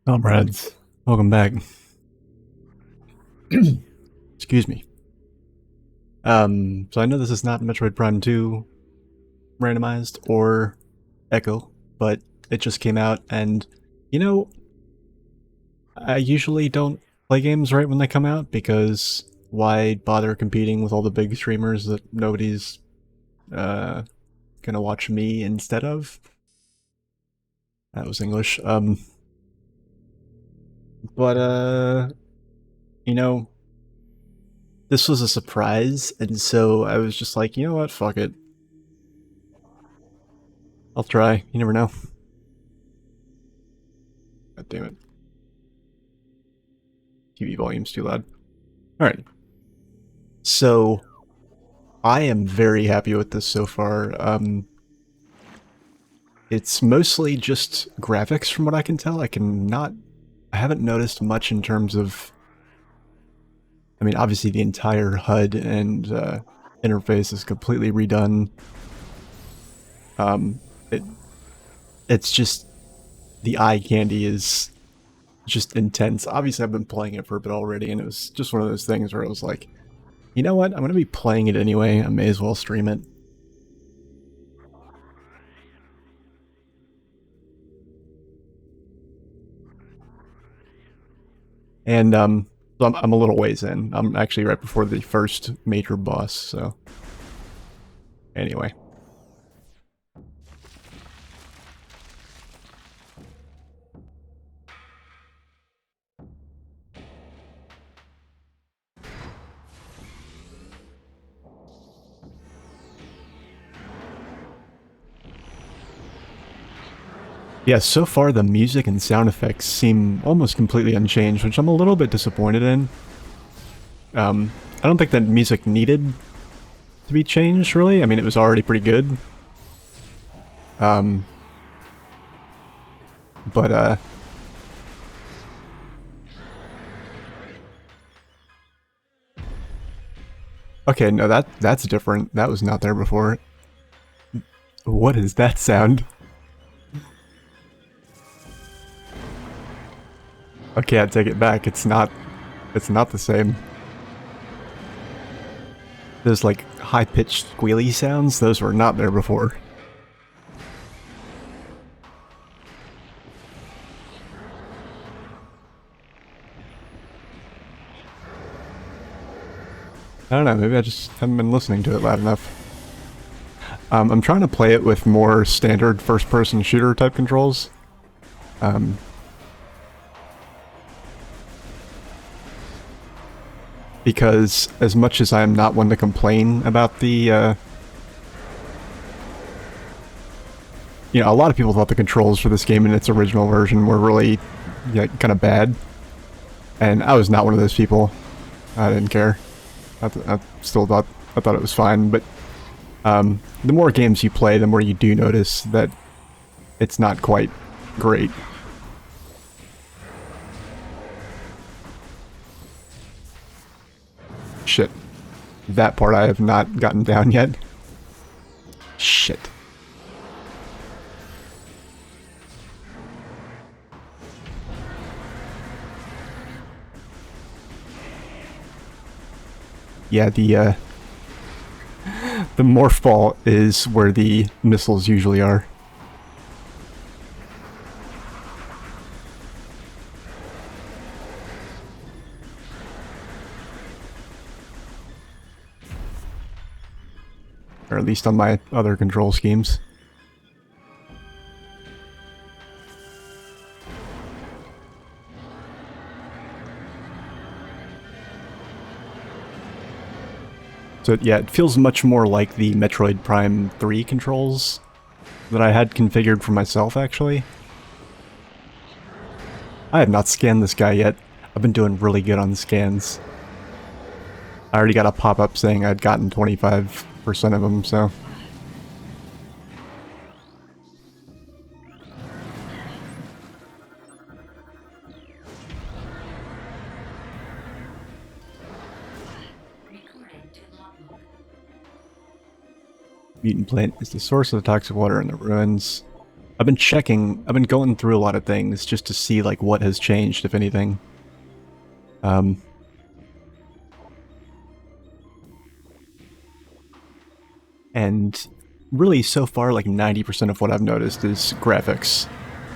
Comrades, welcome back. Excuse me. So I know this is not Metroid Prime 2 randomized or Echo, but it just came out, and you know, I usually don't play games right when they come out because why bother competing with all the big streamers that nobody's gonna watch me instead of? That was English. But you know, this was a surprise, and so I was just like, you know what, fuck it. I'll try, you never know. God damn it. TV volume's too loud. Alright. So, I am very happy with this so far. It's mostly just graphics from what I can tell. I haven't noticed much in terms of... I mean, obviously the entire HUD and interface is completely redone. It's just... the eye candy is just intense. Obviously I've been playing it for a bit already, and it was just one of those things where I was like, you know what, I'm gonna be playing it anyway, I may as well stream it. And so I'm a little ways in. I'm actually right before the first major boss, so anyway. Yeah, so far the music and sound effects seem almost completely unchanged, which I'm a little bit disappointed in. I don't think that music needed to be changed, really. I mean, it was already pretty good. But okay, no, that's different. That was not there before. What is that sound? Okay, I take it back. It's not the same. Those like high-pitched squealy sounds, those were not there before. I don't know, maybe I just haven't been listening to it loud enough. I'm trying to play it with more standard first-person shooter type controls. Because as much as I am not one to complain about the you know, a lot of people thought the controls for this game in its original version were really, kind of bad. And I was not one of those people. I didn't care. I still thought it was fine, but the more games you play, the more you do notice that it's not quite great. Shit. That part I have not gotten down yet. Shit. Yeah, the morph ball is where the missiles usually are. Or at least on my other control schemes. So yeah, it feels much more like the Metroid Prime 3 controls that I had configured for myself, actually. I have not scanned this guy yet. I've been doing really good on the scans. I already got a pop-up saying I'd gotten 25% of them, so... Mutant plant is the source of the toxic water in the ruins. I've been going through a lot of things just to see, like, what has changed, if anything. And really, so far, like, 90% of what I've noticed is graphics.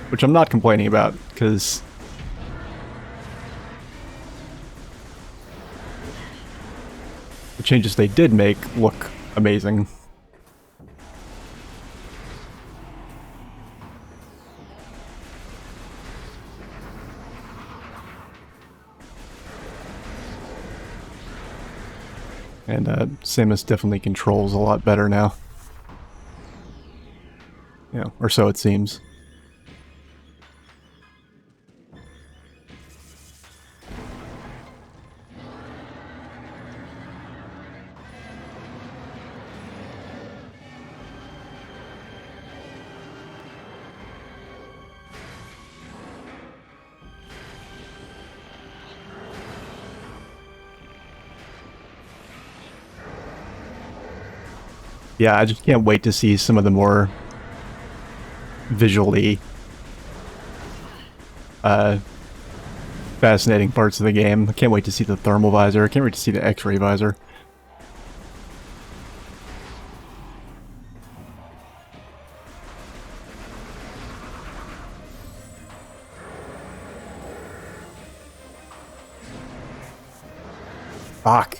Which I'm not complaining about, because... the changes they did make look amazing. And Samus definitely controls a lot better now. Yeah, or so it seems. Yeah, I just can't wait to see some of the more visually fascinating parts of the game. I can't wait to see the thermal visor. I can't wait to see the X-ray visor. Fuck.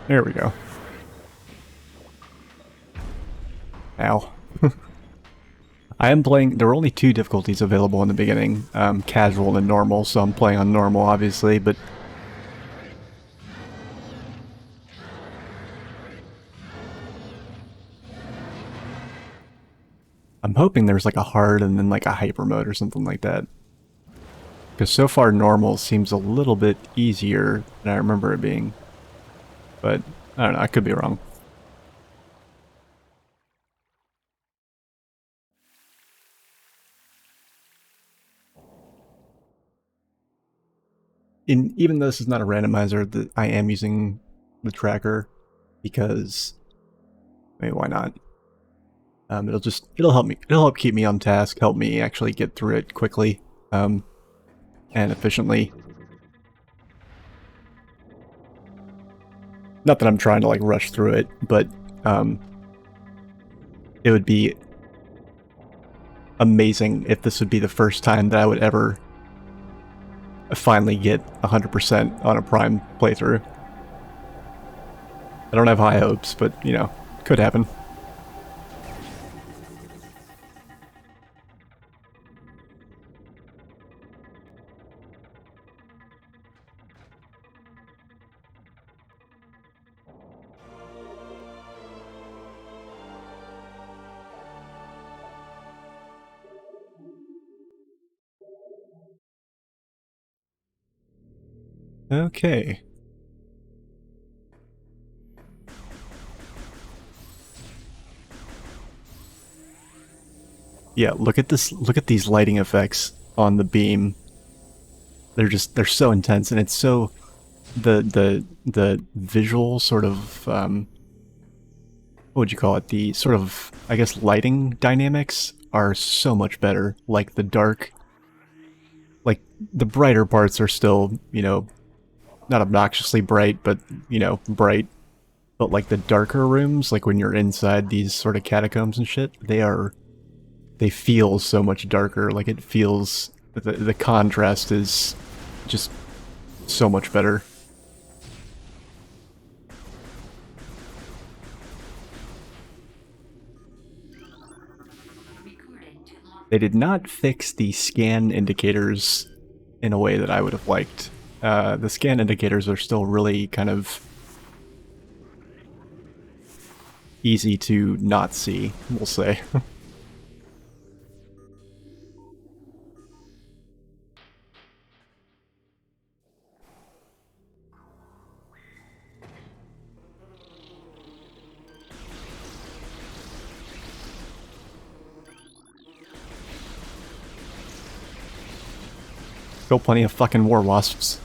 There we go. Ow. I am playing... There are only 2 difficulties available in the beginning. Casual and normal, so I'm playing on normal, obviously, but... I'm hoping there's like a hard and then like a hyper mode or something like that. Because so far normal seems a little bit easier than I remember it being. But, I don't know, I could be wrong. Even though this is not a randomizer, I am using the tracker because, I mean, why not? It'll help keep me on task, help me actually get through it quickly, and efficiently. Not that I'm trying to like rush through it, but it would be amazing if this would be the first time that I would ever finally get 100% on a Prime playthrough. I don't have high hopes, but, you know, Could happen. Okay. Yeah, look at this. Look at these lighting effects on the beam. They're so intense, and it's so the visual sort of what would you call it? The sort of, I guess, lighting dynamics are so much better. Like the dark, like the brighter parts are still, you know, not obnoxiously bright, but you know, bright. But like the darker rooms, like when you're inside these sort of catacombs and shit, they feel so much darker. Like it feels the contrast is just so much better. They did not fix the scan indicators in a way that I would have liked. The scan indicators are still really kind of easy to not see, we'll say. Still plenty of fucking war wasps.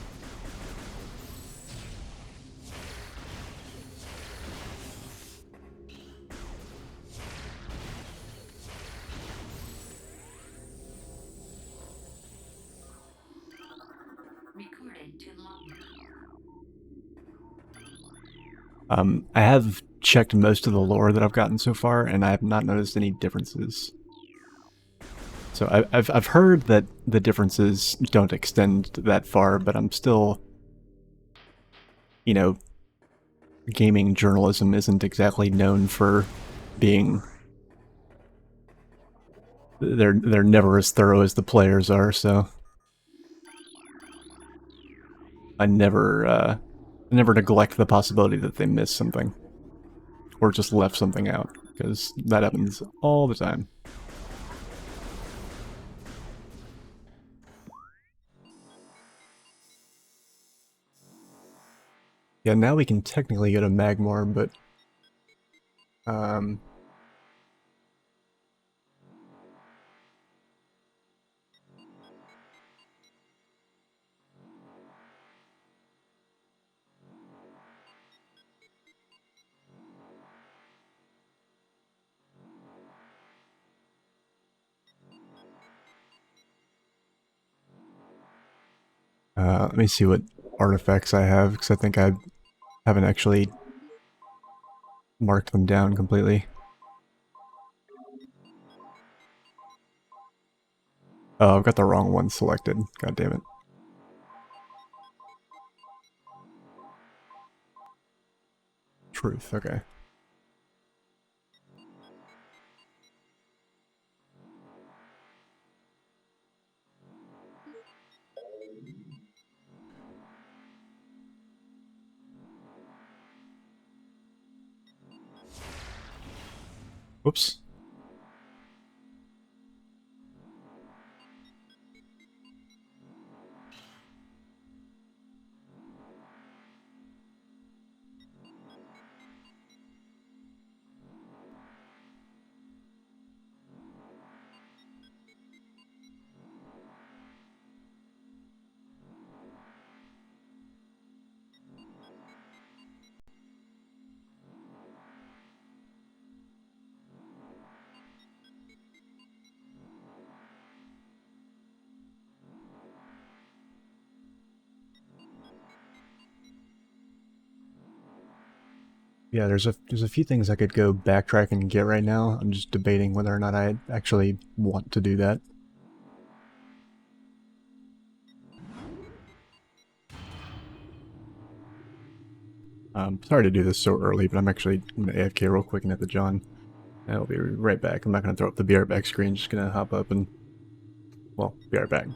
I have checked most of the lore that I've gotten so far, and I have not noticed any differences. So I've heard that the differences don't extend that far, but I'm still, you know, gaming journalism isn't exactly known for being. They're never as thorough as the players are, so I never neglect the possibility that they missed something or just left something out, because that happens all the time. Yeah, now we can technically go to Magmor, but um, let me see what artifacts I have, because I think I haven't actually marked them down completely. Oh, I've got the wrong one selected. God damn it. Truth, okay. Whoops. Yeah, there's a few things I could go backtrack and get right now. I'm just debating whether or not I actually want to do that. Sorry to do this so early, but I'm actually gonna AFK real quick and hit the John. I'll be right back. I'm not gonna throw up the BR back screen, just gonna hop up and, well, be right back.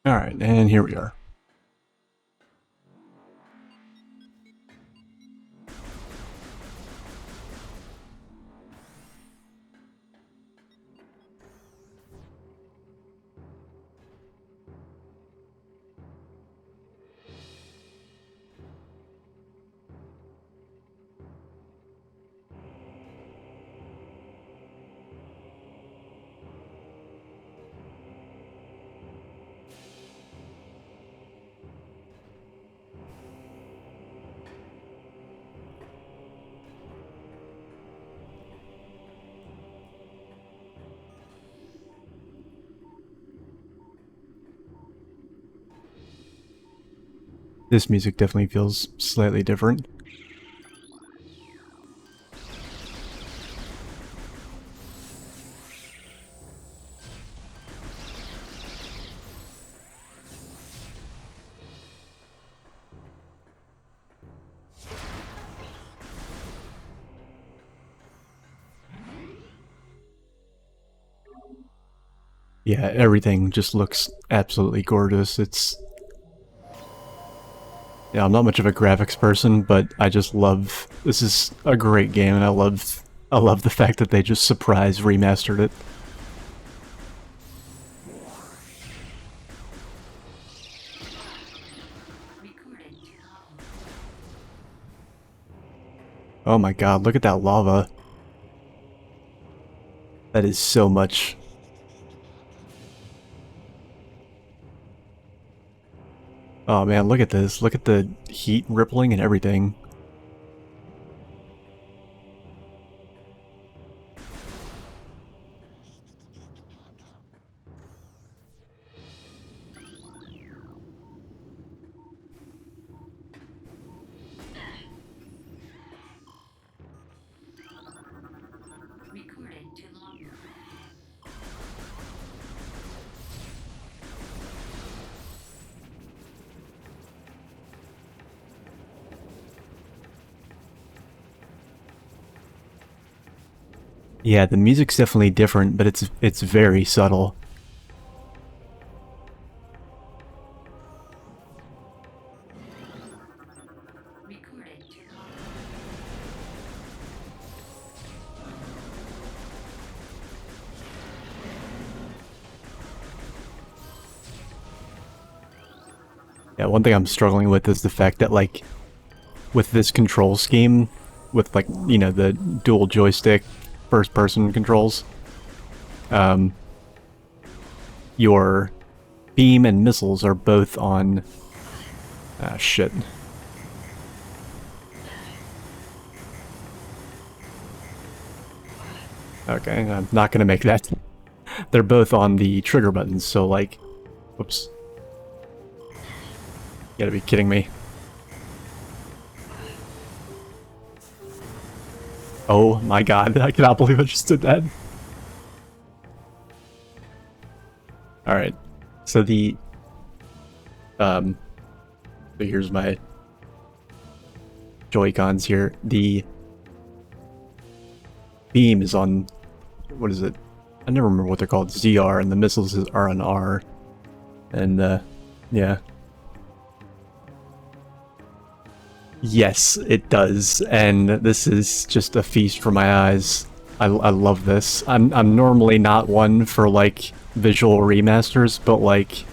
Alright, and here we are. This music definitely feels slightly different. Yeah, everything just looks absolutely gorgeous. Yeah, I'm not much of a graphics person, but I just love, this is a great game, and I love the fact that they just surprise remastered it. Oh my god, look at that lava. That is so much. Oh man, look at this. Look at the heat rippling and everything. Yeah, the music's definitely different, but it's very subtle. Yeah, one thing I'm struggling with is the fact that, like, with this control scheme, with, like, you know, the dual joystick first-person controls, your beam and missiles are both on... Ah, shit. Okay, I'm not gonna make that. They're both on the trigger buttons, so, like... Whoops. You gotta be kidding me. Oh my god, I cannot believe I just did that. Alright, so so here's my Joy-Cons here. The beam is on, what is it? I never remember what they're called, ZR, and the missiles are on R. And, yeah. Yes, it does, and this is just a feast for my eyes. I love this. I'm normally not one for, like, visual remasters, but, like,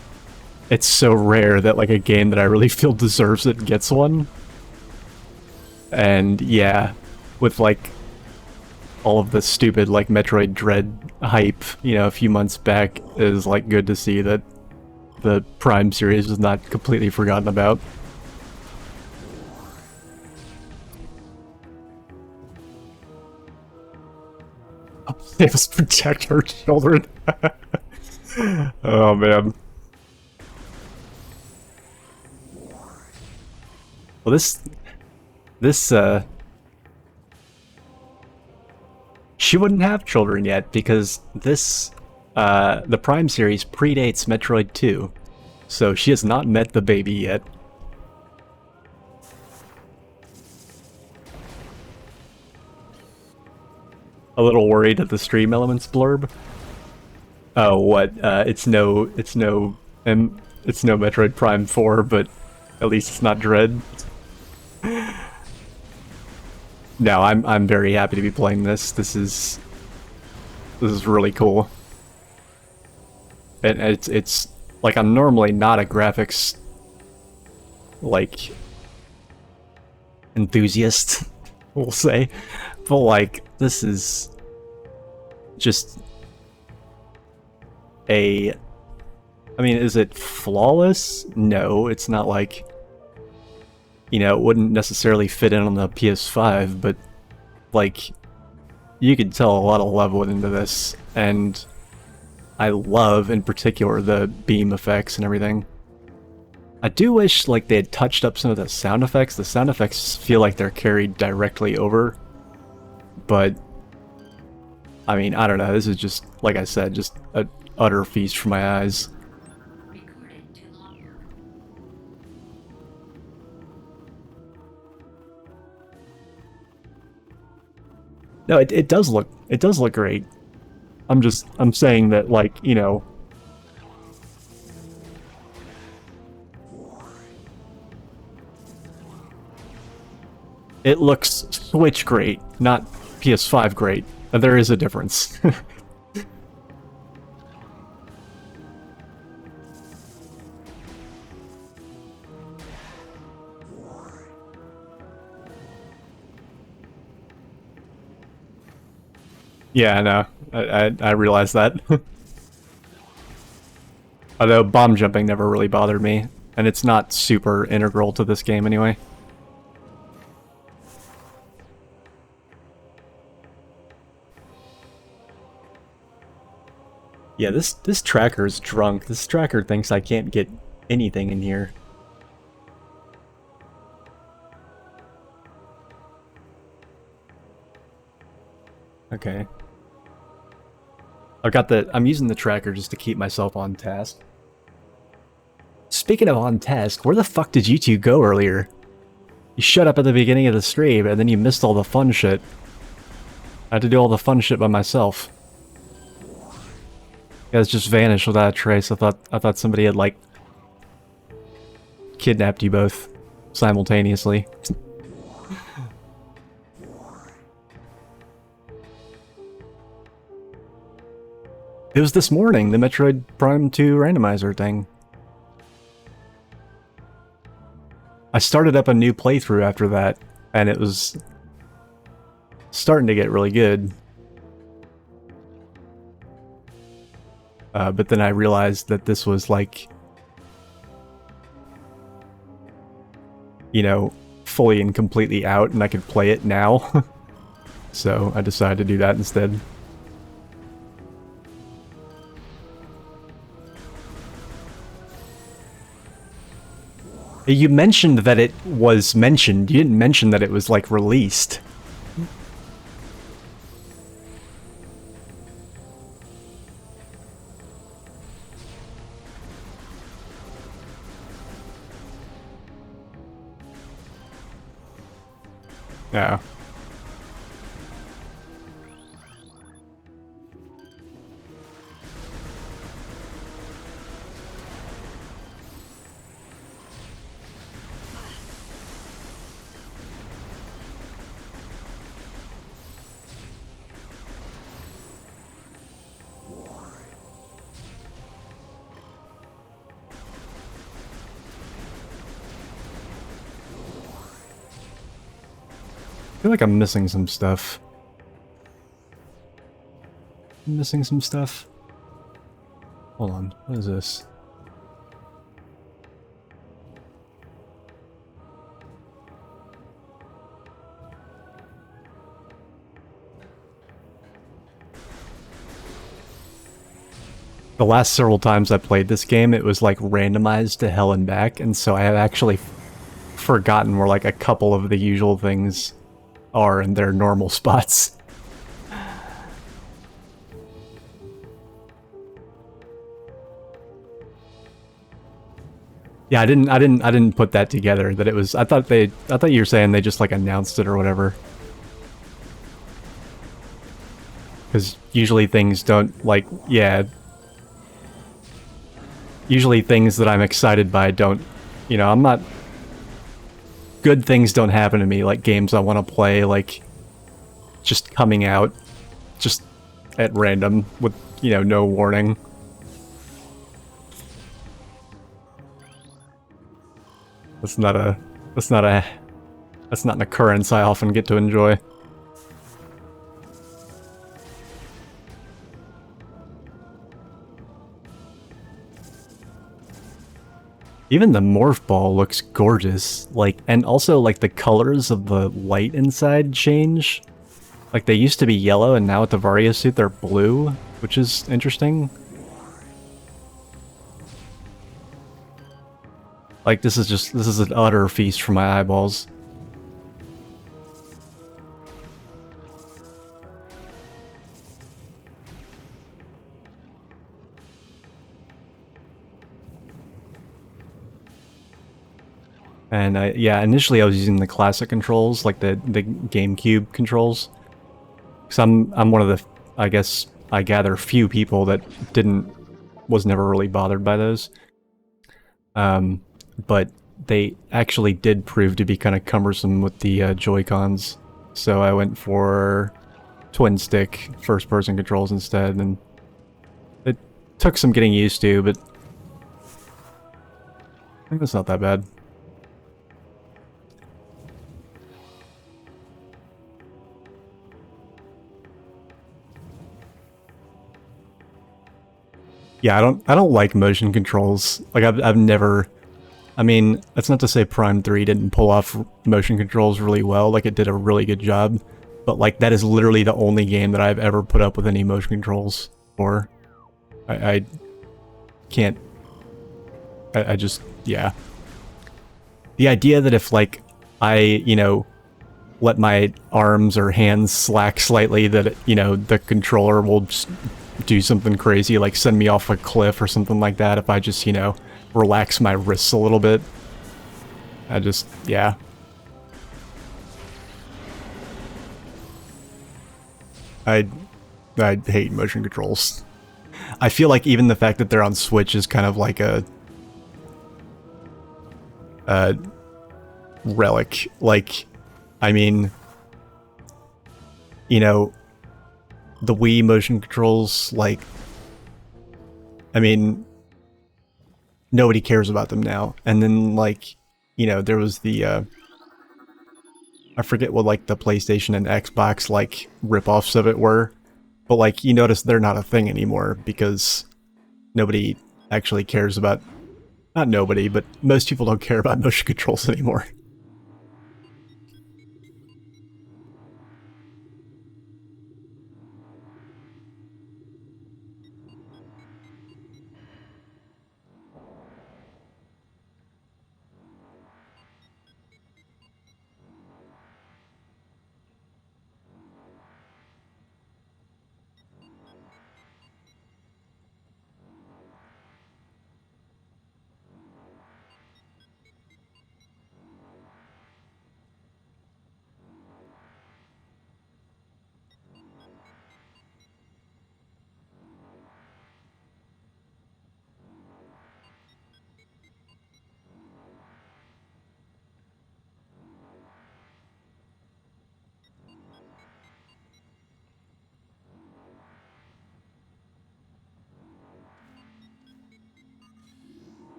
it's so rare that, like, a game that I really feel deserves it gets one. And, yeah, with, like, all of the stupid, like, Metroid Dread hype, you know, a few months back, it is, like, good to see that the Prime series is not completely forgotten about. They must protect our children. Oh, man. Well, she wouldn't have children yet because the Prime series predates Metroid 2. So she has not met the baby yet. A little worried at the stream elements blurb. Oh, what? It's no Metroid Prime 4, but at least it's not Dread. No, I'm very happy to be playing this. This is really cool. And it's like, I'm normally not a graphics like enthusiast, we'll say, but like, this is just I mean, is it flawless? No, it's not like, you know, it wouldn't necessarily fit in on the PS5, but like, you could tell a lot of love went into this, and I love, in particular, the beam effects and everything. I do wish, like, they had touched up some of the sound effects. The sound effects feel like they're carried directly over, but I mean, I don't know, this is just, like I said, just an utter feast for my eyes. No, it does look great. I'm saying that, like, you know, it looks Switch great, not PS5 great. There is a difference. Yeah, no, I realize that. Although bomb jumping never really bothered me, and it's not super integral to this game anyway. Yeah, this tracker's drunk. This tracker thinks I can't get anything in here. Okay. I'm using the tracker just to keep myself on task. Speaking of on task, where the fuck did you two go earlier? You shut up at the beginning of the stream, and then you missed all the fun shit. I had to do all the fun shit by myself. You guys just vanished without a trace. I thought somebody had, like, kidnapped you both simultaneously. It was this morning, the Metroid Prime 2 randomizer thing. I started up a new playthrough after that, and it was starting to get really good. But then I realized that this was, like, you know, fully and completely out, and I could play it now. So I decided to do that instead. You mentioned that it was mentioned. You didn't mention that it was, like, released. Yeah. I feel like I'm missing some stuff. I'm missing some stuff. Hold on, what is this? The last several times I played this game, it was like randomized to hell and back, and so I have actually forgotten where like a couple of the usual things are in their normal spots. Yeah, I didn't put that together. That it was. I thought you were saying they just like announced it or whatever. Because usually things don't like. Yeah. Usually things that I'm excited by don't. You know, I'm not. Good things don't happen to me. Like games I want to play, like just coming out, just at random with no warning. That's not a. That's not a. That's not an occurrence I often get to enjoy. Even the morph ball looks gorgeous, like, and also like the colors of the light inside change. Like they used to be yellow and now with the Varia suit they're blue, which is interesting. Like this is an utter feast for my eyeballs. And yeah, initially I was using the classic controls, like the GameCube controls. Cause I'm one of the, I guess I gather, few people that was never really bothered by those. But they actually did prove to be kind of cumbersome with the Joy-Cons. So I went for twin stick first person controls instead, and it took some getting used to, but I think that's not that bad. Yeah, I don't like motion controls. Like I've never. I mean, that's not to say Prime 3 didn't pull off motion controls really well. Like it did a really good job, but like that is literally the only game that I've ever put up with any motion controls for. I can't. I just yeah. The idea that if like I let my arms or hands slack slightly, that the controller will just do something crazy, like send me off a cliff or something like that if I just relax my wrists a little bit. I just yeah. I I hate motion controls. I feel like even the fact that they're on Switch is kind of like a relic. Like, I mean, the Wii motion controls, like, I mean, nobody cares about them now. And then, like, there was the, I forget what, like, the PlayStation and Xbox, like, ripoffs of it were. But, like, you notice they're not a thing anymore because nobody actually cares about, not nobody, but most people don't care about motion controls anymore.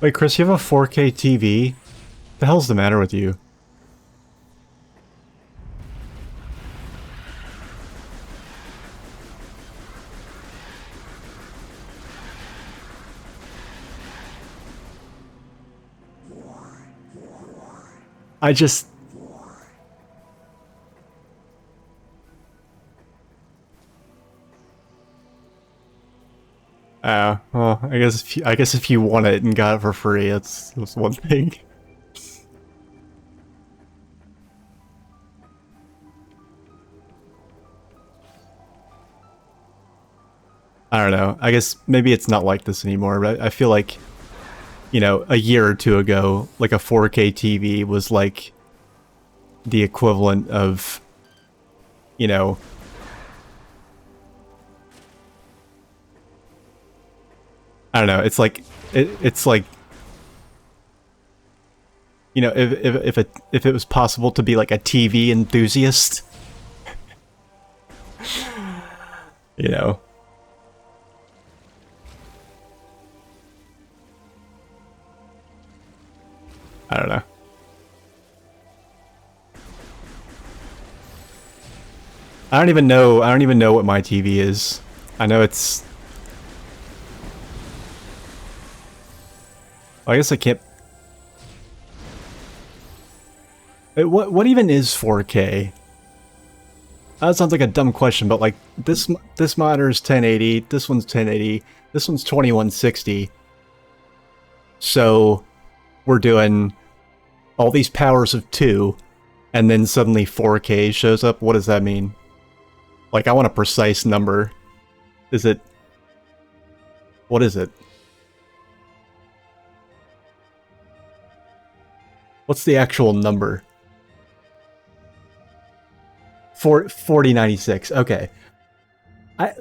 Wait, Chris, you have a 4K TV? The hell's the matter with you? I just... well, I guess if you want it and got it for free, that's one thing. I don't know. I guess maybe it's not like this anymore, but I feel like, you know, a year or two ago, like a 4K TV was like the equivalent of, you know, I don't know. It's like it's like, you know, if it was possible to be like a TV enthusiast, you know. I don't know. I don't even know. I don't even know what my TV is. I know it's. I guess I can't. What even is 4K? That sounds like a dumb question, but like this monitor is 1080, this one's 1080, this one's 2160. So we're doing all these powers of 2, and then suddenly 4K shows up. What does that mean? Like, I want a precise number. Is it... What is it? What's the actual number? 4096. Okay. I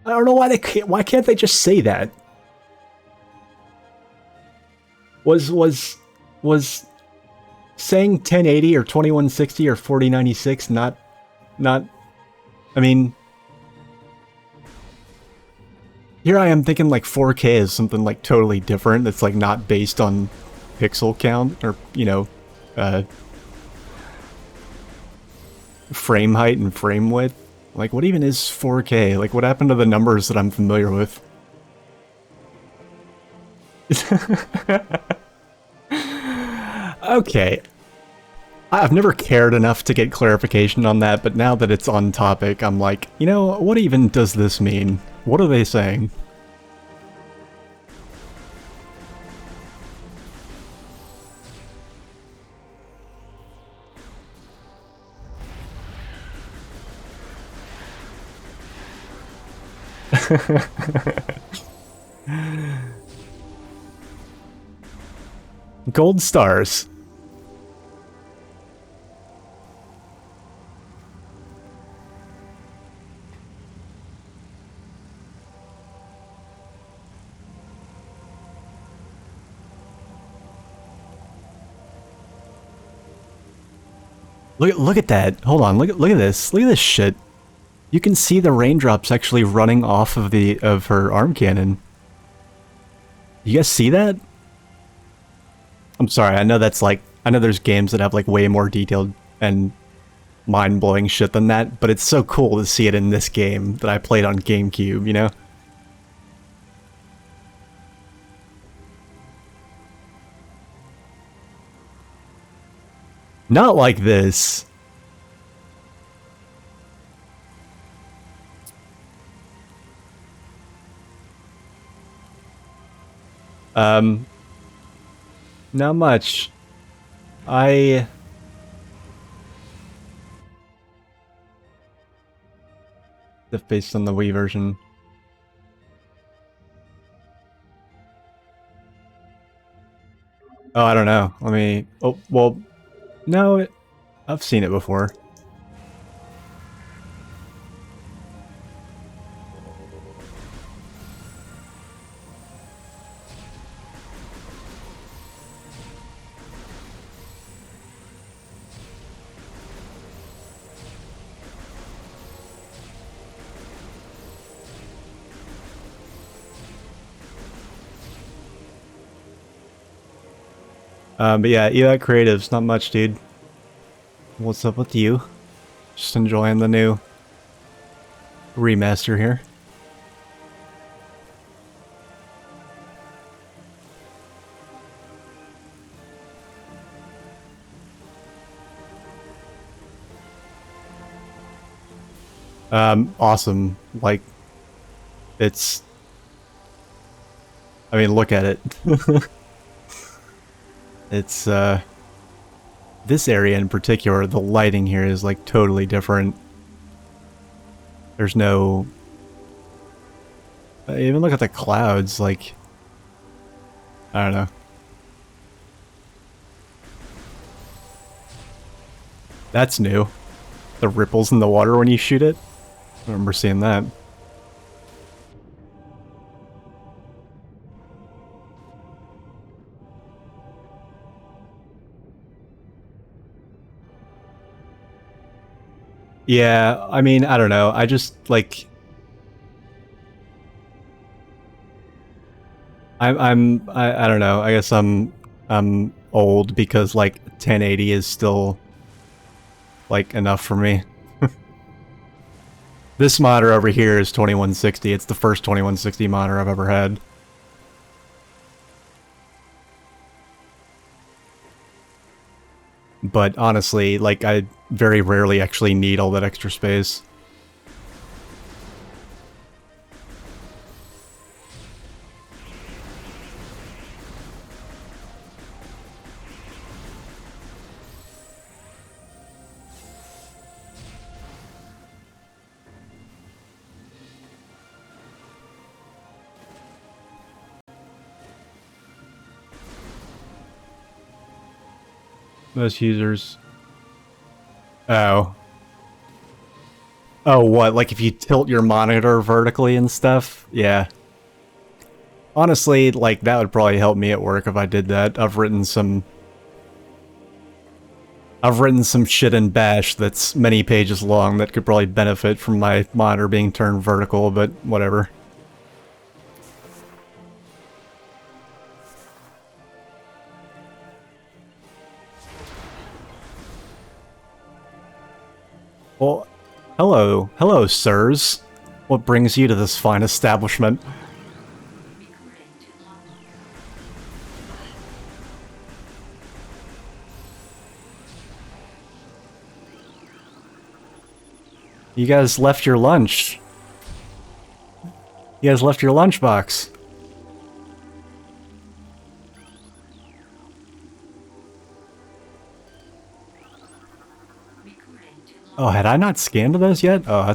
don't know why they can't... Why can't they just say that? Was saying 1080 or 2160 or 4096 not... I mean... Here I am thinking like 4K is something like totally different that's like not based on pixel count or, you know, frame height and frame width. Like, what even is 4K? Like, what happened to the numbers that I'm familiar with? Okay. I've never cared enough to get clarification on that, but now that it's on topic, I'm like, you know, what even does this mean? What are they saying? Gold stars. Look at that. Hold on. Look at this. Look at this shit. You can see the raindrops actually running off of her arm cannon. You guys see that? I'm sorry. I know that's like, I know there's games that have like way more detailed and mind-blowing shit than that, but it's so cool to see it in this game that I played on GameCube, you know? Not like this. Not much. The based on the Wii version. Oh, I don't know. Let me... Oh, well... No, I've seen it before. But yeah, EVAC Creatives, not much, dude. What's up with you? Just enjoying the new remaster here. Awesome. Like, it's... I mean, look at it. It's, this area in particular, the lighting here is, like, totally different. There's no... Even look at the clouds, like... I don't know. That's new. The ripples in the water when you shoot it. I remember seeing that. Yeah, I mean, I don't know. I just, like... I don't know. I guess I'm old because, like, 1080 is still, like, enough for me. This monitor over here is 2160. It's the first 2160 monitor I've ever had. But honestly, like, I very rarely actually need all that extra space. Most users... Oh. Oh, what? Like if you tilt your monitor vertically and stuff? Yeah. Honestly, like, that would probably help me at work if I did that. I've written some shit in Bash that's many pages long that could probably benefit from my monitor being turned vertical, but whatever. Well, hello, sirs. What brings you to this fine establishment? You guys left your lunch. You guys left your lunchbox. Oh, had I not scanned those yet? Oh,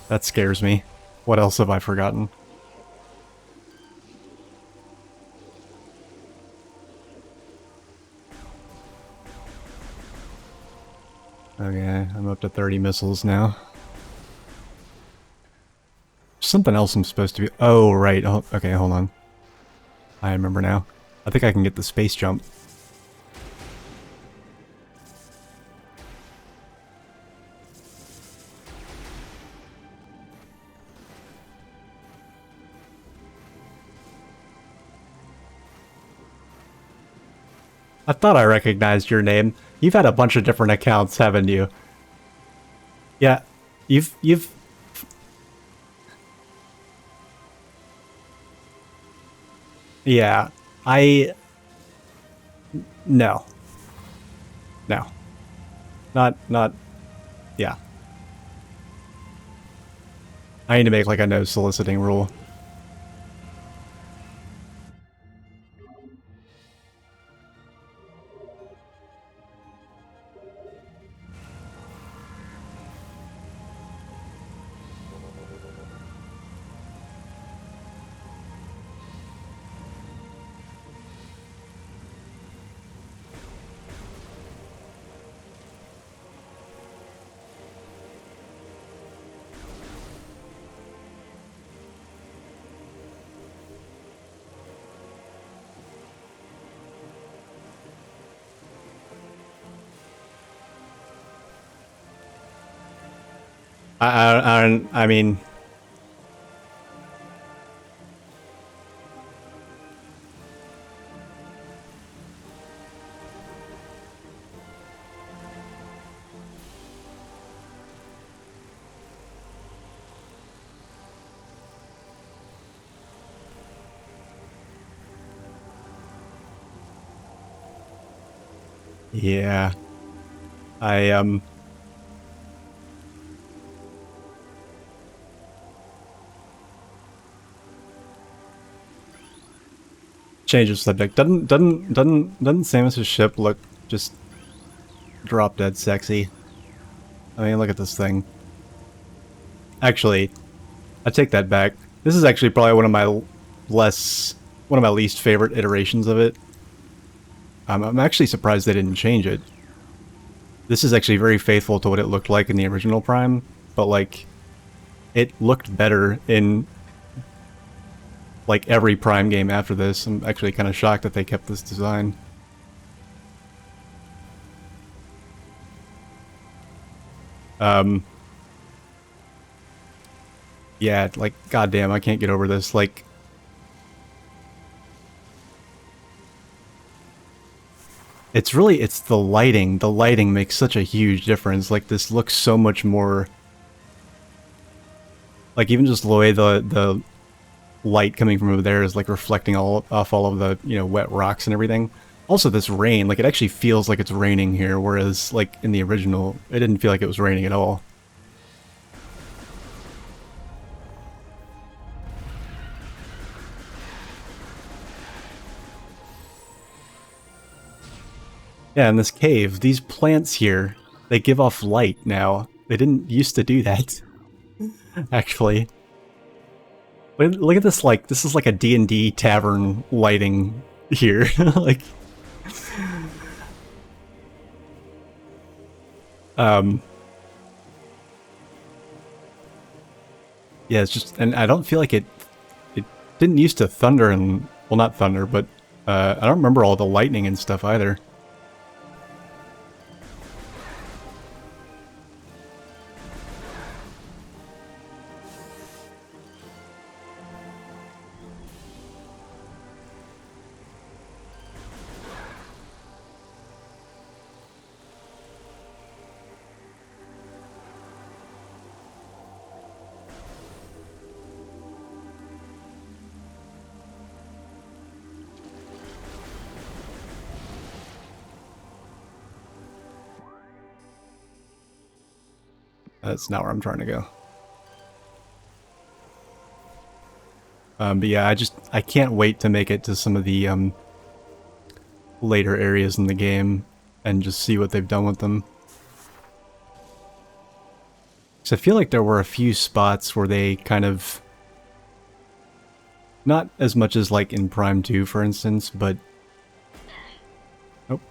that scares me. What else have I forgotten? Okay, I'm up to 30 missiles now. Something else I'm supposed to be... Oh, right. Oh, okay, hold on. I remember now. I think I can get the space jump. I thought I recognized your name. You've had a bunch of different accounts, haven't you? Yeah, you've... Yeah, No. No. Not... Yeah. I need to make, like, a no soliciting rule. I mean... Yeah. I, change of subject. Doesn't Samus's ship look just drop dead sexy? I mean, look at this thing. Actually, I take that back. This is actually probably one of my least favorite iterations of it. I'm actually surprised they didn't change it. This is actually very faithful to what it looked like in the original Prime, but like, it looked better in like every Prime game after this. I'm actually kind of shocked that they kept this design. Yeah, like, goddamn, I can't get over this. Like, it's the lighting. The lighting makes such a huge difference. Like, this looks so much more... Like, even just the way the light coming from over there is, like, reflecting off all of the, you know, wet rocks and everything. Also, this rain, like, it actually feels like it's raining here, whereas, like, in the original, it didn't feel like it was raining at all. Yeah, in this cave, these plants here, they give off light now. They didn't used to do that, actually. Look at this, like, this is like a D&D tavern lighting here. Like, yeah, it's just, and I don't feel like it didn't used to thunder and, well, not thunder, but I don't remember all the lightning and stuff either. That's not where I'm trying to go. But yeah, I can't wait to make it to some of the later areas in the game and just see what they've done with them. So I feel like there were a few spots where they kind of, not as much as like in Prime 2, for instance, but... Oh.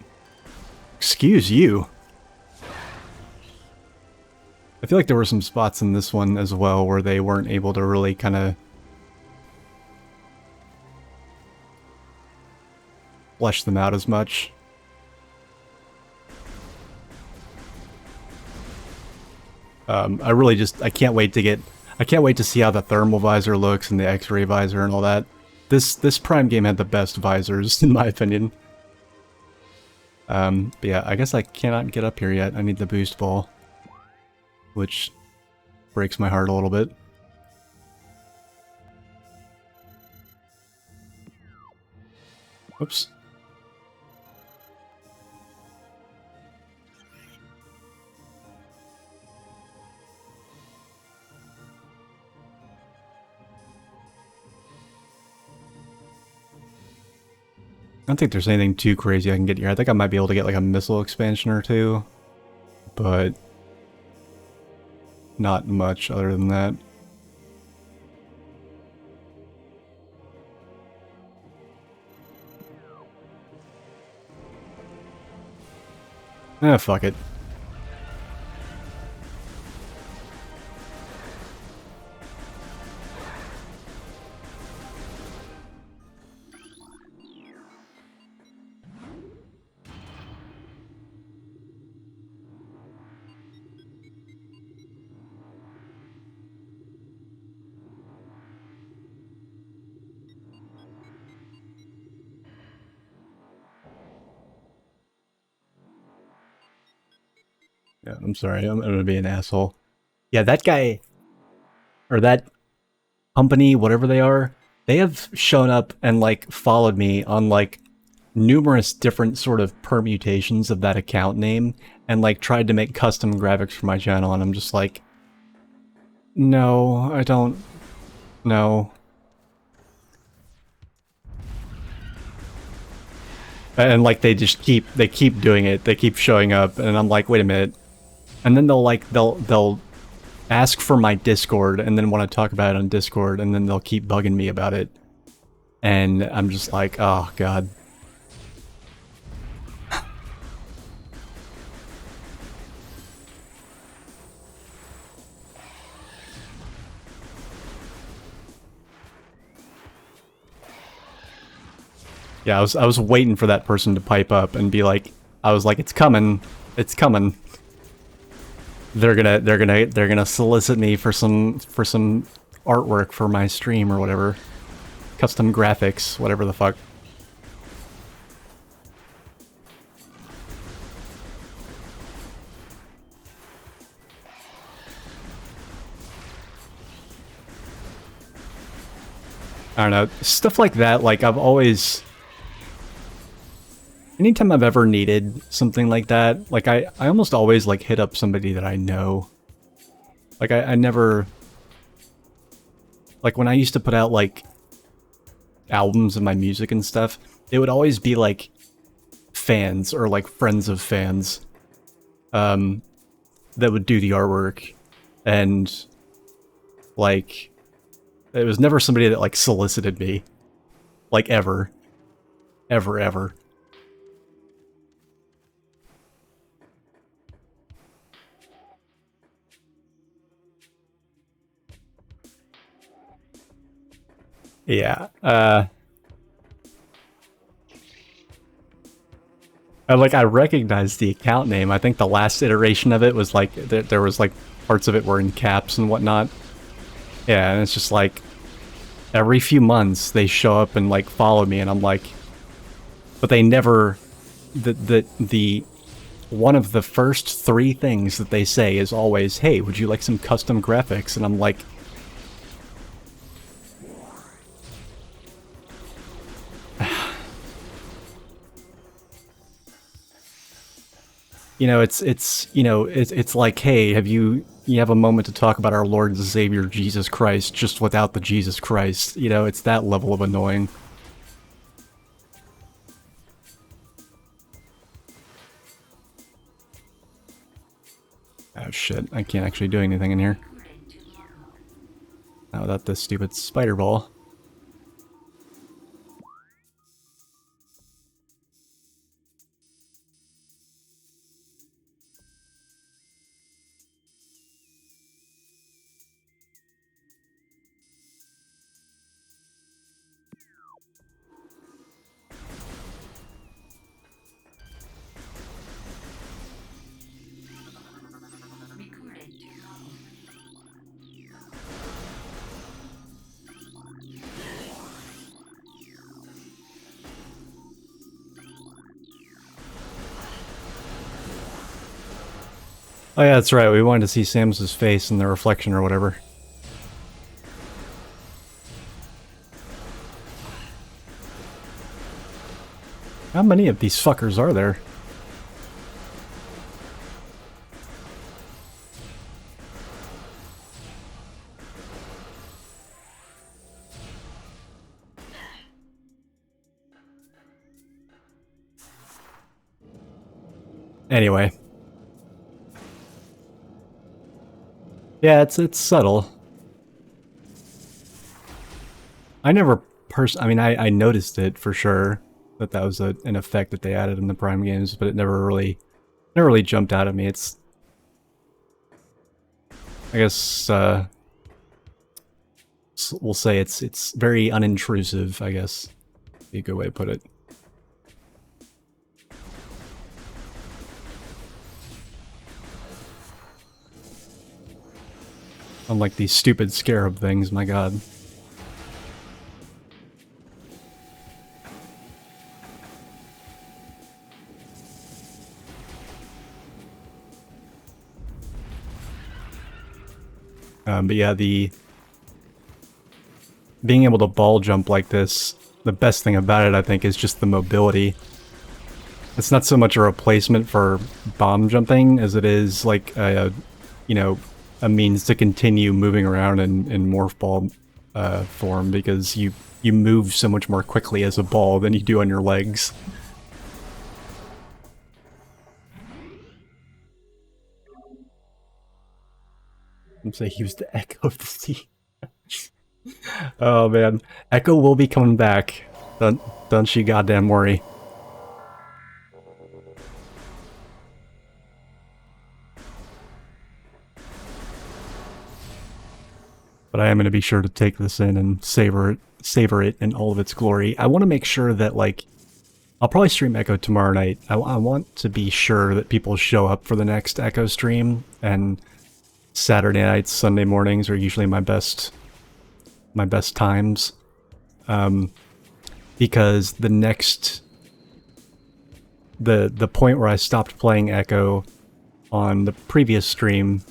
Excuse you! I feel like there were some spots in this one as well where they weren't able to really kind of flesh them out as much. I really just, I can't wait to see how the thermal visor looks and the X-ray visor and all that. This Prime game had the best visors, in my opinion. But yeah, I guess I cannot get up here yet. I need the boost ball, which breaks my heart a little bit. Oops. I don't think there's anything too crazy I can get here. I think I might be able to get like a missile expansion or two, but not much other than that. Ah, fuck it. Yeah, I'm sorry. I'm gonna be an asshole. Yeah, that guy, or that company, whatever they are, they have shown up and like followed me on like numerous different sort of permutations of that account name and like tried to make custom graphics for my channel, and I'm just like, no, I don't know. And like they keep doing it. They keep showing up, and I'm like, wait a minute. And then they'll ask for my Discord and then want to talk about it on Discord, and then they'll keep bugging me about it. And I'm just like, oh god. Yeah, I was waiting for that person to pipe up and be like, I was like, it's coming, it's coming. They're gonna solicit me for some artwork for my stream or whatever, custom graphics, whatever the fuck. I don't know, stuff like that. Like I've always. Anytime I've ever needed something like that, like I almost always like hit up somebody that I know. Like I never, like when I used to put out like albums of my music and stuff, it would always be like fans or like friends of fans that would do the artwork, and like it was never somebody that like solicited me, like ever. Yeah, I recognized the account name. I think the last iteration of it was like, there was like parts of it were in caps and whatnot. Yeah, and it's just like, every few months they show up and like follow me, and I'm like, but they never, the one of the first 3 things that they say is always, hey, would you like some custom graphics? And I'm like, you know, it's like, hey, you have a moment to talk about our Lord and Savior Jesus Christ, just without the Jesus Christ. You know, it's that level of annoying. Oh shit, I can't actually do anything in here. Not without this stupid spider ball. Oh yeah, that's right, we wanted to see Samus's face in the reflection or whatever. How many of these fuckers are there? Anyway. Yeah, it's subtle. I never I mean, I noticed it for sure, that was an effect that they added in the Prime games, but it never really jumped out at me. It's, I guess, we'll say it's very unintrusive, I guess. Be a good way to put it. Unlike these stupid scarab things, my god. But yeah, being able to ball jump like this the best thing about it, I think, is just the mobility. It's not so much a replacement for bomb jumping as it is like a, you know, a means to continue moving around in morph ball form, because you move so much more quickly as a ball than you do on your legs. I'm saying he was the Echo of the Sea. Oh man, Echo will be coming back. Don't you goddamn worry. But I am going to be sure to take this in and savor it in all of its glory. I want to make sure that, like, I'll probably stream Echo tomorrow night. I want to be sure that people show up for the next Echo stream, and Saturday nights, Sunday mornings are usually my best times. Because the point where I stopped playing Echo on the previous stream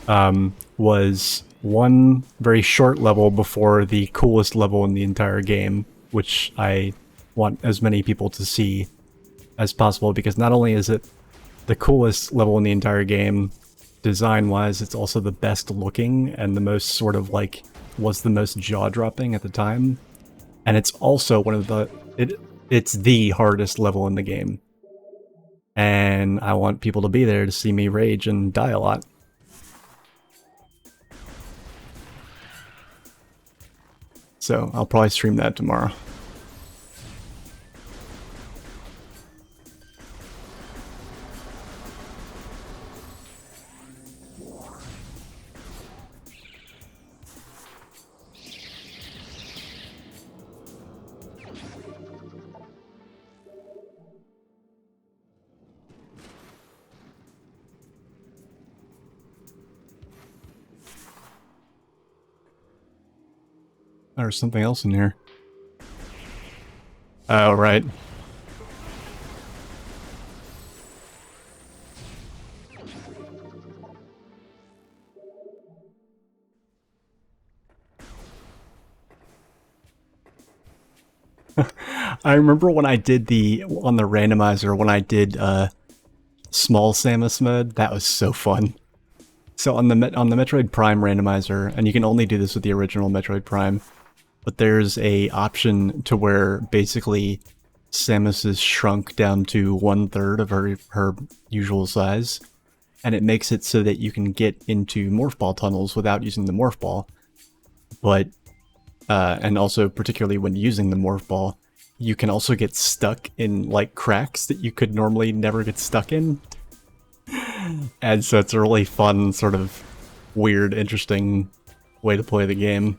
was one very short level before the coolest level in the entire game, which I want as many people to see as possible, because not only is it the coolest level in the entire game design-wise, it's also the best looking and the most sort of like was the most jaw-dropping at the time, and it's also one of the it's the hardest level in the game, and I want people to be there to see me rage and die a lot. So I'll probably stream that tomorrow. There's something else in here. Oh, right. I remember when I did on the randomizer, when I did small Samus mode, that was so fun. So on the Metroid Prime randomizer, and you can only do this with the original Metroid Prime, but there's a option to where basically Samus is shrunk down to 1/3 of her usual size, and it makes it so that you can get into morph ball tunnels without using the morph ball. But and also particularly when using the morph ball, you can also get stuck in like cracks that you could normally never get stuck in. And so it's a really fun, sort of weird, interesting way to play the game.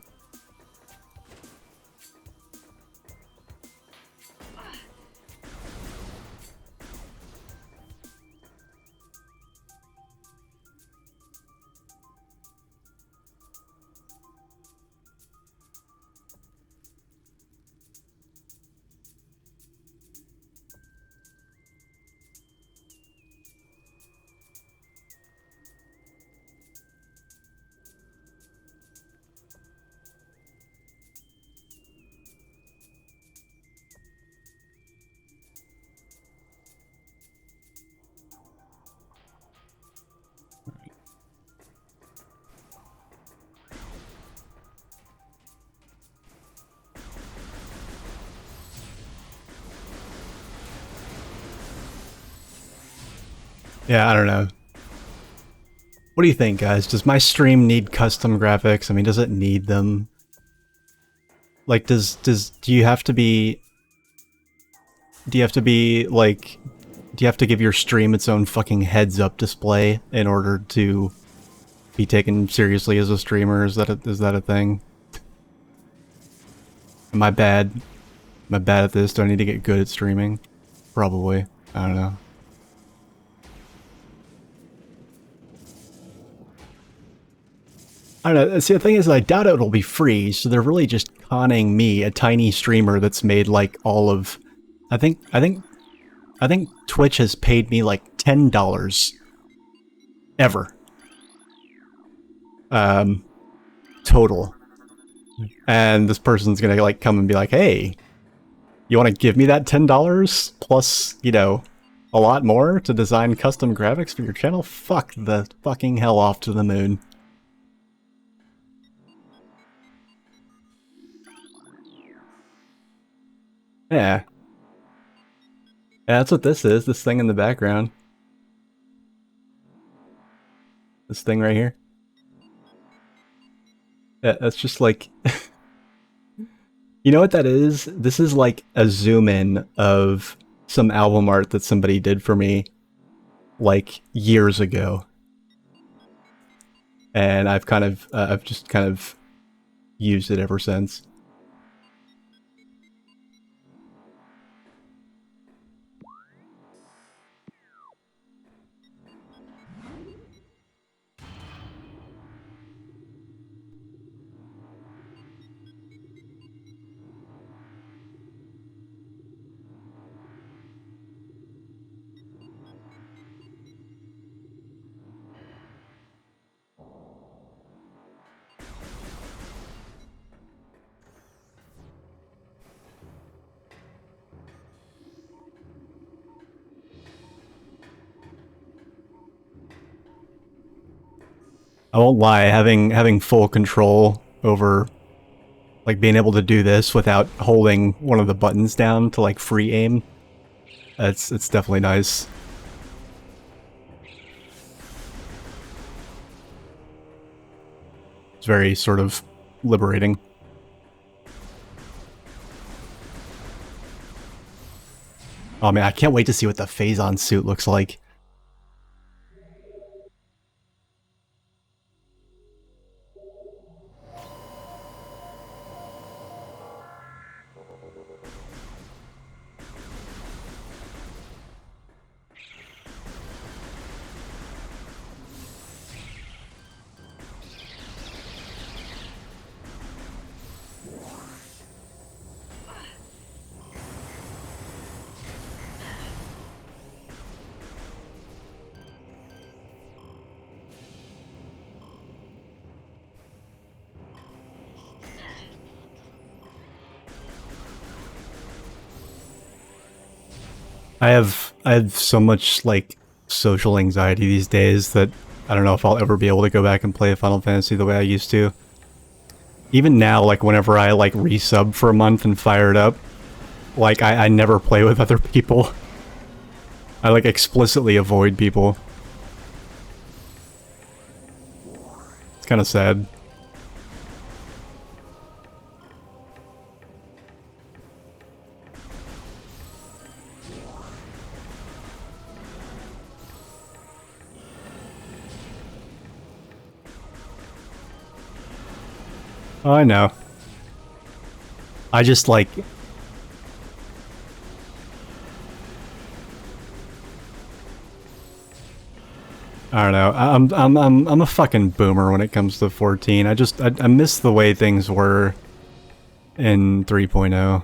Yeah, I don't know. What do you think, guys? Does my stream need custom graphics? I mean, does it need them? Like, do you have to be... Do you have to give your stream its own fucking heads-up display in order to be taken seriously as a streamer? Is that a thing? Am I bad? Am I bad at this? Do I need to get good at streaming? Probably. I don't know. I don't know. See, the thing is, I doubt it'll be free, so they're really just conning me, a tiny streamer that's made like all of... I think Twitch has paid me like $10 ever. Total And this person's gonna like come and be like, hey, you want to give me that $10 plus, you know, a lot more to design custom graphics for your channel? Fuck the fucking hell off to the moon. Yeah. Yeah, that's what this is, this thing in the background. This thing right here. Yeah, that's just like... You know what that is? This is like a zoom in of some album art that somebody did for me like years ago. And I've just kind of used it ever since. I won't lie, having full control over like being able to do this without holding one of the buttons down to like free aim, it's definitely nice. It's very sort of liberating. Oh man, I can't wait to see what the Phazon suit looks like. I have so much like social anxiety these days that I don't know if I'll ever be able to go back and play Final Fantasy the way I used to. Even now, like whenever I like resub for a month and fire it up, like I never play with other people. I like explicitly avoid people. It's kind of sad. Oh, I know. I just like... I don't know. I'm a fucking boomer when it comes to 14. I miss the way things were in 3.0.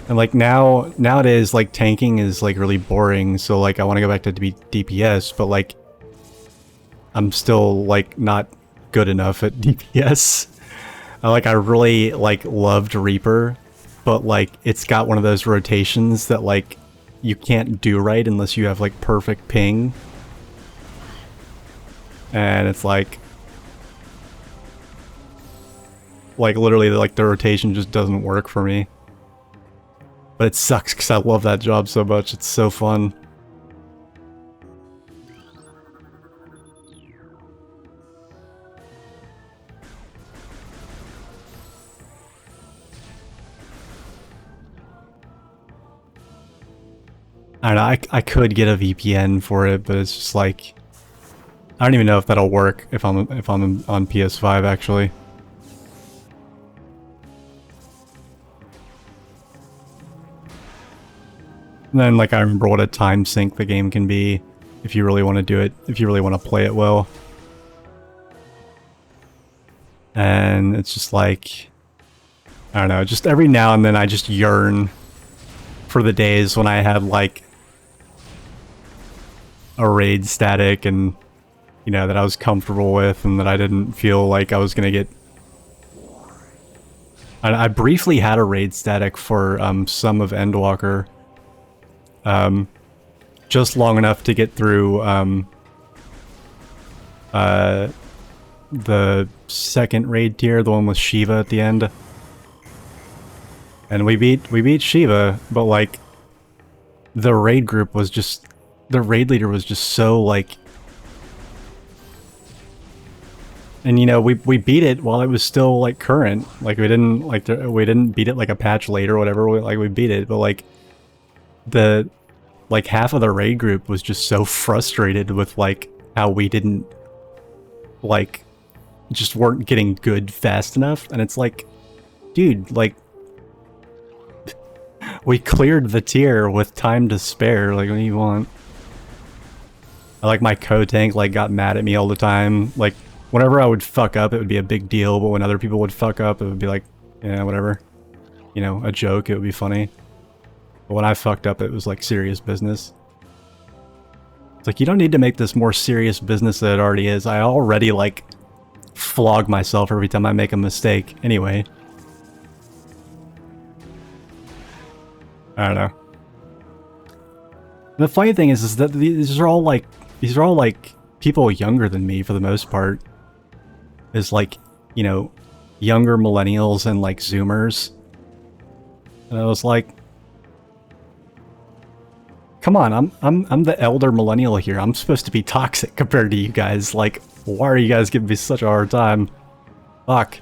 And like nowadays, like tanking is like really boring. So like I want to go back to DPS, but like I'm still like not good enough at DPS. I really like loved Reaper, but like it's got one of those rotations that like you can't do right unless you have like perfect ping. And it's like literally like the rotation just doesn't work for me. But it sucks because I love that job so much. It's so fun. I don't know, I could get a VPN for it, but it's just like I don't even know if that'll work if I'm on PS5 actually. And then like I remember what a time sink the game can be if you really want to do it, if you really want to play it well. And it's just like I don't know, just every now and then I just yearn for the days when I had like a raid static and, you know, that I was comfortable with and that I didn't feel like I was gonna get... I briefly had a raid static for some of Endwalker. Just long enough to get through the second raid tier, the one with Shiva at the end. And we beat Shiva, but like the raid group was just, the raid leader was just so like, and you know, we beat it while it was still like current. Like we didn't beat it like a patch later or whatever. We beat it, but like like half of the raid group was just so frustrated with like how we didn't like just weren't getting good fast enough. And it's like, dude, like we cleared the tier with time to spare. Like, what do you want? Like my co-tank like got mad at me all the time. Like whenever I would fuck up, it would be a big deal, but when other people would fuck up, it would be like, yeah, whatever. You know, a joke, it would be funny. But when I fucked up, it was like serious business. It's like, you don't need to make this more serious business than it already is. I already like flog myself every time I make a mistake anyway. I don't know. The funny thing is that these are all like people younger than me for the most part. Is like, you know, younger millennials and like Zoomers. And I was like, come on, I'm the elder millennial here. I'm supposed to be toxic compared to you guys. Like, why are you guys giving me such a hard time? Fuck.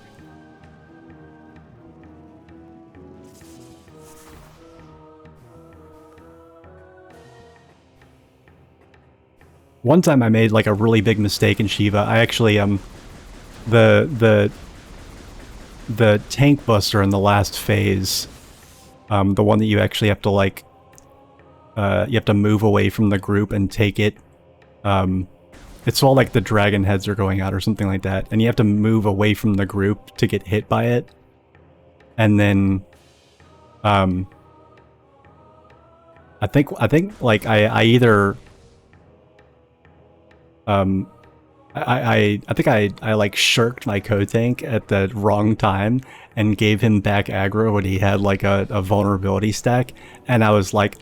One time I made like a really big mistake in Shiva. I actually the tank buster in the last phase, the one that you actually have to like you have to move away from the group and take it. It's all like the dragon heads are going out or something like that, and you have to move away from the group to get hit by it. And then I think like I either I think I like shirked my co-tank at the wrong time and gave him back aggro when he had like a vulnerability stack, and I was like,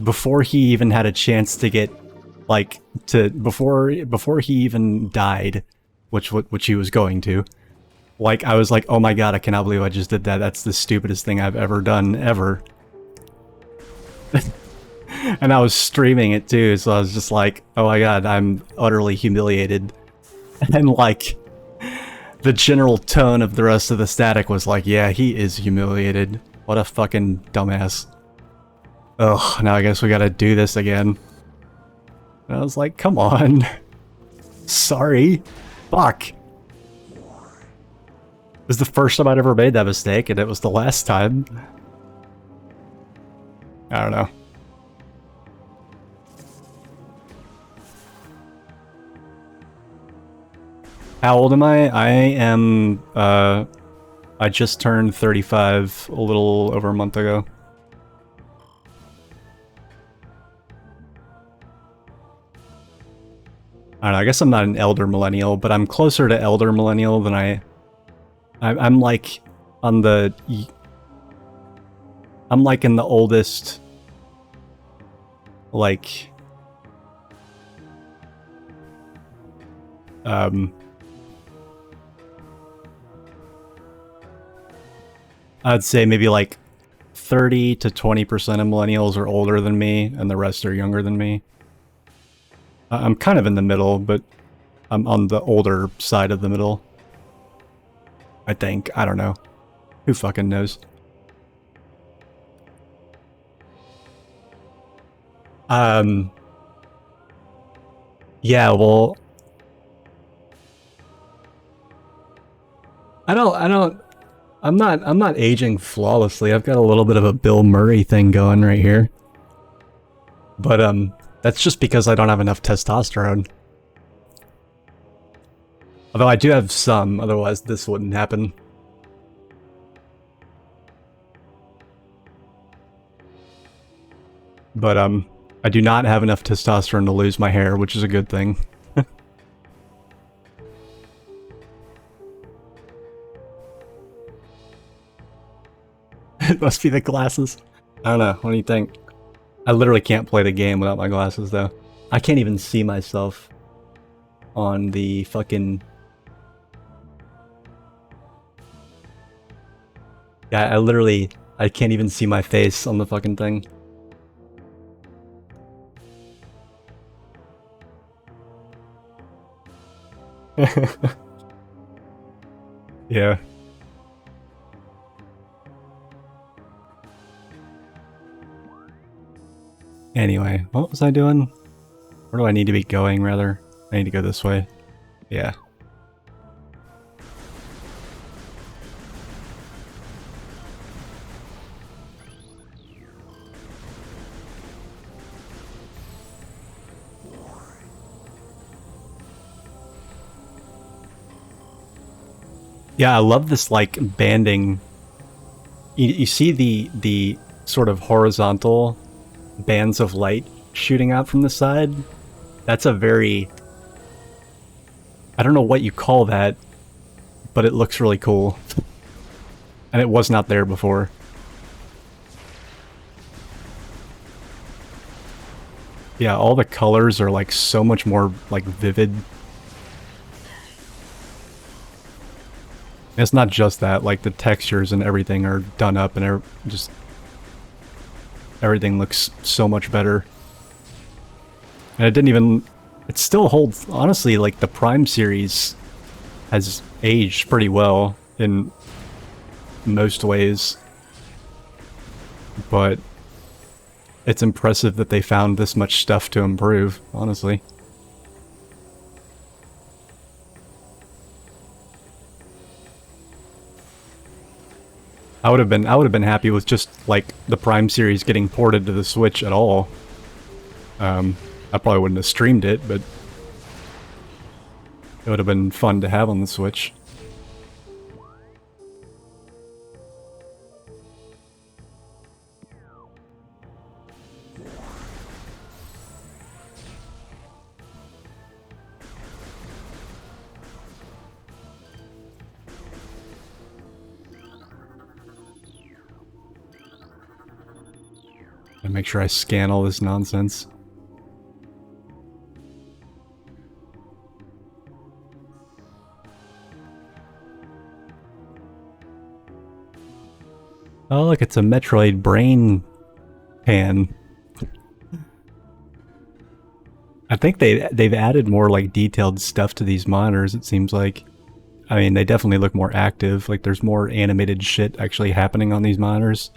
before he even had a chance to get like before he even died, which he was going to, like I was like, oh my god, I cannot believe I just did that. That's the stupidest thing I've ever done ever. And I was streaming it too, so I was just like, oh my god, I'm utterly humiliated. And like, the general tone of the rest of the static was like, yeah, he is humiliated. What a fucking dumbass. Ugh, now I guess we gotta do this again. And I was like, come on. Sorry. Fuck. It was the first time I'd ever made that mistake, and it was the last time. I don't know. How old am I? I am, I just turned 35 a little over a month ago. I don't know, I guess I'm not an elder millennial, but I'm closer to elder millennial than I'm like on the... I'm like in the oldest... like... I'd say maybe like 30 to 20% of millennials are older than me, and the rest are younger than me. I'm kind of in the middle, but I'm on the older side of the middle. I think. I don't know. Who fucking knows? Yeah, well... I'm not aging flawlessly. I've got a little bit of a Bill Murray thing going right here. But, that's just because I don't have enough testosterone. Although I do have some, otherwise this wouldn't happen. But, I do not have enough testosterone to lose my hair, which is a good thing. It must be the glasses. I don't know. What do you think? I literally can't play the game without my glasses, though. I can't even see myself on the fucking... Yeah, I can't even see my face on the fucking thing. Yeah. Anyway, what was I doing? Where do I need to be going, rather? I need to go this way. Yeah. Yeah, I love this, like, banding. You see the sort of horizontal bands of light shooting out from the side? That's a very... I don't know what you call that, but it looks really cool. And it was not there before. Yeah, all the colors are, like, so much more, like, vivid. It's not just that, like, the textures and everything are done up and just... Everything looks so much better. And it didn't even... It still holds... Honestly, like, the Prime series has aged pretty well in most ways. But it's impressive that they found this much stuff to improve, honestly. I would have been happy with just, like, the Prime series getting ported to the Switch at all. I probably wouldn't have streamed it, but it would have been fun to have on the Switch. And make sure I scan all this nonsense. Oh, look, it's a Metroid brain pan. I think they've added more, like, detailed stuff to these monitors, it seems like. I mean, they definitely look more active. Like, there's more animated shit actually happening on these monitors.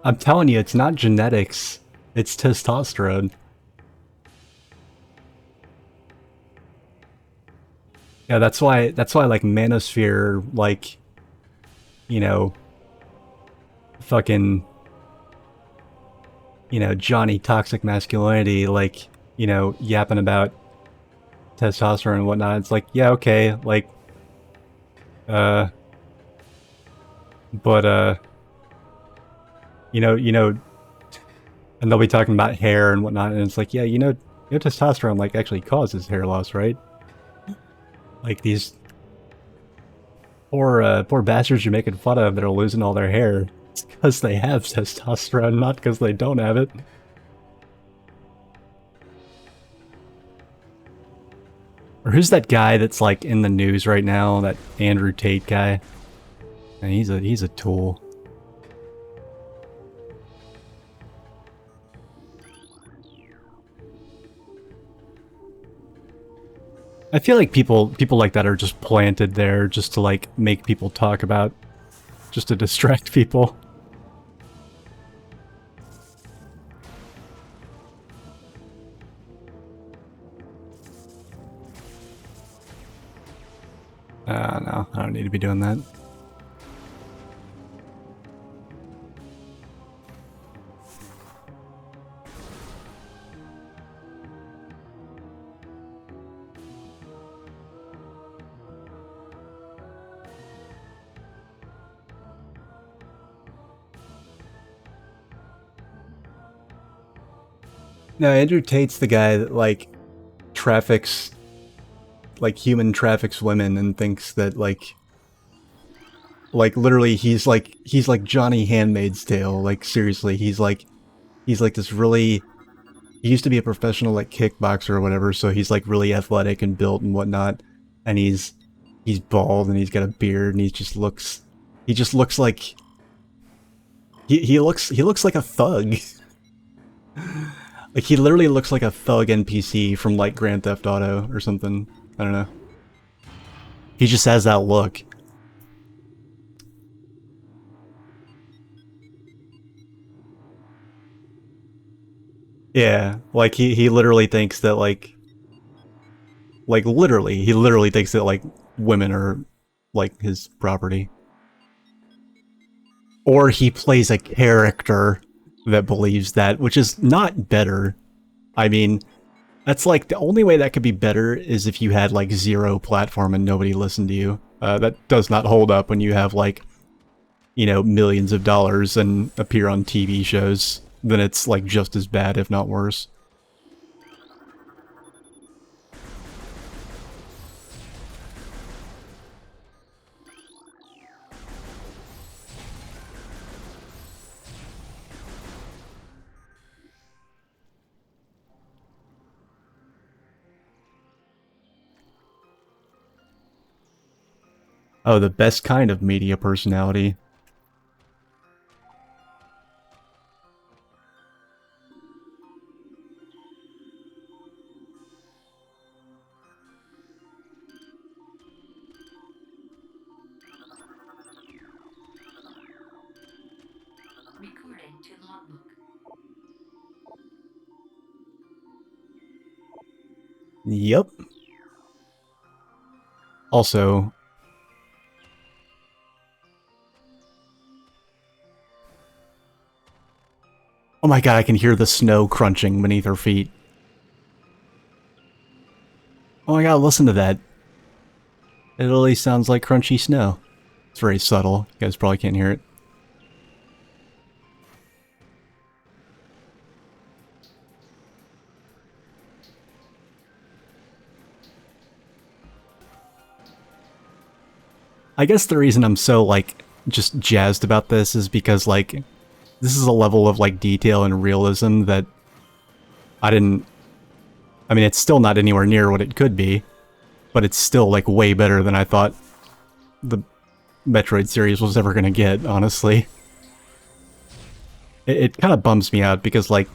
I'm telling you, it's not genetics. It's testosterone. Yeah, that's why, like, Manosphere, like, you know, fucking, you know, Johnny Toxic Masculinity, like, you know, yapping about testosterone and whatnot. It's like, yeah, okay, like, but, you know, and they'll be talking about hair and whatnot, and it's like, yeah, you know, testosterone, like, actually causes hair loss, right? Like, these poor bastards you're making fun of that are losing all their hair. It's because they have testosterone, not because they don't have it. Or who's that guy that's, like, in the news right now? That Andrew Tate guy? And he's a tool. I feel like people like that are just planted there just to, like, make people talk about, just to distract people. No, I don't need to be doing that. No, Andrew Tate's the guy that like traffics, like human traffics women and thinks that like literally he's like Johnny Handmaid's Tale. Like seriously, he's like this really. He used to be a professional like kickboxer or whatever, so he's like really athletic and built and whatnot. And he's bald and he's got a beard and he just looks like he looks like a thug. Like he literally looks like a thug NPC from like Grand Theft Auto or something. I don't know. He just has that look. Yeah, like he literally thinks that literally he literally thinks that like women are like his property. Or he plays a character that believes that, which is not better. I mean, that's like the only way that could be better is if you had like zero platform and nobody listened to you. That does not hold up when you have like, you know, millions of dollars and appear on TV shows. Then it's like just as bad, if not worse. Oh, the best kind of media personality. Recording to logbook. Yep. Also, oh my god, I can hear the snow crunching beneath her feet. Oh my god, listen to that. It literally sounds like crunchy snow. It's very subtle. You guys probably can't hear it. I guess the reason I'm so, like, just jazzed about this is because, like, this is a level of, like, detail and realism that I didn't... I mean, it's still not anywhere near what it could be, but it's still, like, way better than I thought the Metroid series was ever gonna get, honestly. It kind of bums me out because, like,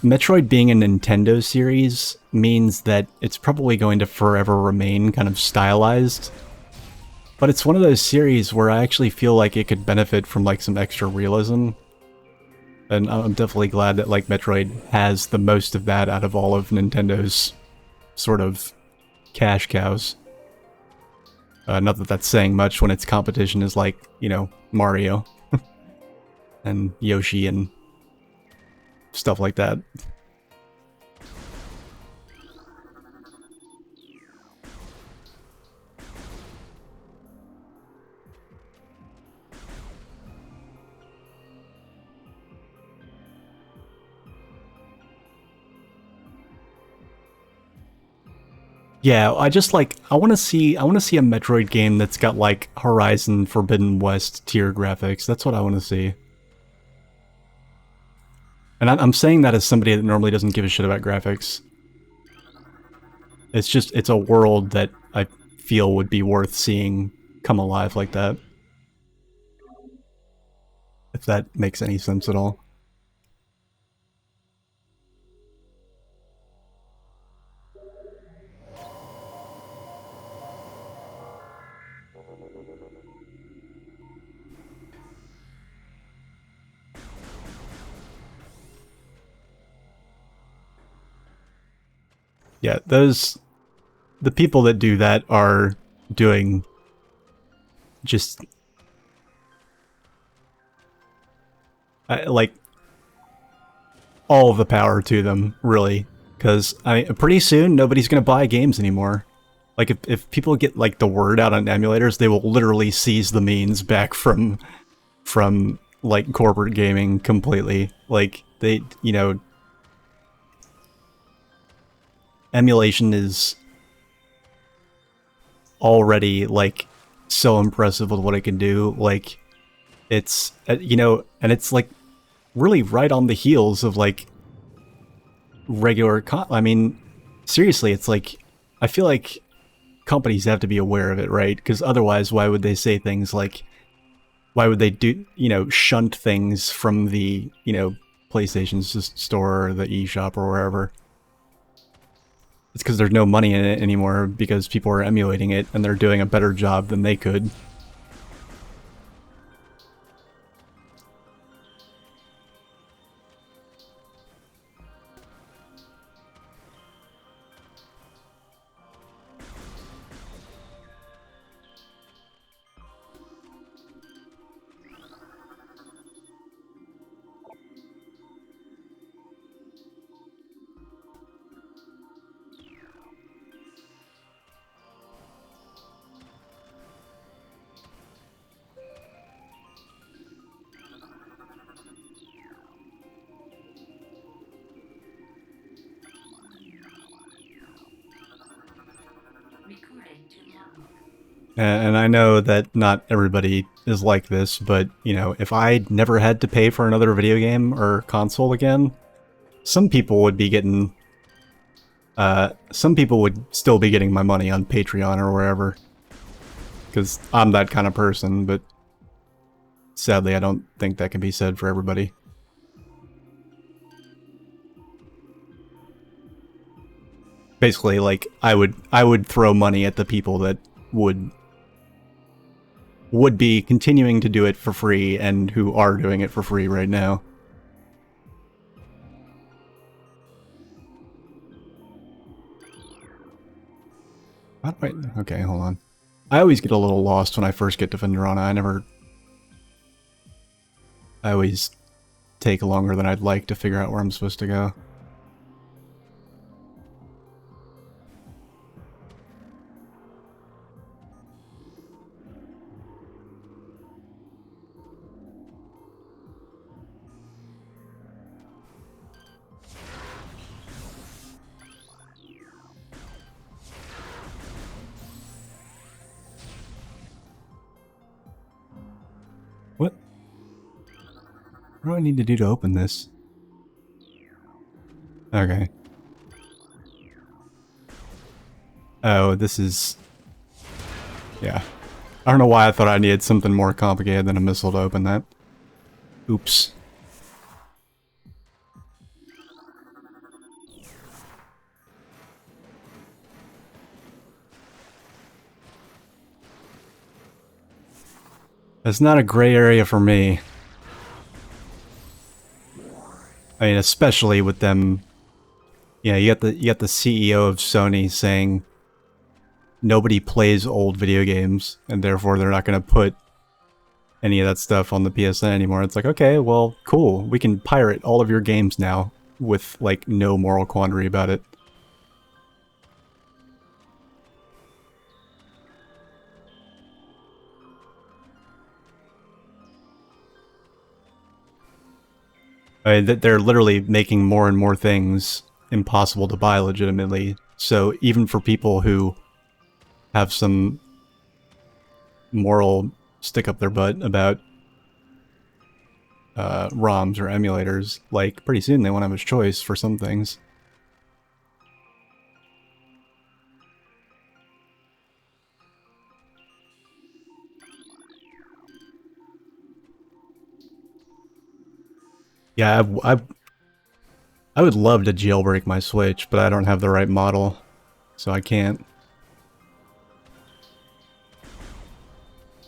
Metroid being a Nintendo series means that it's probably going to forever remain kind of stylized. But it's one of those series where I actually feel like it could benefit from like some extra realism. And I'm definitely glad that like Metroid has the most of that out of all of Nintendo's sort of cash cows. Not that that's saying much when its competition is like, you know, Mario and Yoshi and stuff like that. Yeah, I just like I want to see a Metroid game that's got like Horizon Forbidden West tier graphics. That's what I want to see. And I'm saying that as somebody that normally doesn't give a shit about graphics. It's just it's a world that I feel would be worth seeing come alive like that. If that makes any sense at all. Yeah, the people that do that are doing just like all the power to them, really. Because pretty soon nobody's gonna buy games anymore. Like if people get like the word out on emulators, they will literally seize the means back from like corporate gaming completely. Like they, you know, emulation is already like so impressive with what it can do. Like it's you know, and it's like really right on the heels of like regular I mean, seriously, it's like I feel like companies have to be aware of it, right? Because otherwise, why would they say things like, why would they do, you know, shunt things from the, you know, PlayStation store or the eShop or wherever? It's because there's no money in it anymore because people are emulating it and they're doing a better job than they could. Recording to logbook. And I know that not everybody is like this, but, you know, if I never had to pay for another video game or console again, some people would be getting, some people would still be getting my money on Patreon or wherever. Because I'm that kind of person, but sadly I don't think that can be said for everybody. Basically, like, I would throw money at the people that would be continuing to do it for free and who are doing it for free right now. How do I... Okay, hold on. I always get a little lost when I first get to Venderana. I always take longer than I'd like to figure out where I'm supposed to go. What? What do I need to do to open this? Okay. Oh, this is... Yeah. I don't know why I thought I needed something more complicated than a missile to open that. Oops. That's not a gray area for me. I mean, especially with them... Yeah, you got the CEO of Sony saying nobody plays old video games, and therefore they're not going to put any of that stuff on the PSN anymore. It's like, okay, well, cool. We can pirate all of your games now with, like, no moral quandary about it. I mean, they're literally making more and more things impossible to buy legitimately. So even for people who have some moral stick up their butt about ROMs or emulators, like, pretty soon they won't have a choice for some things. Yeah, I would love to jailbreak my Switch, but I don't have the right model, so I can't.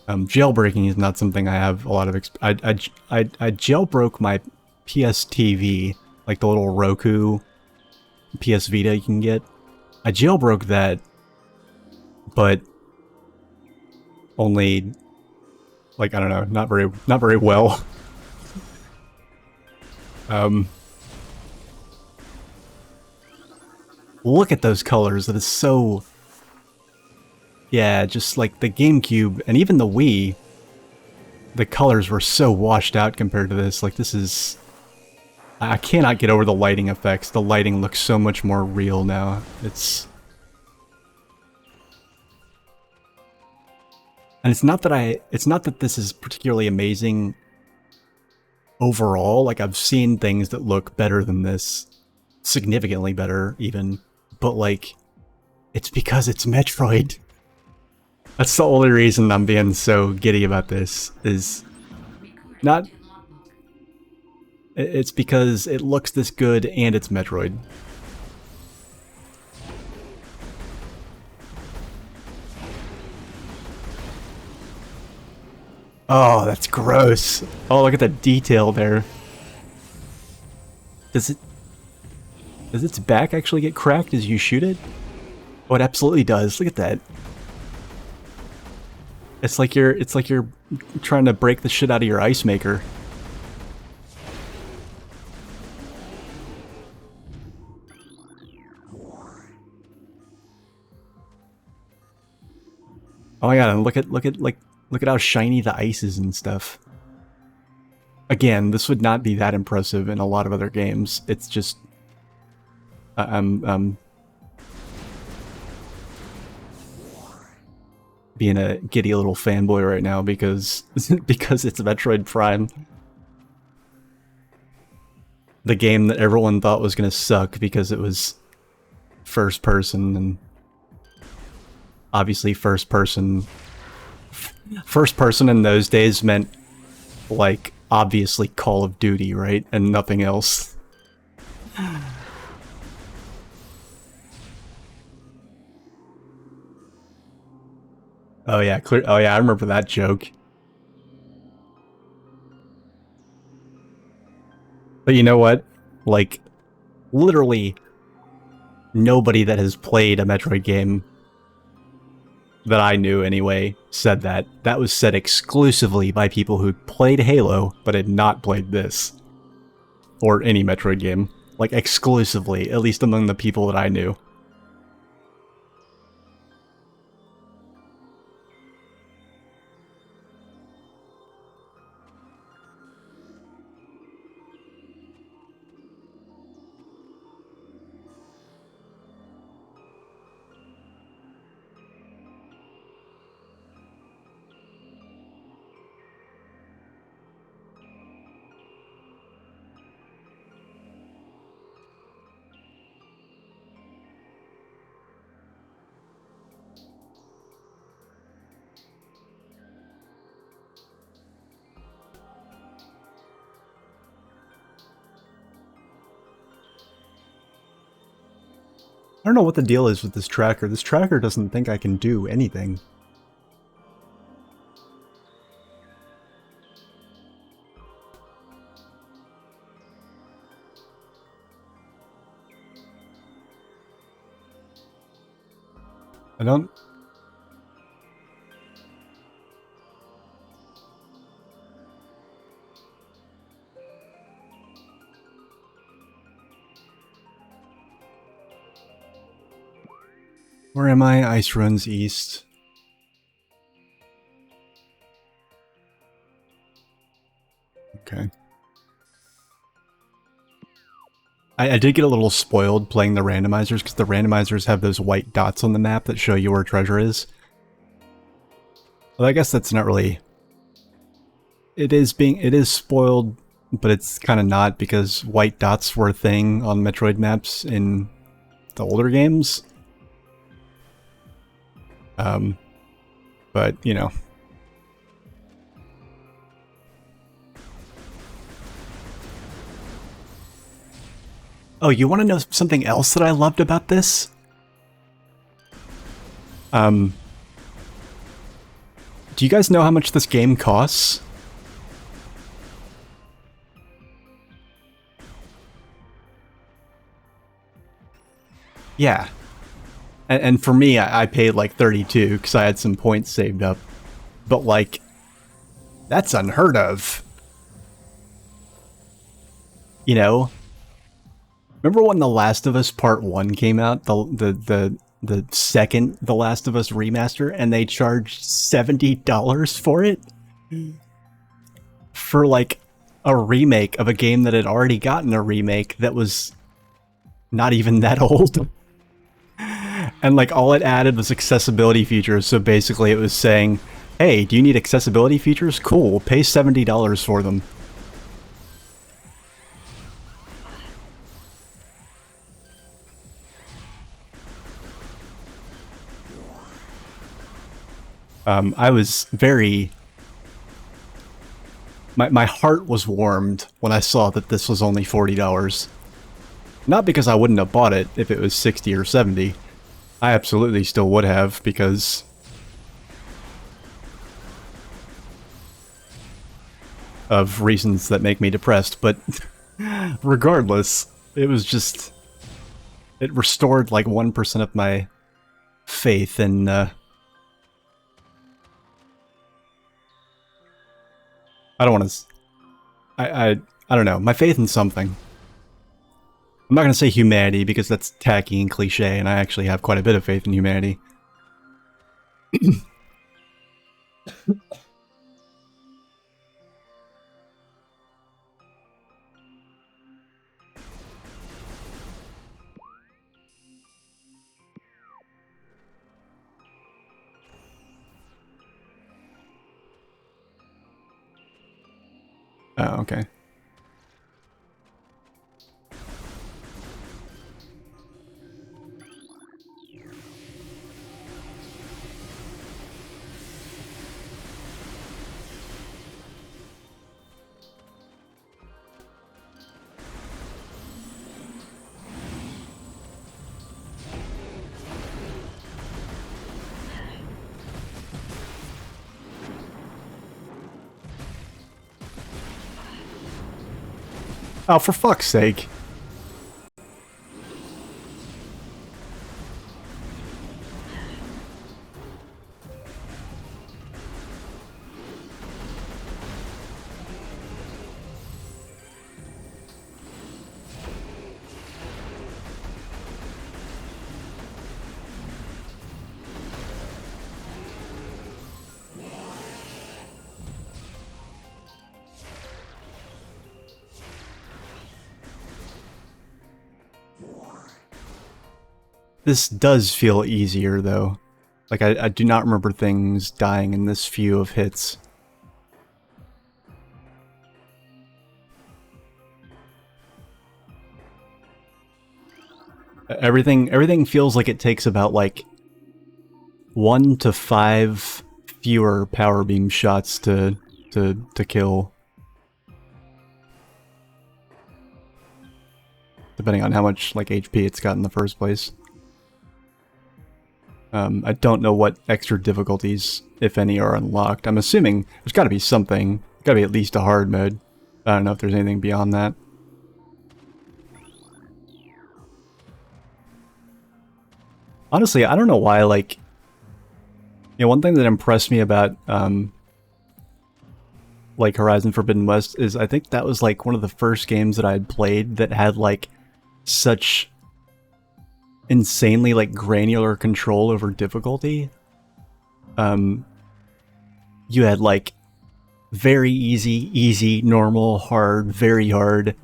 Jailbreaking is not something I have a lot of I jailbroke my PS TV, like the little Roku PS Vita you can get. I jailbroke that, but only, like, I don't know, not very well. Look at those colors. That is so... Yeah, just like the GameCube and even the Wii, the colors were so washed out compared to this. Like, this is... I cannot get over the lighting effects. The lighting looks so much more real now. And it's not that this is particularly amazing overall. Like, I've seen things that look better than this, significantly better even, but like, it's because it's Metroid. That's the only reason I'm being so giddy about this, is not... It's because it looks this good and it's Metroid. Oh, that's gross. Oh, look at the detail there. Does its back actually get cracked as you shoot it? Oh, it absolutely does. Look at that. It's like you're trying to break the shit out of your ice maker. Oh my god, and look at how shiny the ice is and stuff. Again, this would not be that impressive in a lot of other games. It's just being a giddy little fanboy right now because because it's Metroid Prime. The game that everyone thought was going to suck because it was first person, and obviously first person in those days meant, like, obviously Call of Duty, right? And nothing else. Oh yeah, oh yeah, I remember that joke. But you know what? Like, literally nobody that has played a Metroid game that I knew anyway said that. That was said exclusively by people who played Halo but had not played this. Or any Metroid game. Like, exclusively, at least among the people that I knew. I don't know what the deal is with this tracker. This tracker doesn't think I can do anything. I don't... Where am I? Ice runs east. Okay. I did get a little spoiled playing the randomizers, because the randomizers have those white dots on the map that show you where treasure is. Well, I guess that's not really... It is spoiled, but it's kind of not, because white dots were a thing on Metroid maps in the older games. But, you know. Oh, you want to know something else that I loved about this? Do you guys know how much this game costs? Yeah. And for me, I paid like 32 because I had some points saved up. But like, that's unheard of. You know? Remember when The Last of Us Part 1 came out? The second The Last of Us remaster, and they charged $70 for it? For like a remake of a game that had already gotten a remake that was not even that old. And like all it added was accessibility features, so basically it was saying, hey, do you need accessibility features? Cool, pay $70 for them. I was very... My heart was warmed when I saw that this was only $40. Not because I wouldn't have bought it if it was 60 or 70. I absolutely still would have, because of reasons that make me depressed, but regardless, it was just... It restored like 1% of my faith in, I don't want to... I don't know. My faith in something. I'm not going to say humanity, because that's tacky and cliche, and I actually have quite a bit of faith in humanity. Oh, okay. Oh, for fuck's sake. This does feel easier, though. Like, I do not remember things dying in this few of hits. Everything feels like it takes about, like, 1 to 5 fewer power beam shots to kill. Depending on how much, like, HP it's got in the first place. I don't know what extra difficulties, if any, are unlocked. I'm assuming there's gotta be something. Gotta be at least a hard mode. I don't know if there's anything beyond that. Honestly, I don't know why, like... You know, one thing that impressed me about, like, Horizon Forbidden West is I think that was, like, one of the first games that I had played that had, like, such insanely, like, granular control over difficulty. You had, like, very easy, normal, hard, very hard,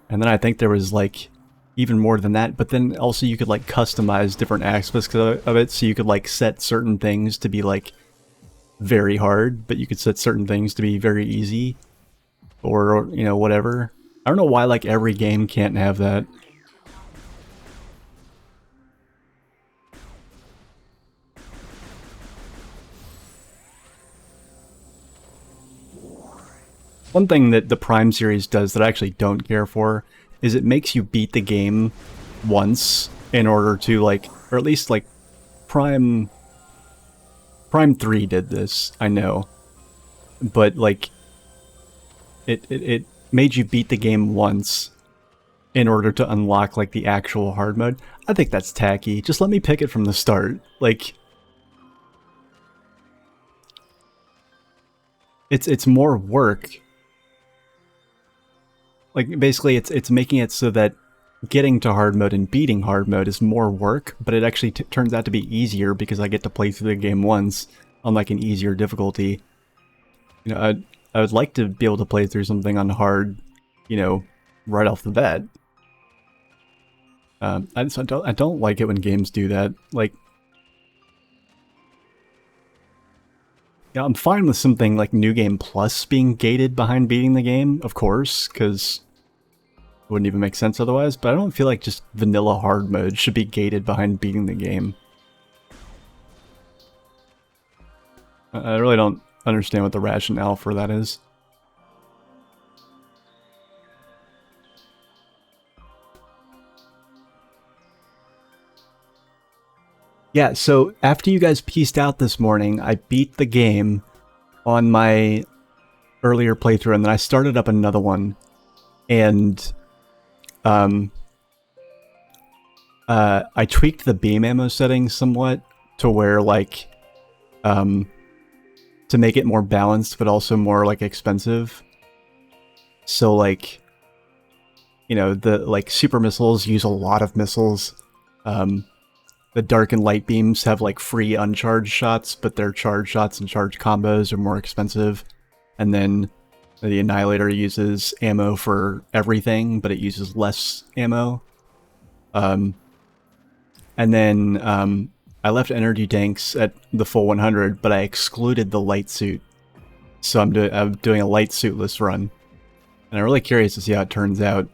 and then I think there was, like, even more than that, but then also you could, like, customize different aspects of it, so you could, like, set certain things to be, like, very hard, but you could set certain things to be very easy, or, you know, whatever. I don't know why, like, every game can't have that. One thing that the Prime series does that I actually don't care for is it makes you beat the game once in order to, like, or at least, like, Prime 3 did this, I know. But, like, it made you beat the game once in order to unlock, like, the actual hard mode. I think that's tacky. Just let me pick it from the start. Like, it's more work. Like, basically, it's making it so that getting to hard mode and beating hard mode is more work, but it actually turns out to be easier because I get to play through the game once on, like, an easier difficulty. You know, I would like to be able to play through something on hard, you know, right off the bat. I don't like it when games do that. Like, yeah, I'm fine with something like New Game Plus being gated behind beating the game, of course, because it wouldn't even make sense otherwise, but I don't feel like just vanilla hard mode should be gated behind beating the game. I really don't understand what the rationale for that is. Yeah, so after you guys pieced out this morning, I beat the game on my earlier playthrough, and then I started up another one, and I tweaked the beam ammo settings somewhat to where, like, to make it more balanced, but also more, like, expensive. So, like, you know, the, like, super missiles use a lot of missiles. The dark and light beams have, like, free uncharged shots, but their charged shots and charged combos are more expensive. And then the Annihilator uses ammo for everything, but it uses less ammo. And then I left energy tanks at the full 100, but I excluded the light suit. So I'm doing a light suitless run. And I'm really curious to see how it turns out.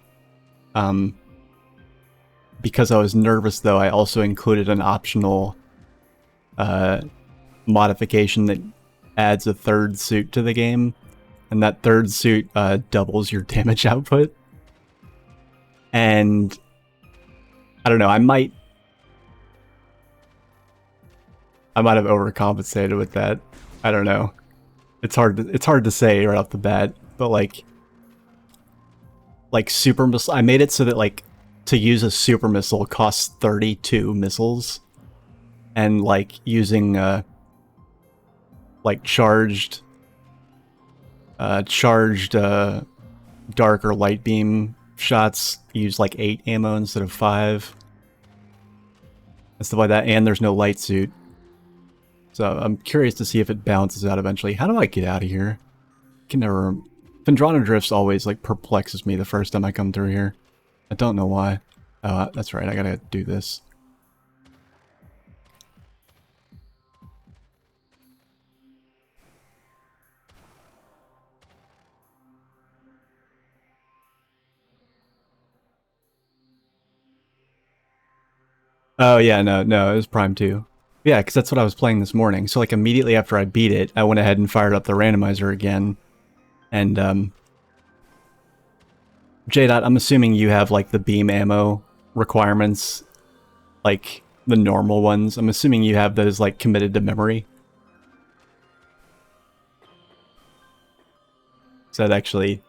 Because I was nervous, though, I also included an optional modification that adds a third suit to the game. And that third suit doubles your damage output. And I don't know, I might have overcompensated with that. I don't know. It's hard to say right off the bat, but like super missile, I made it so that like to use a super missile costs 32 missiles, and like using like charged dark or light beam shots use like 8 ammo instead of 5 and stuff like that, and there's no light suit. So I'm curious to see if it balances out eventually. How do I get out of here? I can never... Phendrana Drifts always like perplexes me the first time I come through here. I don't know why. Oh, that's right, I gotta do this. Oh yeah, no, it was Prime 2. Yeah, because that's what I was playing this morning. So like immediately after I beat it, I went ahead and fired up the randomizer again. And J-Dot, I'm assuming you have like the beam ammo requirements, like the normal ones. I'm assuming you have those like committed to memory. So that actually...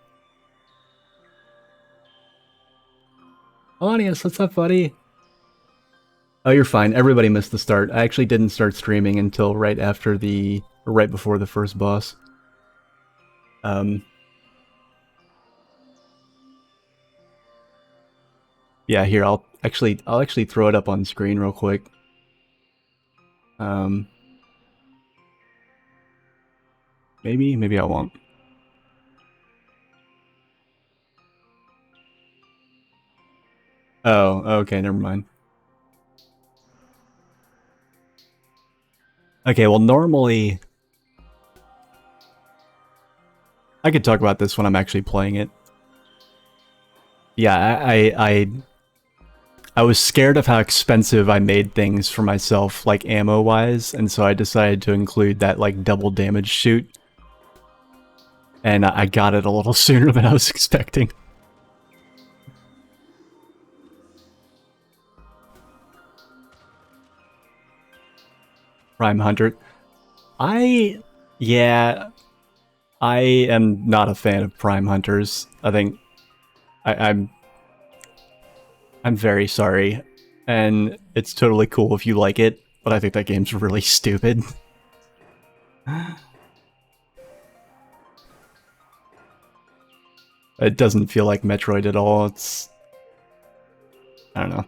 Alanius, what's up, buddy? Oh, you're fine. Everybody missed the start. I actually didn't start streaming until right before the first boss. Yeah, here, I'll actually throw it up on screen real quick. Maybe I won't. Oh, okay, never mind. Okay, well, normally... I could talk about this when I'm actually playing it. Yeah, I was scared of how expensive I made things for myself, like ammo-wise, and so I decided to include that, like, double damage suit. And I got it a little sooner than I was expecting. Prime Hunter. Yeah, I am not a fan of Prime Hunters. I think I'm very sorry, and it's totally cool if you like it, but I think that game's really stupid. It doesn't feel like Metroid at all. It's... I don't know.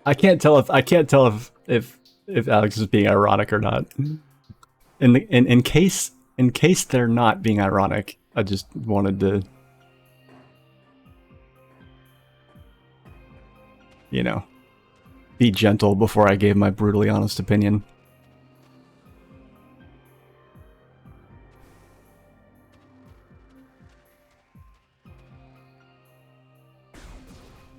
I can't tell if Alex is being ironic or not. in case they're not being ironic, I just wanted to, you know, be gentle before I gave my brutally honest opinion.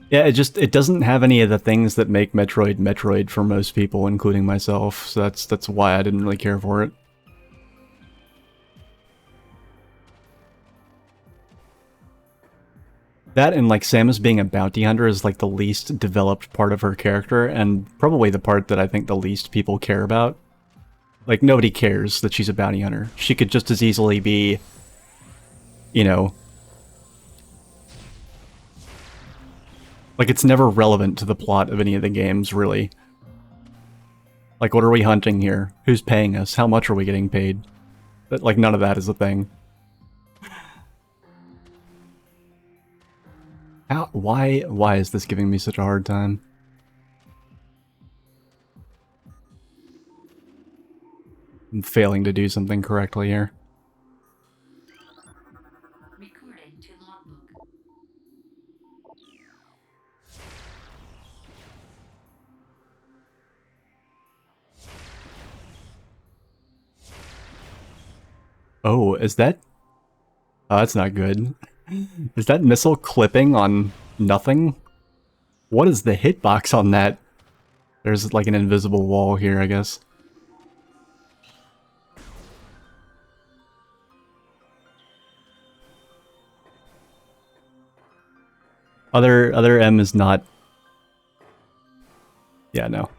Yeah, it doesn't have any of the things that make Metroid Metroid for most people, including myself. So that's why I didn't really care for it. That and like Samus being a bounty hunter is like the least developed part of her character, and probably the part that I think the least people care about. Like, nobody cares that she's a bounty hunter. She could just as easily be, you know, like, it's never relevant to the plot of any of the games, really. Like, what are we hunting here? Who's paying us? How much are we getting paid? But, like, none of that is a thing. Why is this giving me such a hard time? I'm failing to do something correctly here. Recording to logbook. Oh, is that... Oh, that's not good. Is that missile clipping on nothing? What is the hitbox on that? There's like an invisible wall here, I guess. Other M is not... Yeah, no.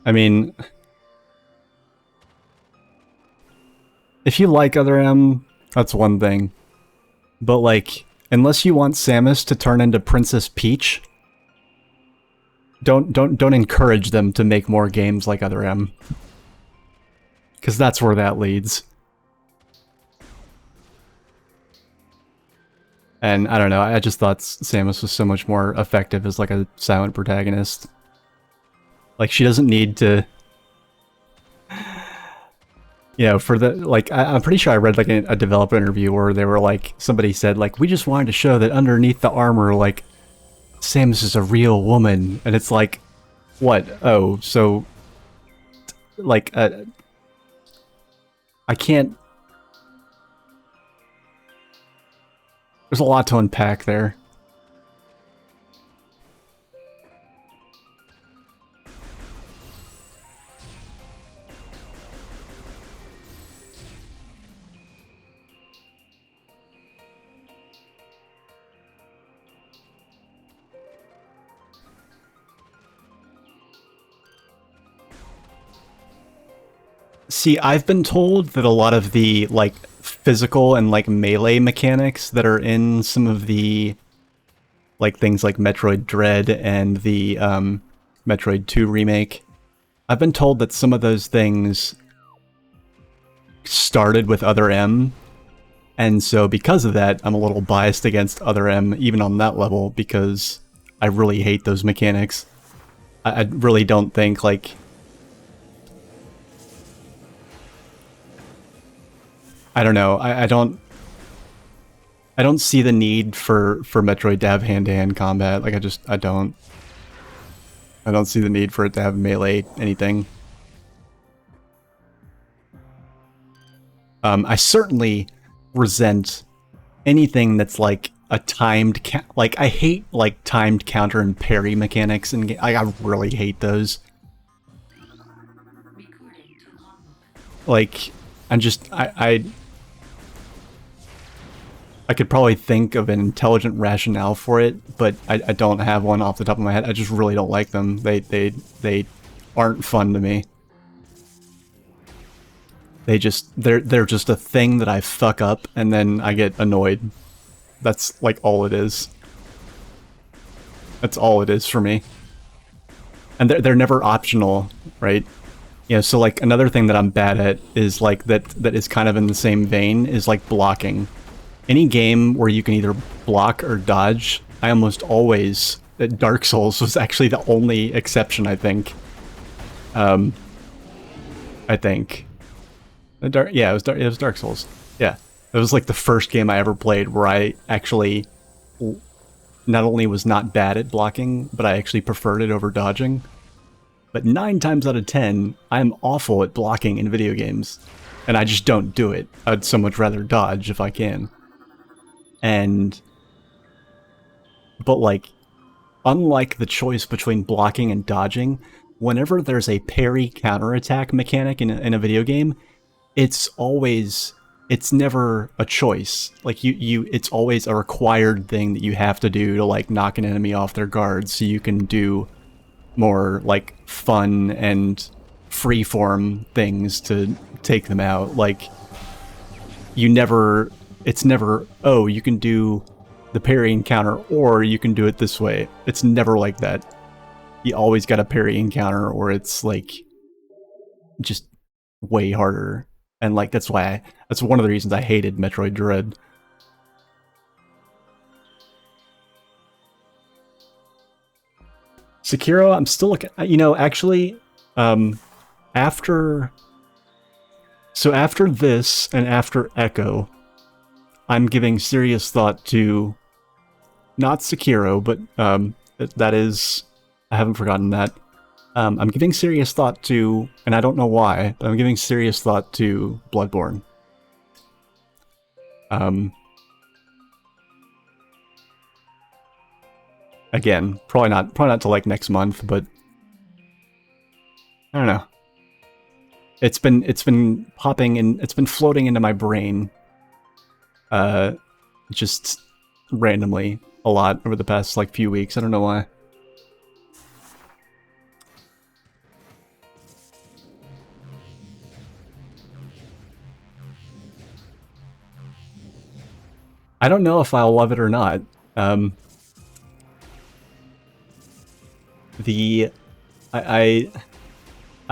I mean, if you like other M, that's one thing. But like, unless you want Samus to turn into Princess Peach, don't encourage them to make more games like other M. Because that's where that leads. And I don't know, I just thought Samus was so much more effective as like a silent protagonist. Like, she doesn't need to... You know, for the, like, I'm pretty sure I read, like, a developer interview where they were, like, somebody said, like, we just wanted to show that underneath the armor, like, Samus is a real woman. And it's like, what? Oh, so, like, I can't... There's a lot to unpack there. See, I've been told that a lot of the, like, physical and, like, melee mechanics that are in some of the, like, things like Metroid Dread and the, Metroid 2 remake, I've been told that some of those things started with Other M, and so because of that, I'm a little biased against Other M, even on that level, because I really hate those mechanics. I really don't think, like... I don't know. I don't see the need for Metroid to have hand-to-hand combat. Like, I don't see the need for it to have melee anything. I certainly resent anything that's like a timed like, I hate like timed counter and parry mechanics, and I really hate those. Recording to logbook. Like, I'm just I could probably think of an intelligent rationale for it, but I don't have one off the top of my head. I just really don't like them. They aren't fun to me. They're just a thing that I fuck up and then I get annoyed. That's like all it is. That's all it is for me. And they're never optional, right? Yeah, so like another thing that I'm bad at is like that is kind of in the same vein is like blocking. Any game where you can either block or dodge, I almost always Dark Souls was actually the only exception, I think. I think. Yeah, it was Dark Souls. Yeah. It was like the first game I ever played where I actually not only was not bad at blocking, but I actually preferred it over dodging. But 9 times out of 10, I'm awful at blocking in video games. And I just don't do it. I'd so much rather dodge if I can. And... But like, unlike the choice between blocking and dodging, whenever there's a parry counterattack mechanic in a video game, it's always... It's never a choice. Like, it's always a required thing that you have to do to, like, knock an enemy off their guard so you can do more like fun and freeform things to take them out. Like it's never, oh, you can do the parry and counter or you can do it this way. It's never like that. You always got a parry and counter or it's like just way harder. And like that's one of the reasons I hated Metroid Dread. Sekiro, I'm still looking. You know, actually, after this and after Echo, I'm giving serious thought to not Sekiro, but that is, I haven't forgotten that. I'm giving serious thought to, and I don't know why, but I'm giving serious thought to Bloodborne. Again, probably not till like next month, but I don't know. It's been popping and it's been floating into my brain, just randomly a lot over the past like few weeks. I don't know why. I don't know if I'll love it or not. I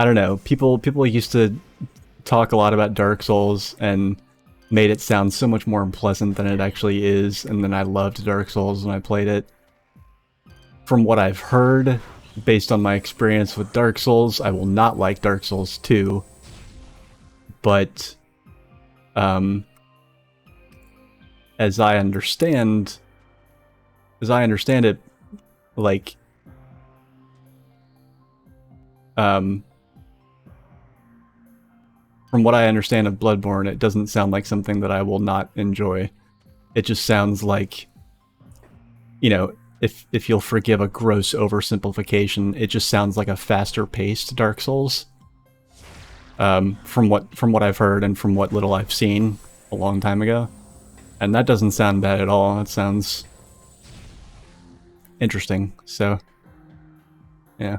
don't know. People used to talk a lot about Dark Souls and made it sound so much more unpleasant than it actually is, and then I loved Dark Souls when I played it. From what I've heard, based on my experience with Dark Souls, I will not like Dark Souls 2. But as I understand it, like from what I understand of Bloodborne, it doesn't sound like something that I will not enjoy. It just sounds like, you know, if you'll forgive a gross oversimplification, it just sounds like a faster-paced Dark Souls. From what I've heard and from what little I've seen a long time ago. And that doesn't sound bad at all. It sounds interesting. So, yeah.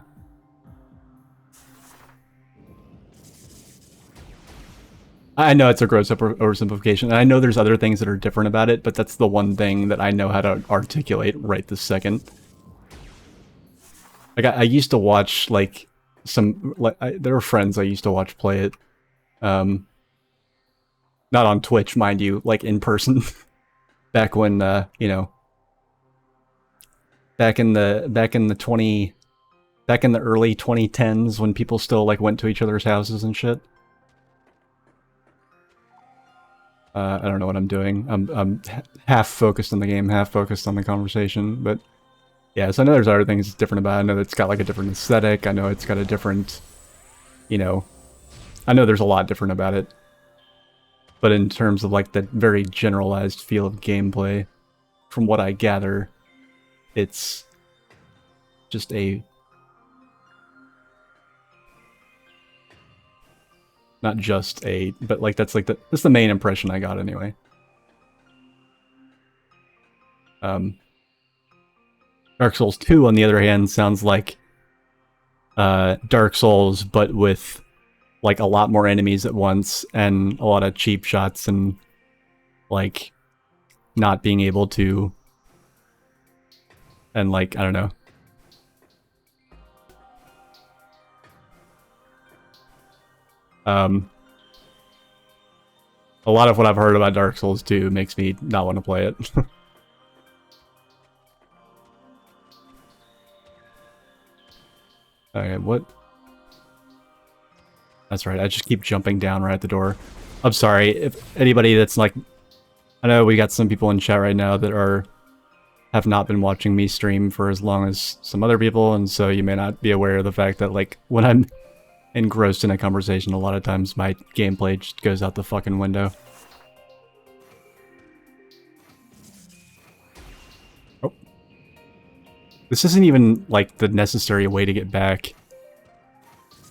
I know it's a gross oversimplification, and I know there's other things that are different about it, but that's the one thing that I know how to articulate right this second. Like, I used to watch, like, there were friends I used to watch play it. Not on Twitch, mind you, like, in person. Back when, you know... Back in the early 2010s when people still, like, went to each other's houses and shit. I don't know what I'm doing. I'm half focused on the game, half focused on the conversation, but yeah, so I know there's other things different about it. I know it's got like a different aesthetic. I know it's got a different, you know, I know there's a lot different about it. But in terms of like the very generalized feel of gameplay, from what I gather, it's just a... Not just a, but like that's the main impression I got anyway. Dark Souls 2, on the other hand, sounds like Dark Souls, but with like a lot more enemies at once and a lot of cheap shots and like not being able to, and like I don't know. Um, a lot of what I've heard about Dark Souls 2 makes me not want to play it. Okay, what? That's right, I just keep jumping down right at the door. I'm sorry, if anybody that's like... I know we got some people in chat right now that have not been watching me stream for as long as some other people, and so you may not be aware of the fact that, like, when I'm engrossed in a conversation, a lot of times my gameplay just goes out the fucking window. Oh. This isn't even, like, the necessary way to get back.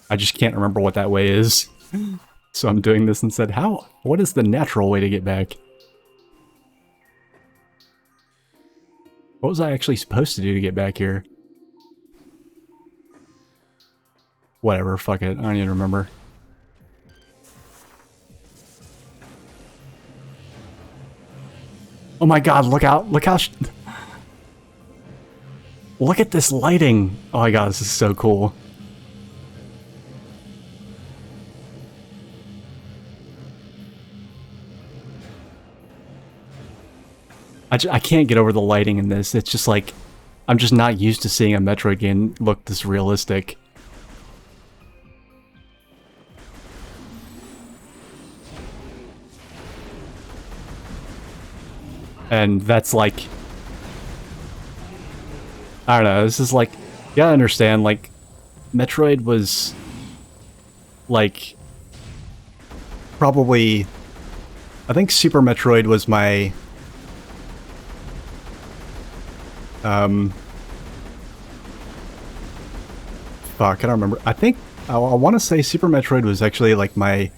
I just can't remember what that way is. So I'm doing this instead. What is the natural way to get back? What was I actually supposed to do to get back here? Whatever, fuck it. I don't even remember. Oh my god, look out! Look how... Look at this lighting! Oh my god, this is so cool. I can't get over the lighting in this. It's just like... I'm just not used to seeing a Metroid game look this realistic. And that's like... I don't know, this is like... You gotta understand, like... Metroid was... Like... Probably... I think Super Metroid was my... Fuck, I don't remember. I think... I want to say Super Metroid was actually like my...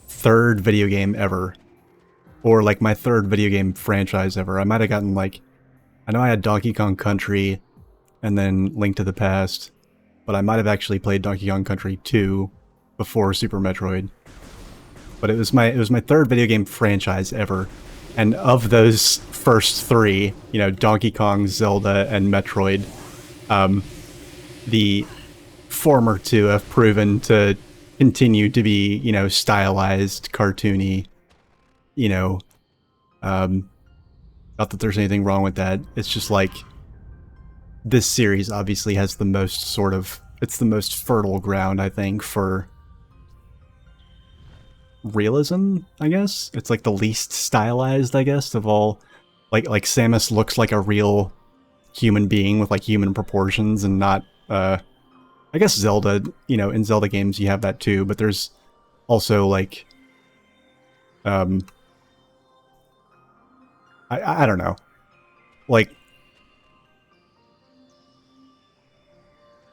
third video game ever. Or like my third video game franchise ever. I might have gotten like... I know I had Donkey Kong Country, and then Link to the Past, but I might have actually played Donkey Kong Country 2 before Super Metroid. But it was my third video game franchise ever. And of those first three, you know, Donkey Kong, Zelda, and Metroid, the former two have proven to continue to be, you know, stylized, cartoony, you know, not that there's anything wrong with that. It's just like, this series obviously has the most sort of, it's the most fertile ground, I think, for realism, I guess. It's like the least stylized, I guess, of all. Like Samus looks like a real human being with like human proportions and not, I guess Zelda, you know, in Zelda games you have that too, but there's also like, I don't know. Like,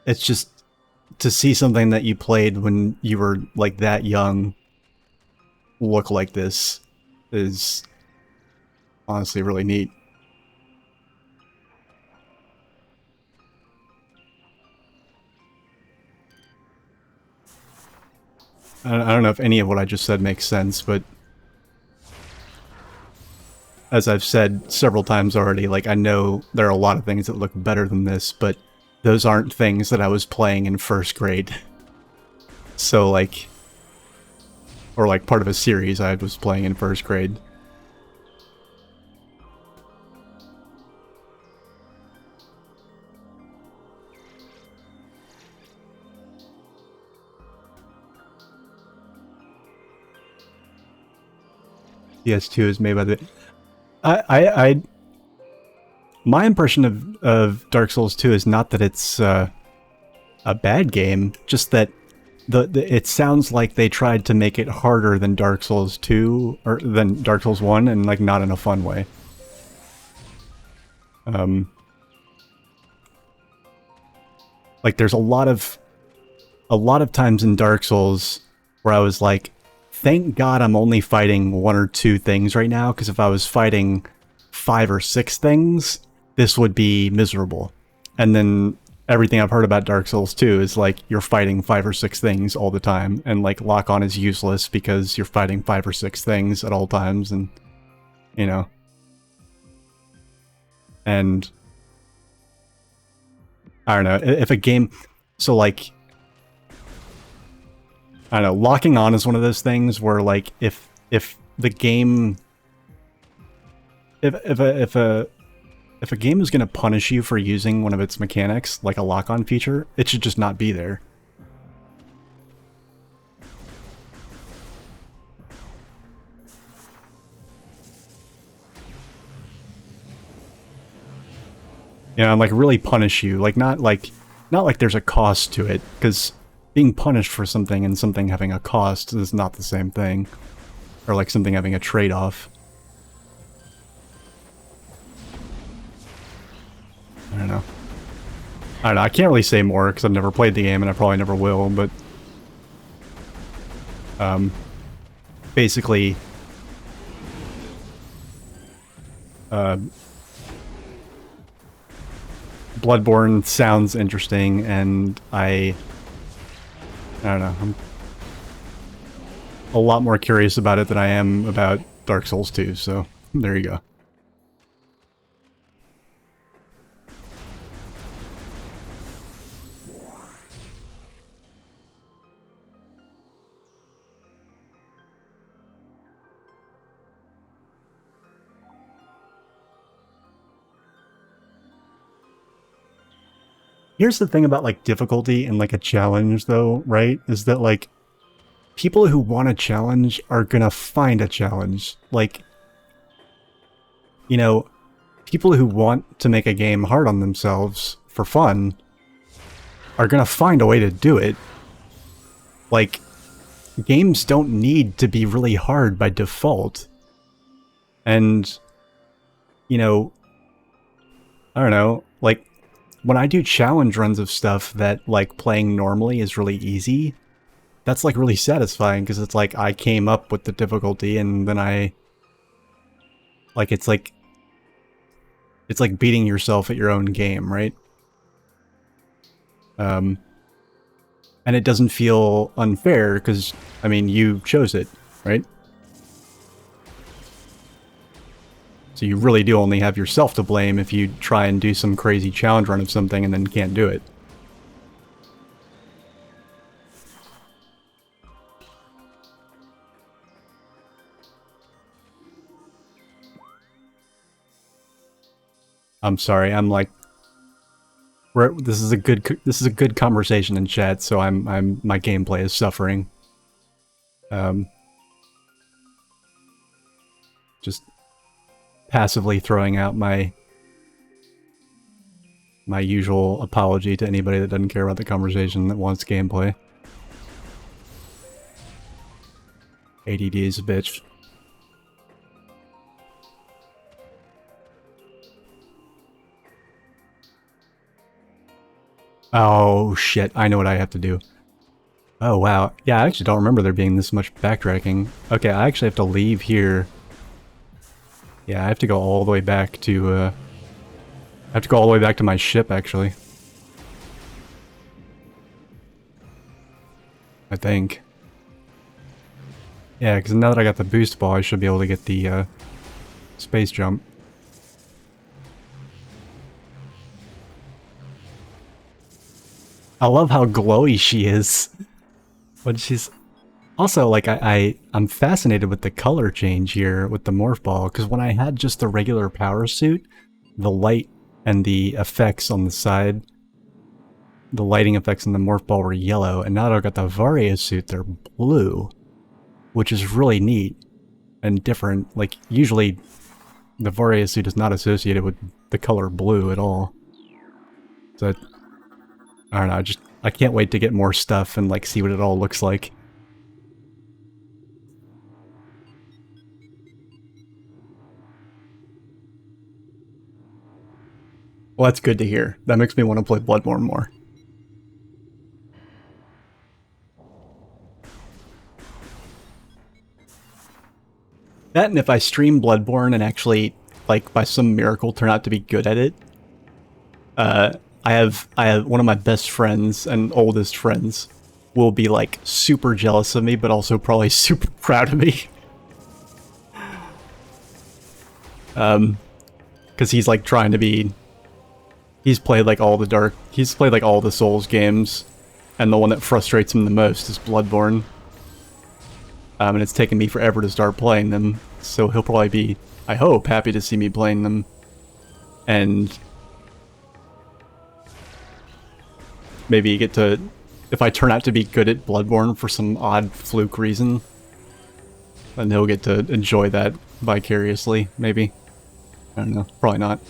it's just to see something that you played when you were like that young look like this is honestly really neat. I don't know if any of what I just said makes sense, but as I've said several times already, like, I know there are a lot of things that look better than this, but those aren't things that I was playing in first grade. So, like, or like part of a series I was playing in first grade. PS2 is made by the... My impression of Dark Souls 2 is not that it's a bad game, just that it sounds like they tried to make it harder than Dark Souls 2 or than Dark Souls 1, and like not in a fun way. Like there's a lot of times in Dark Souls where I was like, thank God I'm only fighting one or two things right now, because if I was fighting 5 or 6 things, this would be miserable. And then everything I've heard about Dark Souls 2 is like, you're fighting 5 or 6 things all the time, and like lock-on is useless because you're fighting 5 or 6 things at all times, and, you know. And I don't know, if a game... So like... I don't know, locking on is one of those things where, like, if the game, if a game is going to punish you for using one of its mechanics, like a lock-on feature, it should just not be there. You know, and like really punish you, like not like there's a cost to it, because being punished for something and something having a cost is not the same thing, or like something having a trade-off. I don't know. I can't really say more because I've never played the game and I probably never will, but basically Bloodborne sounds interesting, and I don't know, I'm a lot more curious about it than I am about Dark Souls 2, so there you go. Here's the thing about, like, difficulty and, like, a challenge, though, right? Is that, like, people who want a challenge are gonna find a challenge. Like, you know, people who want to make a game hard on themselves for fun are gonna find a way to do it. Like, games don't need to be really hard by default. And, you know, I don't know, like, when I do challenge runs of stuff that, like, playing normally is really easy, that's, like, really satisfying, because it's like, I came up with the difficulty, and then like, it's like beating yourself at your own game, right? And it doesn't feel unfair, because, I mean, you chose it, right? So you really do only have yourself to blame if you try and do some crazy challenge run of something and then can't do it. I'm sorry, I'm like, this is a good conversation in chat, so my gameplay is suffering. Just passively throwing out my usual apology to anybody that doesn't care about the conversation that wants gameplay. ADD is a bitch. Oh shit, I know what I have to do. Oh wow, yeah, I actually don't remember there being this much backtracking. Okay, I actually have to leave here. Yeah, I have to go all the way back to, I have to go all the way back to my ship, actually. I think. Yeah, because now that I got the boost ball, I should be able to get the, space jump. I love how glowy she is. But she's... Also, like, I'm fascinated with the color change here with the morph ball, because when I had just the regular power suit, the light and the effects on the side, the lighting effects in the morph ball were yellow, and now that I've got the Varia suit, they're blue, which is really neat and different. Like, usually the Varia suit is not associated with the color blue at all. So, I don't know, I can't wait to get more stuff and, like, see what it all looks like. Well, that's good to hear. That makes me want to play Bloodborne more. That, and if I stream Bloodborne and actually, like, by some miracle turn out to be good at it, I have one of my best friends and oldest friends will be, like, super jealous of me, but also probably super proud of me. Because he's, like, trying to be... He's played, like, all the Souls games, and the one that frustrates him the most is Bloodborne. And it's taken me forever to start playing them, so he'll probably be, I hope, happy to see me playing them. And maybe get to, if I turn out to be good at Bloodborne for some odd fluke reason, then he'll get to enjoy that vicariously, maybe. I don't know, probably not.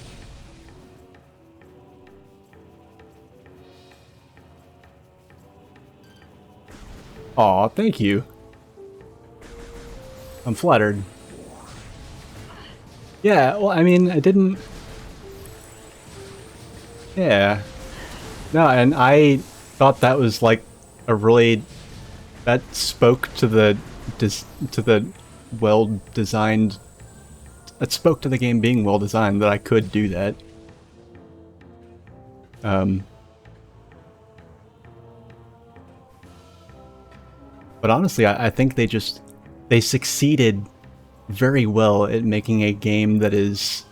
Aw, thank you. I'm flattered. Yeah, well, I mean, I didn't... Yeah. No, and I thought that was, like, a really... That spoke to the... to the well-designed... That spoke to the game being well-designed, that I could do that. But honestly, I think they succeeded very well at making a game that is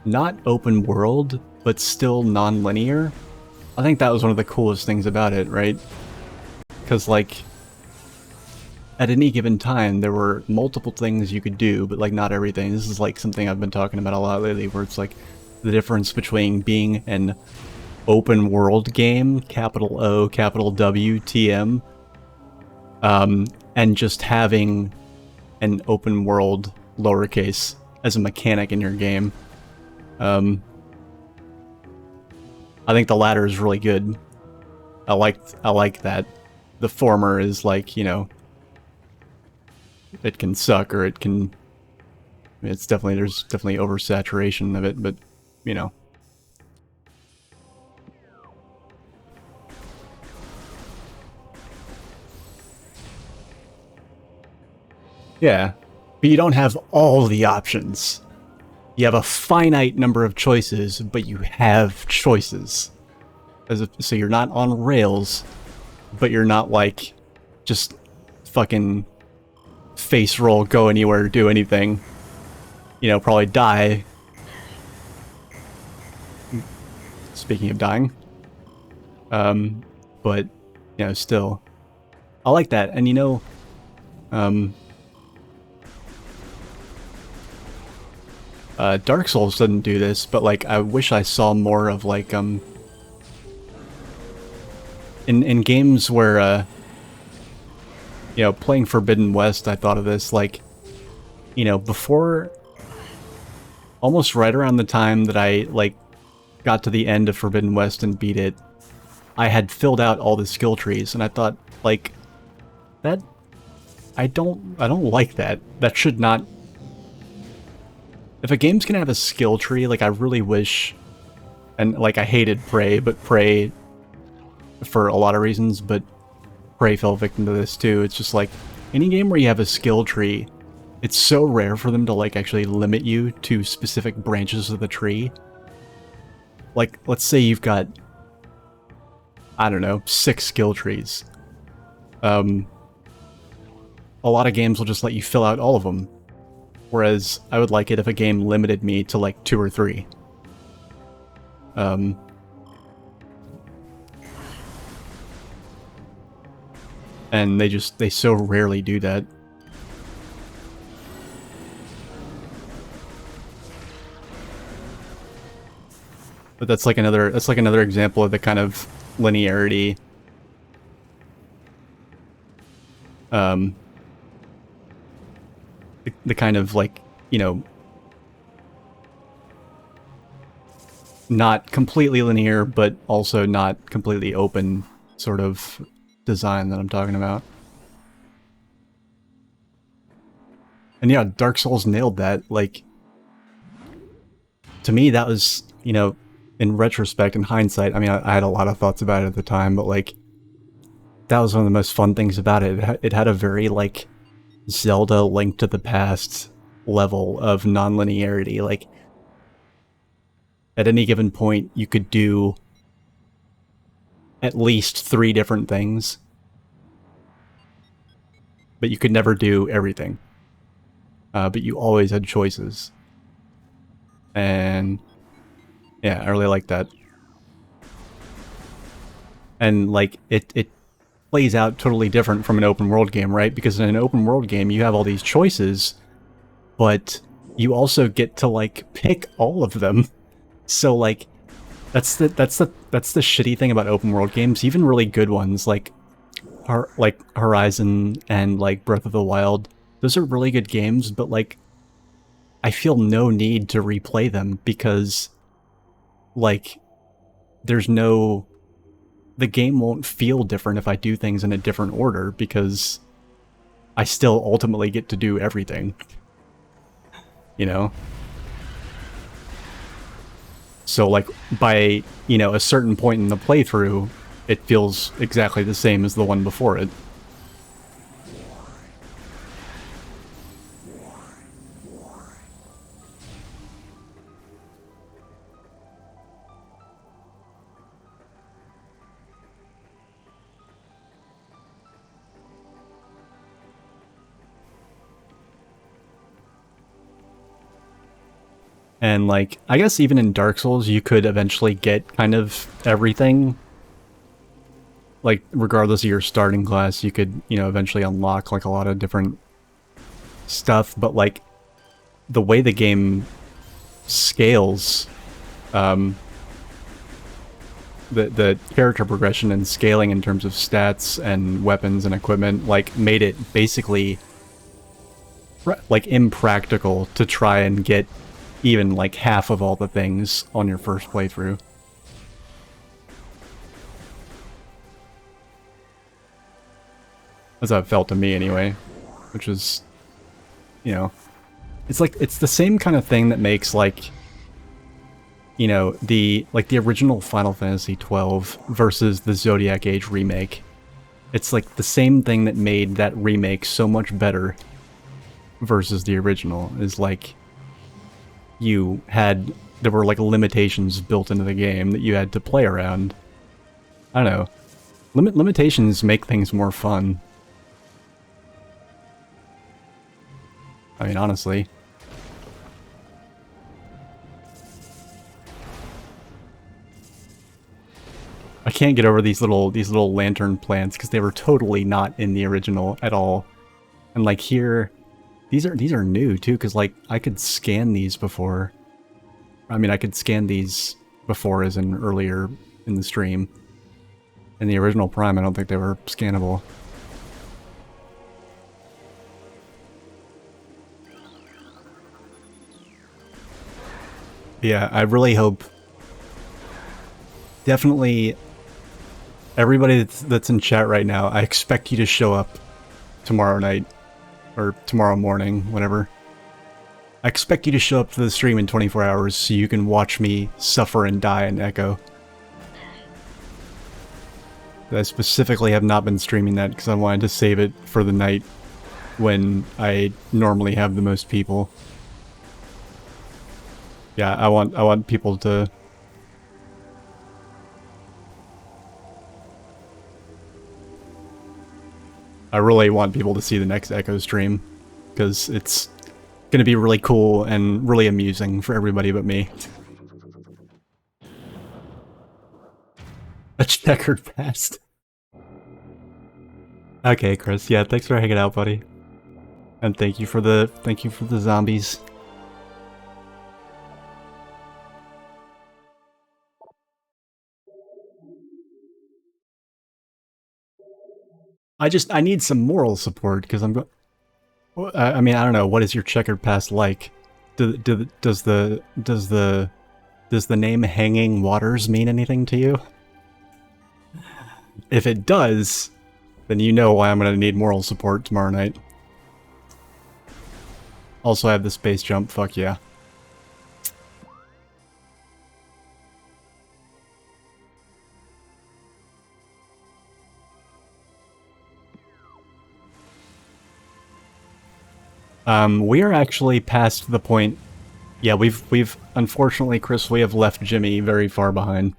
not open world, but still non-linear. I think that was one of the coolest things about it, right? Because, like, at any given time, there were multiple things you could do, but, like, not everything. This is, like, something I've been talking about a lot lately, where it's, like, the difference between being an open world game, capital O, capital W, TM, and just having an open world lowercase as a mechanic in your game. I think the latter is really good. I like that. The former is like, you know, it can suck, or it can... It's definitely, there's definitely oversaturation of it, but, you know. Yeah, but you don't have all the options. You have a finite number of choices, but you have choices. So you're not on rails, but you're not like just fucking face roll, go anywhere, do anything. You know, probably die. Speaking of dying. But, you know, still. I like that, and you know, Dark Souls doesn't do this, but like I wish I saw more of like in games where you know, playing Forbidden West, I thought of this, like, you know, before, almost right around the time that I like got to the end of Forbidden West and beat it, I had filled out all the skill trees, and I thought, like, that I don't like that. That should not... If a game's gonna have a skill tree, like, I really wish... And, like, I hated Prey, but Prey, for a lot of reasons, but Prey fell victim to this too. It's just like, any game where you have a skill tree, it's so rare for them to, like, actually limit you to specific branches of the tree. Like, let's say you've got, I don't know, 6 skill trees. A lot of games will just let you fill out all of them. Whereas I would like it if a game limited me to like 2 or 3. And they so rarely do that. But that's like another example of the kind of linearity the kind of, like, you know, not completely linear, but also not completely open sort of design that I'm talking about. And yeah, Dark Souls nailed that. Like, to me, that was, you know, in retrospect, in hindsight, I mean, I had a lot of thoughts about it at the time, but, like, that was one of the most fun things about it. It had a very, like, Zelda Link to the Past level of non-linearity. Like, at any given point, you could do at least 3 different things, but you could never do everything. But you always had choices. And yeah, I really like that. And, like, it plays out totally different from an open world game, right? Because in an open world game, you have all these choices, but you also get to like pick all of them. So like that's the shitty thing about open world games, even really good ones like Horizon and like Breath of the Wild. Those are really good games, but like I feel no need to replay them because like there's no the game won't feel different if I do things in a different order because I still ultimately get to do everything, you know? So like by, a certain point in the playthrough, it feels exactly the same as the one before it. And like, I guess even in Dark Souls, you could eventually get kind of everything. Like, regardless of your starting class, you could, eventually unlock like a lot of different stuff. But like, the way the game scales, um, the character progression and scaling in terms of stats and weapons and equipment, like, made it basically like impractical to try and get even like half of all the things on your first playthrough. That's how it felt to me anyway, which is, it's like, it's the same kind of thing that makes like, the original Final Fantasy 12 versus the Zodiac Age remake. It's like the same thing that made that remake so much better versus the original, is like there were like limitations built into the game that you had to play around. I don't know. Limitations make things more fun. I mean, honestly. I can't get over these little lantern plants because they were totally not in the original at all. And like here, these are new too, because like I could scan these before. I mean, I could scan these before as in earlier in the stream. In the original Prime, I don't think they were scannable. Yeah, I really hope. Definitely, everybody that's in chat right now, I expect you to show up tomorrow night. Or tomorrow morning, whatever. I expect you to show up to the stream in 24 hours so you can watch me suffer and die in Echo. I specifically have not been streaming that because I wanted to save it for the night when I normally have the most people. Yeah, I want people to... I really want people to see the next Echo stream, because it's gonna be really cool and really amusing for everybody but me. A checkered past. Okay, Chris. Yeah, thanks for hanging out, buddy. And thank you for the zombies. I need some moral support because I'm I mean, I don't know, what is your checkered past like? Does the name Hanging Waters mean anything to you? If it does, then you know why I'm gonna need moral support tomorrow night. Also, I have the space jump, fuck yeah. We are actually past the point. Yeah, we've unfortunately, Chris, we have left Jimmy very far behind.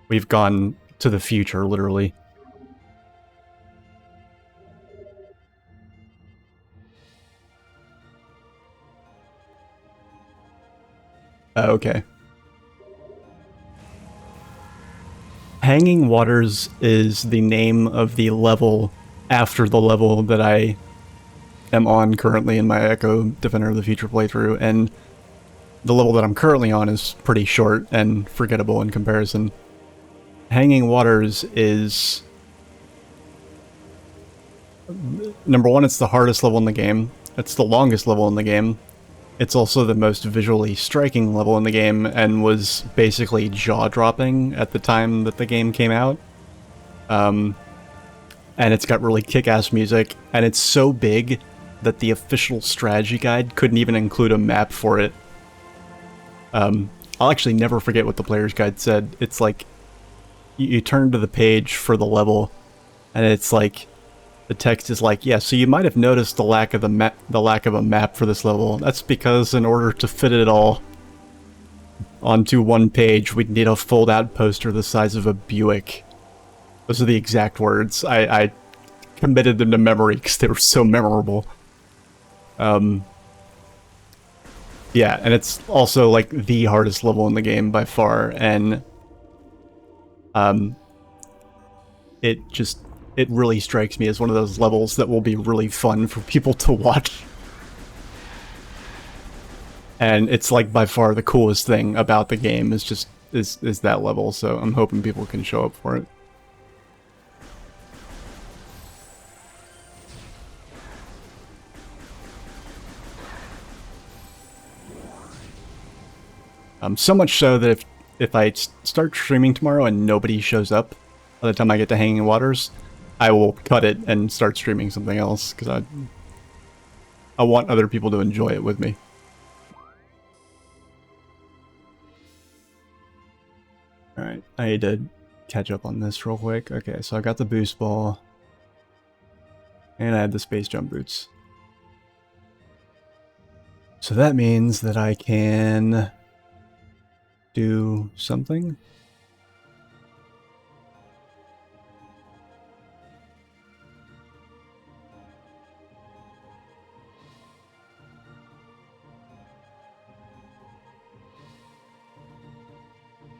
We've gone to the future, literally. Okay. Hanging Waters is the name of the level after the level that I am on currently in my Echo Defender of the Future playthrough, and the level that I'm currently on is pretty short and forgettable in comparison. Hanging Waters is... Number one, it's the hardest level in the game. It's the longest level in the game. It's also the most visually striking level in the game, and was basically jaw-dropping at the time that the game came out. And it's got really kick-ass music, and it's so big that the official strategy guide couldn't even include a map for it. I'll actually never forget what the player's guide said. It's like, you turn to the page for the level, and it's like, the text is like, yeah, so you might have noticed the lack of a map for this level. That's because in order to fit it all onto one page, we'd need a fold-out poster the size of a Buick. Those are the exact words. I committed them to memory because they were so memorable. Yeah, and it's also like the hardest level in the game by far, and it really strikes me as one of those levels that will be really fun for people to watch. And it's like by far the coolest thing about the game is that level, so I'm hoping people can show up for it. So much so that if I start streaming tomorrow and nobody shows up by the time I get to Hanging Waters, I will cut it and start streaming something else, because I want other people to enjoy it with me. Alright, I need to catch up on this real quick. Okay, so I got the boost ball, and I had the space jump boots. So that means that I can do something.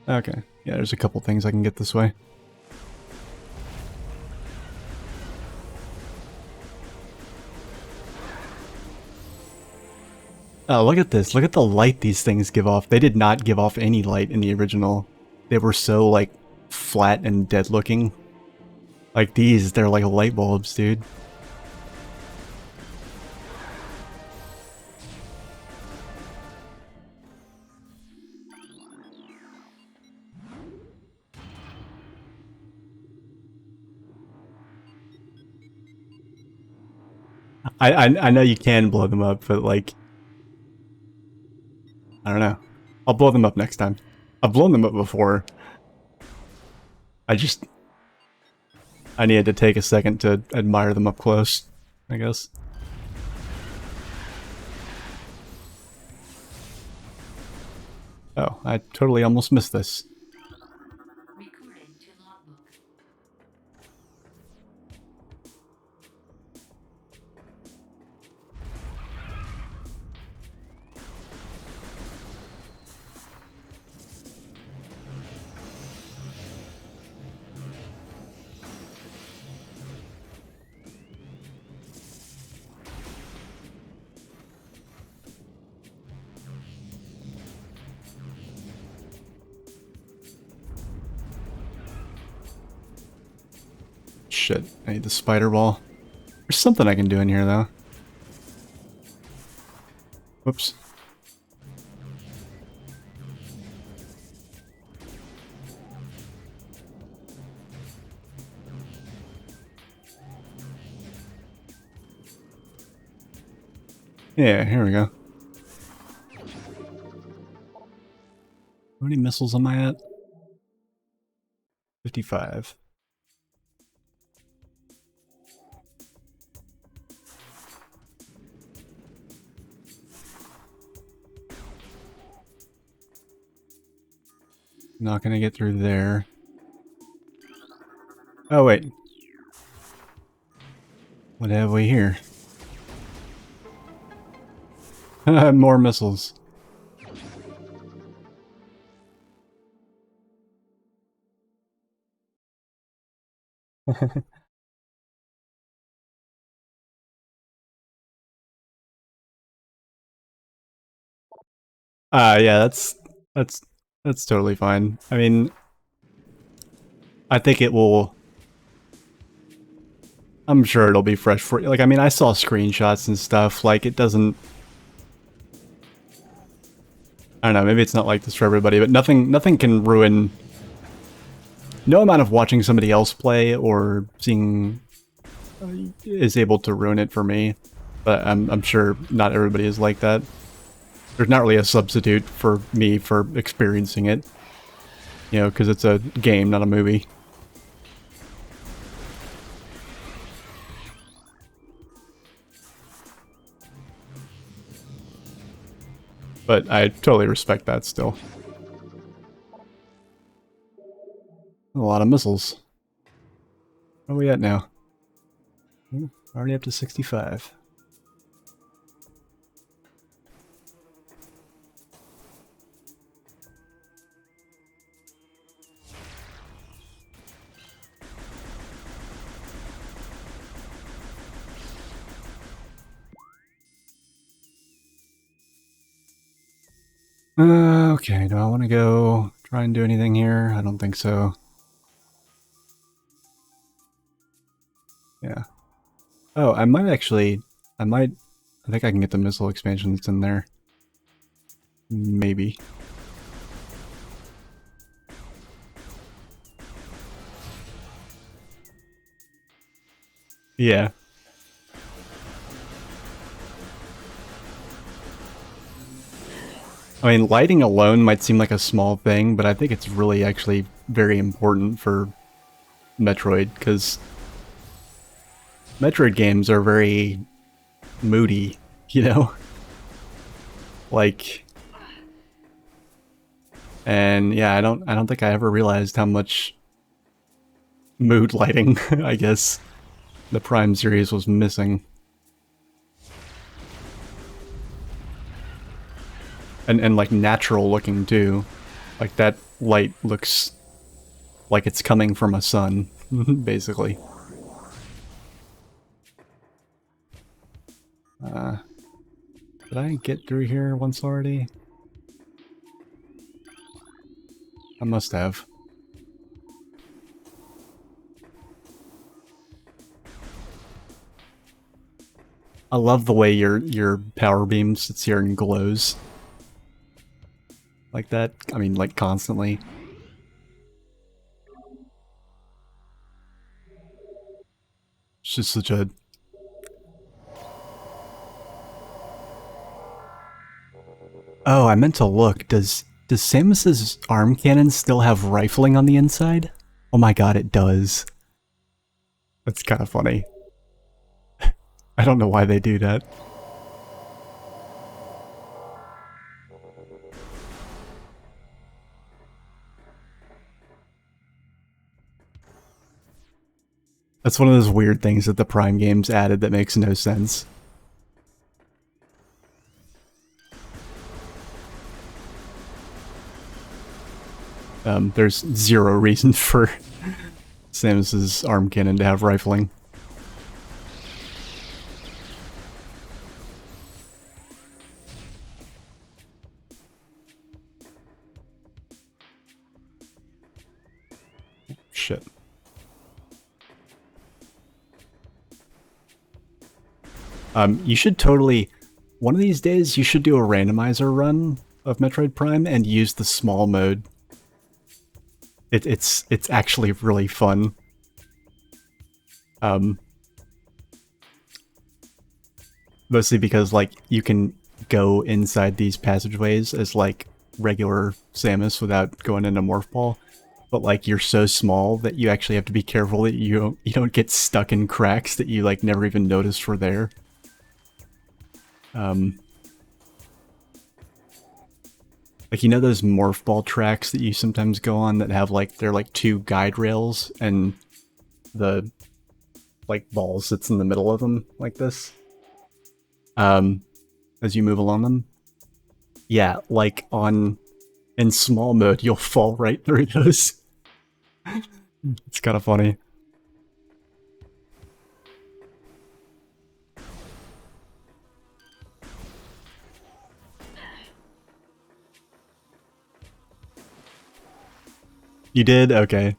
Okay, yeah, there's a couple things I can get this way. Oh, look at this. Look at the light these things give off. They did not give off any light in the original. They were so, like, flat and dead looking. Like these, they're like light bulbs, dude. I know you can blow them up, but like, I don't know. I'll blow them up next time. I've blown them up before. I needed to take a second to admire them up close, I guess. Oh, I totally almost missed this. Recording to logbook. Shit, I need the spider ball. There's something I can do in here, though. Whoops. Yeah, here we go. How many missiles am I at? 55. Not gonna get through there. Oh, wait. What have we here? More missiles. Yeah, that's that's totally fine. I mean, I think it will. I'm sure it'll be fresh for like. I mean, I saw screenshots and stuff. Like, it doesn't. I don't know. Maybe it's not like this for everybody, but nothing can ruin. No amount of watching somebody else play or seeing is able to ruin it for me. But I'm sure not everybody is like that. There's not really a substitute for me for experiencing it. You know, because it's a game, not a movie. But I totally respect that still. A lot of missiles. Where are we at now? Already up to 65. Okay, do I want to go try and do anything here? I don't think so. Yeah. Oh, I might actually... I think I can get the missile expansion that's in there. Maybe. Yeah. I mean, lighting alone might seem like a small thing, but I think it's really actually very important for Metroid, because Metroid games are very moody, you know? Like... And yeah, I don't think I ever realized how much mood lighting, I guess, the Prime series was missing. And like natural looking too. Like that light looks like it's coming from a sun, basically. Did I get through here once already? I must have. I love the way your power beam sits here and glows. Like that. I mean, like constantly. It's just such a... Oh, I meant to look. Does Samus's arm cannon still have rifling on the inside? Oh my god, it does. That's kind of funny. I don't know why they do that. That's one of those weird things that the Prime games added that makes no sense. There's zero reason for Samus's arm cannon to have rifling. Shit. You should totally... One of these days, you should do a randomizer run of Metroid Prime and use the small mode. It's actually really fun. Mostly because, like, you can go inside these passageways as, like, regular Samus without going into Morph Ball. But, like, you're so small that you actually have to be careful that you don't get stuck in cracks that you, like, never even noticed were there. Like, you know those Morph Ball tracks that you sometimes go on that have, like, they're like two guide rails and the, like, ball sits in the middle of them like this? As you move along them? Yeah, like, in small mode, you'll fall right through those. It's kind of funny. You did? Okay.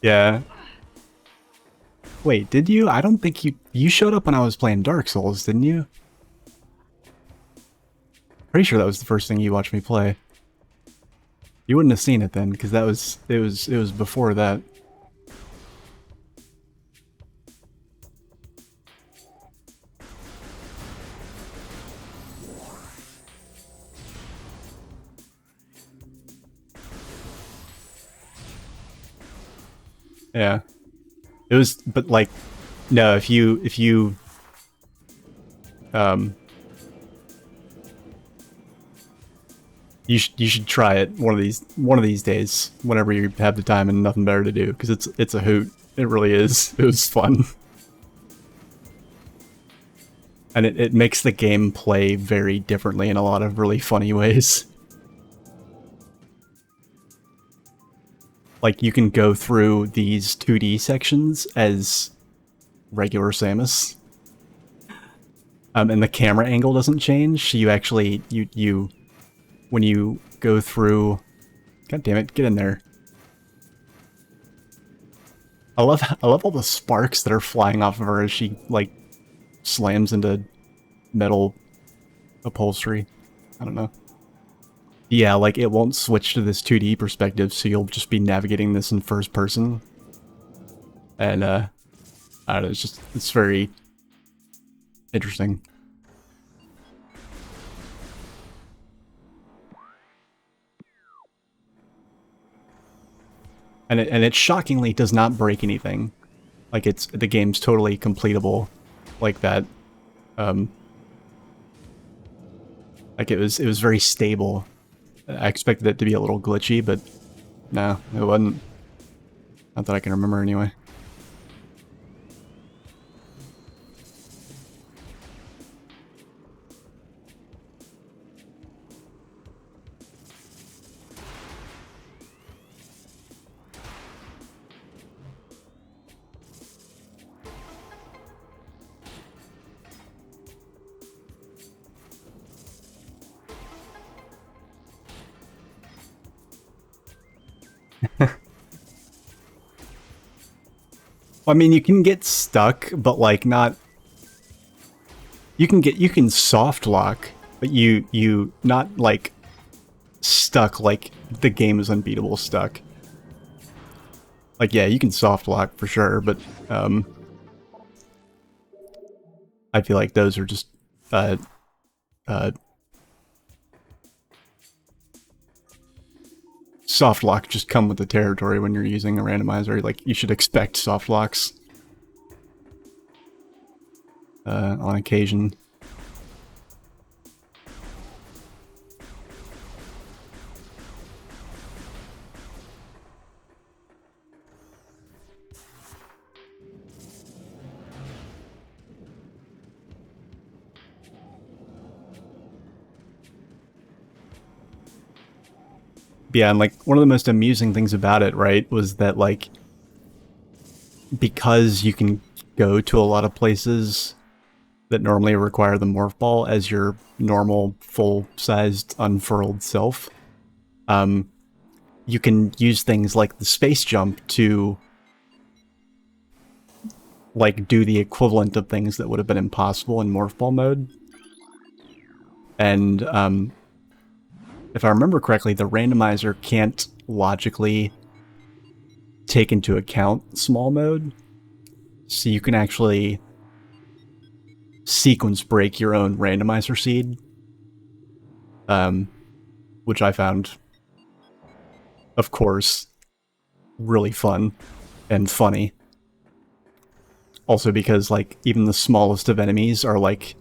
Yeah. Wait, did you? I don't think you showed up when I was playing Dark Souls, didn't you? Pretty sure that was the first thing you watched me play. You wouldn't have seen it then, because it was before that. Yeah. It was, but like, no, if you um you should try it one of these days whenever you have the time and nothing better to do, because it's a hoot. It really is. It was fun. And it makes the game play very differently in a lot of really funny ways. Like, you can go through these 2D sections as regular Samus. And the camera angle doesn't change. You actually, when you go through... God damn it, get in there. I love all the sparks that are flying off of her as she, like, slams into metal upholstery. I don't know. Yeah, like, it won't switch to this 2D perspective, so you'll just be navigating this in first person. And, I don't know, it's very interesting. And it shockingly does not break anything. Like, the game's totally completable like that. Like, it was very stable. I expected it to be a little glitchy, but no, it wasn't. Not that I can remember anyway. I mean, you can get stuck, but like not. You can soft lock, but you not like stuck like the game is unbeatable stuck. Like, yeah, you can soft lock for sure, but I feel like those are just uh soft lock just come with the territory when you're using a randomizer. Like, you should expect soft locks on occasion. Yeah, and like one of the most amusing things about it, right, was that like because you can go to a lot of places that normally require the morph ball as your normal full-sized unfurled self, you can use things like the space jump to like do the equivalent of things that would have been impossible in morph ball mode. And if I remember correctly, the randomizer can't logically take into account small mode, so you can actually sequence break your own randomizer seed, which I found, of course, really fun and funny. Also because, like, even the smallest of enemies are, like,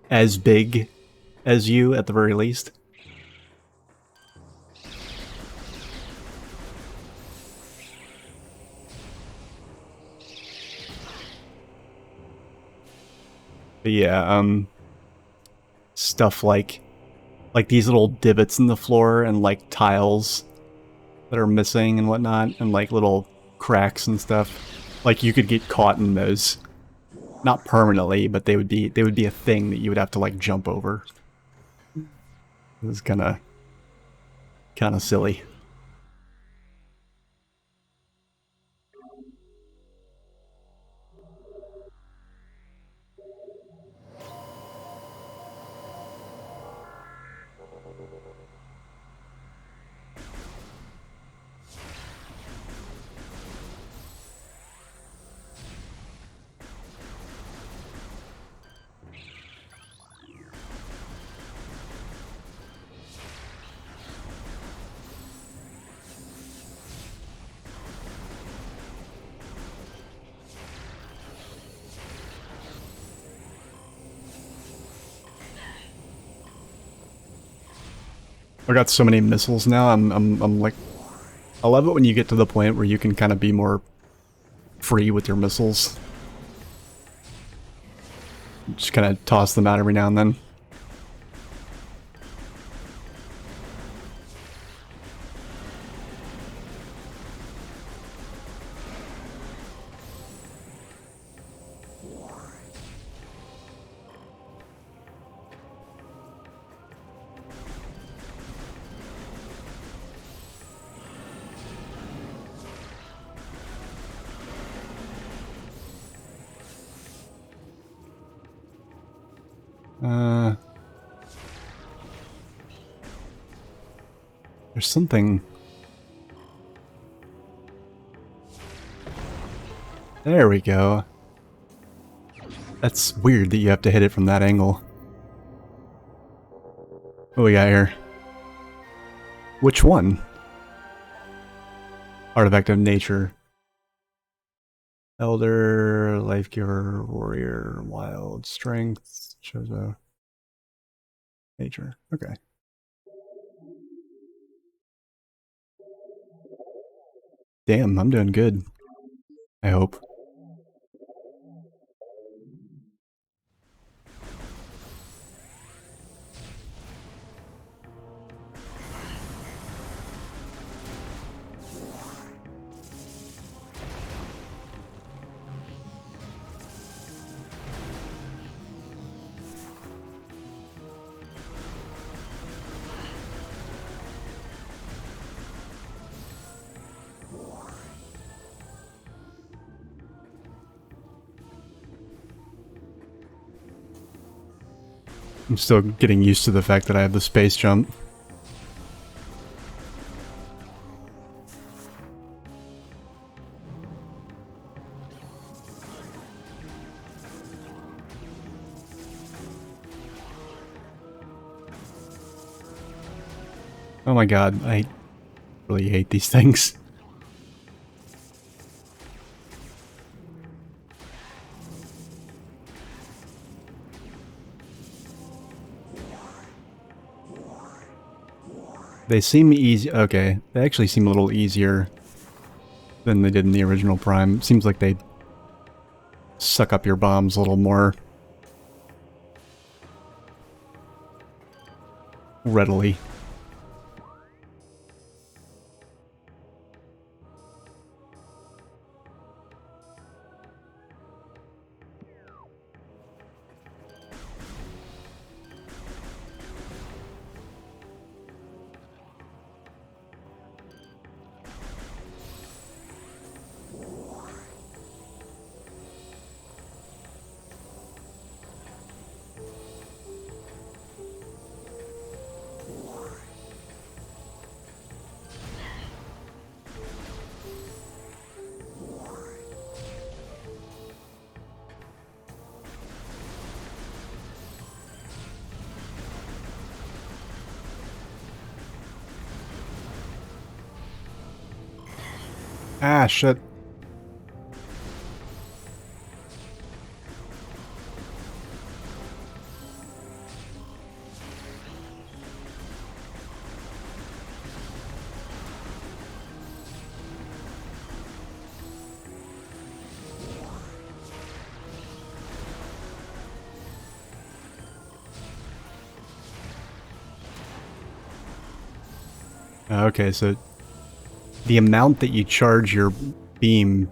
as big as you, at the very least. But yeah, stuff like these little divots in the floor and, like, tiles that are missing and whatnot, and, like, little cracks and stuff. Like, you could get caught in those. Not permanently, but they would be a thing that you would have to, like, jump over. It was kinda silly. I got so many missiles now. I'm like, I love it when you get to the point where you can kind of be more free with your missiles. Just kind of toss them out every now and then. There's something... There we go. That's weird that you have to hit it from that angle. What we got here? Which one? Artifact of Nature. Elder, Life Giver, Warrior, Wild, Strength, Chozo. Nature. Okay. Damn, I'm doing good. I hope. I'm still getting used to the fact that I have the space jump. Oh my god, I really hate these things. They seem easy. Okay, they actually seem a little easier than they did in the original Prime. Seems like they suck up your bombs a little more readily. Ah, shit. Okay, so the amount that you charge your beam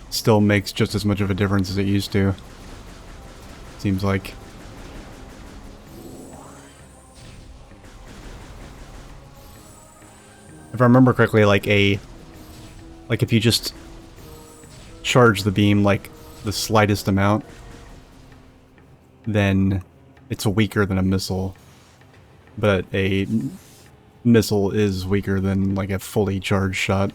still makes just as much of a difference as it used to. Seems like. If I remember correctly, like if you just charge the beam like the slightest amount, then it's weaker than a missile. but a missile is weaker than like a fully charged shot.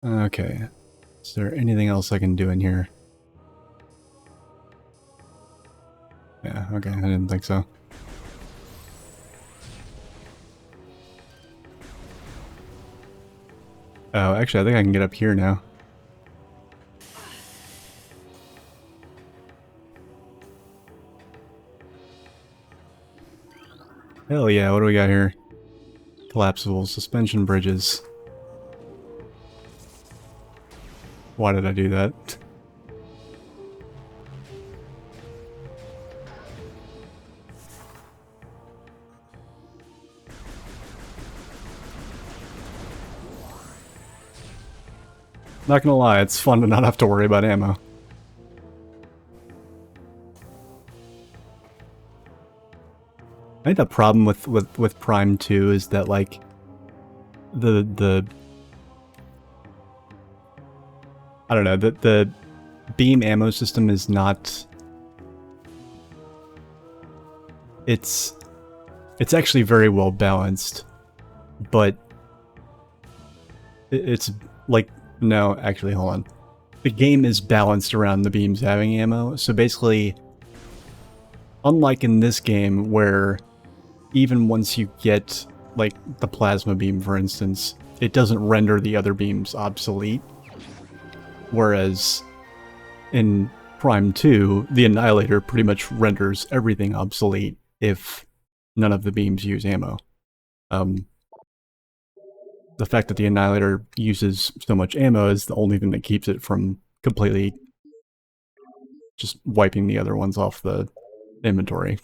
Okay. Is there anything else I can do in here? Yeah, okay, I didn't think so. Oh, actually, I think I can get up here now. Hell yeah, what do we got here? Collapsible suspension bridges. Why did I do that? Not gonna lie, it's fun to not have to worry about ammo. I think the problem with Prime 2 is that, like, the I don't know, the beam ammo system is not... It's actually very well balanced, but it's like, no, actually, hold on. The game is balanced around the beams having ammo, so basically, unlike in this game where even once you get, like, the plasma beam, for instance, it doesn't render the other beams obsolete, whereas in Prime 2, the Annihilator pretty much renders everything obsolete if none of the beams use ammo. The fact that the Annihilator uses so much ammo is the only thing that keeps it from completely just wiping the other ones off the inventory.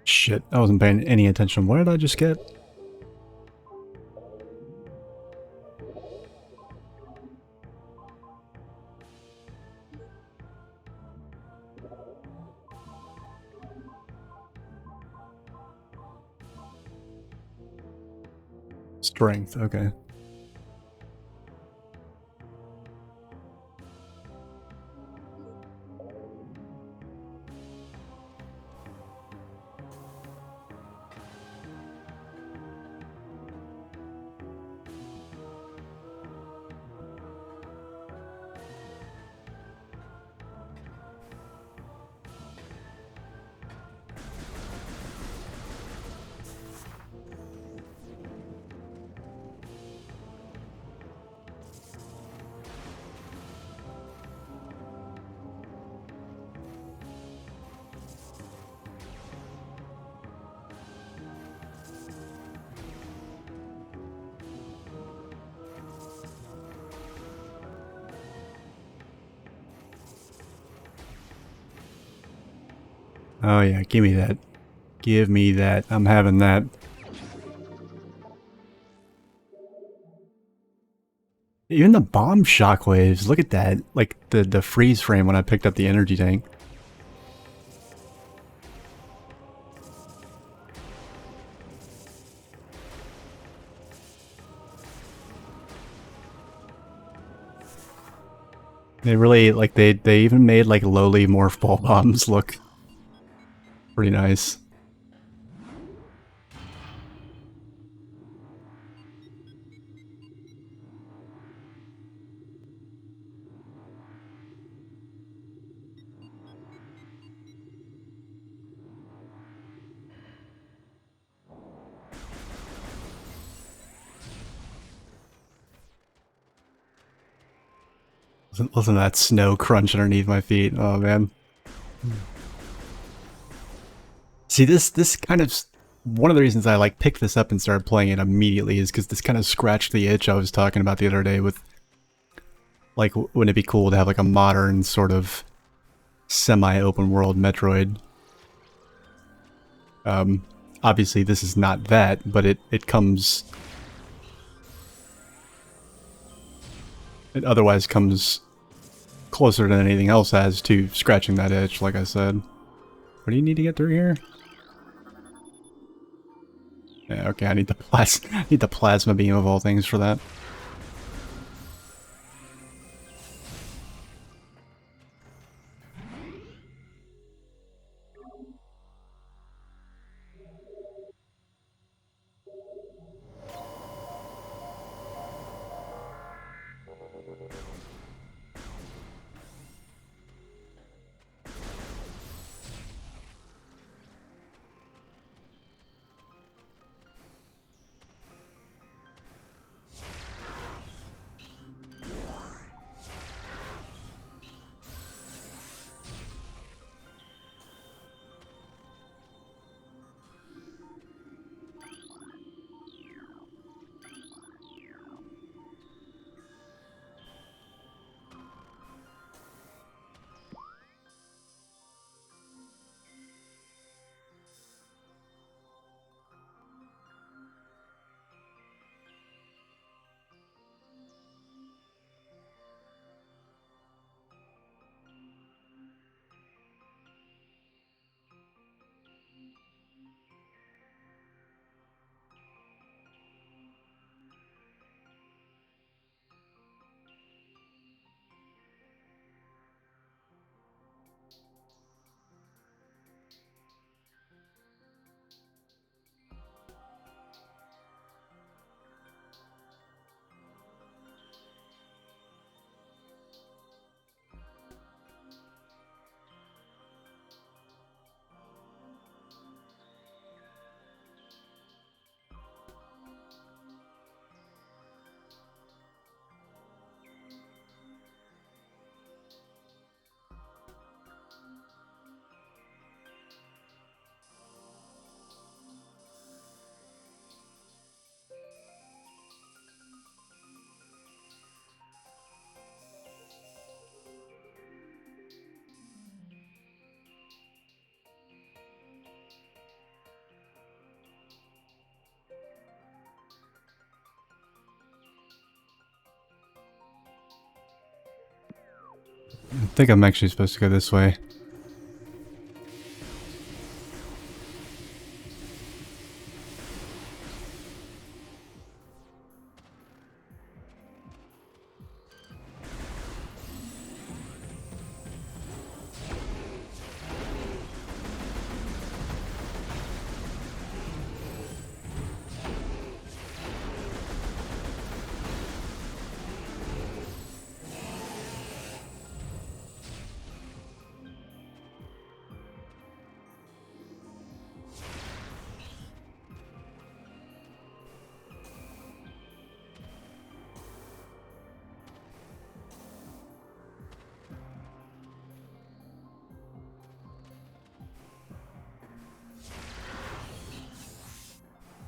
Shit, I wasn't paying any attention. What did I just get? Strength, okay. Oh yeah, give me that. Give me that. I'm having that. Even the bomb shockwaves, look at that. Like the freeze frame when I picked up the energy tank. They really, like, they even made, like, lowly morph ball bombs look pretty nice. Listen to that snow crunch underneath my feet. Oh man. See, this kind of one of the reasons I like picked this up and started playing it immediately is because this kind of scratched the itch I was talking about the other day with, like, wouldn't it be cool to have like a modern sort of semi-open world Metroid? Obviously this is not that, but it comes. It otherwise comes closer than anything else has to scratching that itch, like I said. What do you need to get through here? Yeah, okay, I need the plasma beam of all things for that. I think I'm actually supposed to go this way.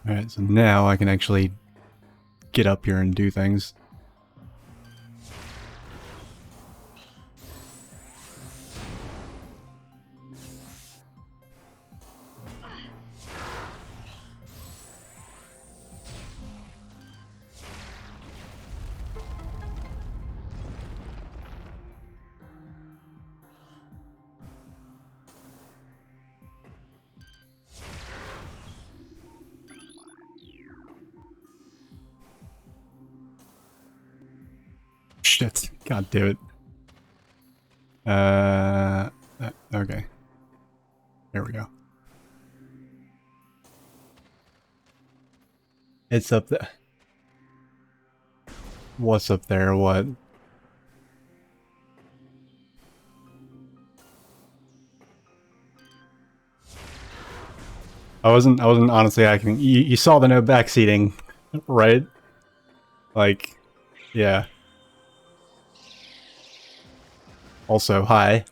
Alright, so now I can actually get up here and do things. Shit. God damn it. Okay. There we go. It's up there. What's up there? What? I wasn't honestly acting. You saw the no backseating, right? Like, yeah. Also, hi.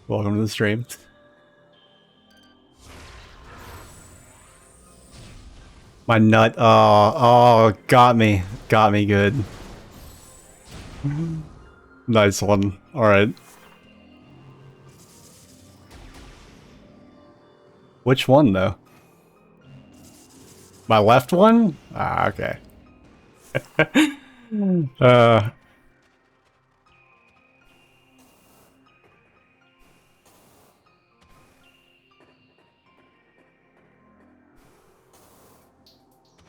Welcome to the stream. My nut, oh, got me. Got me good. Nice one. Alright. Which one, though? My left one? Ah, okay. uh...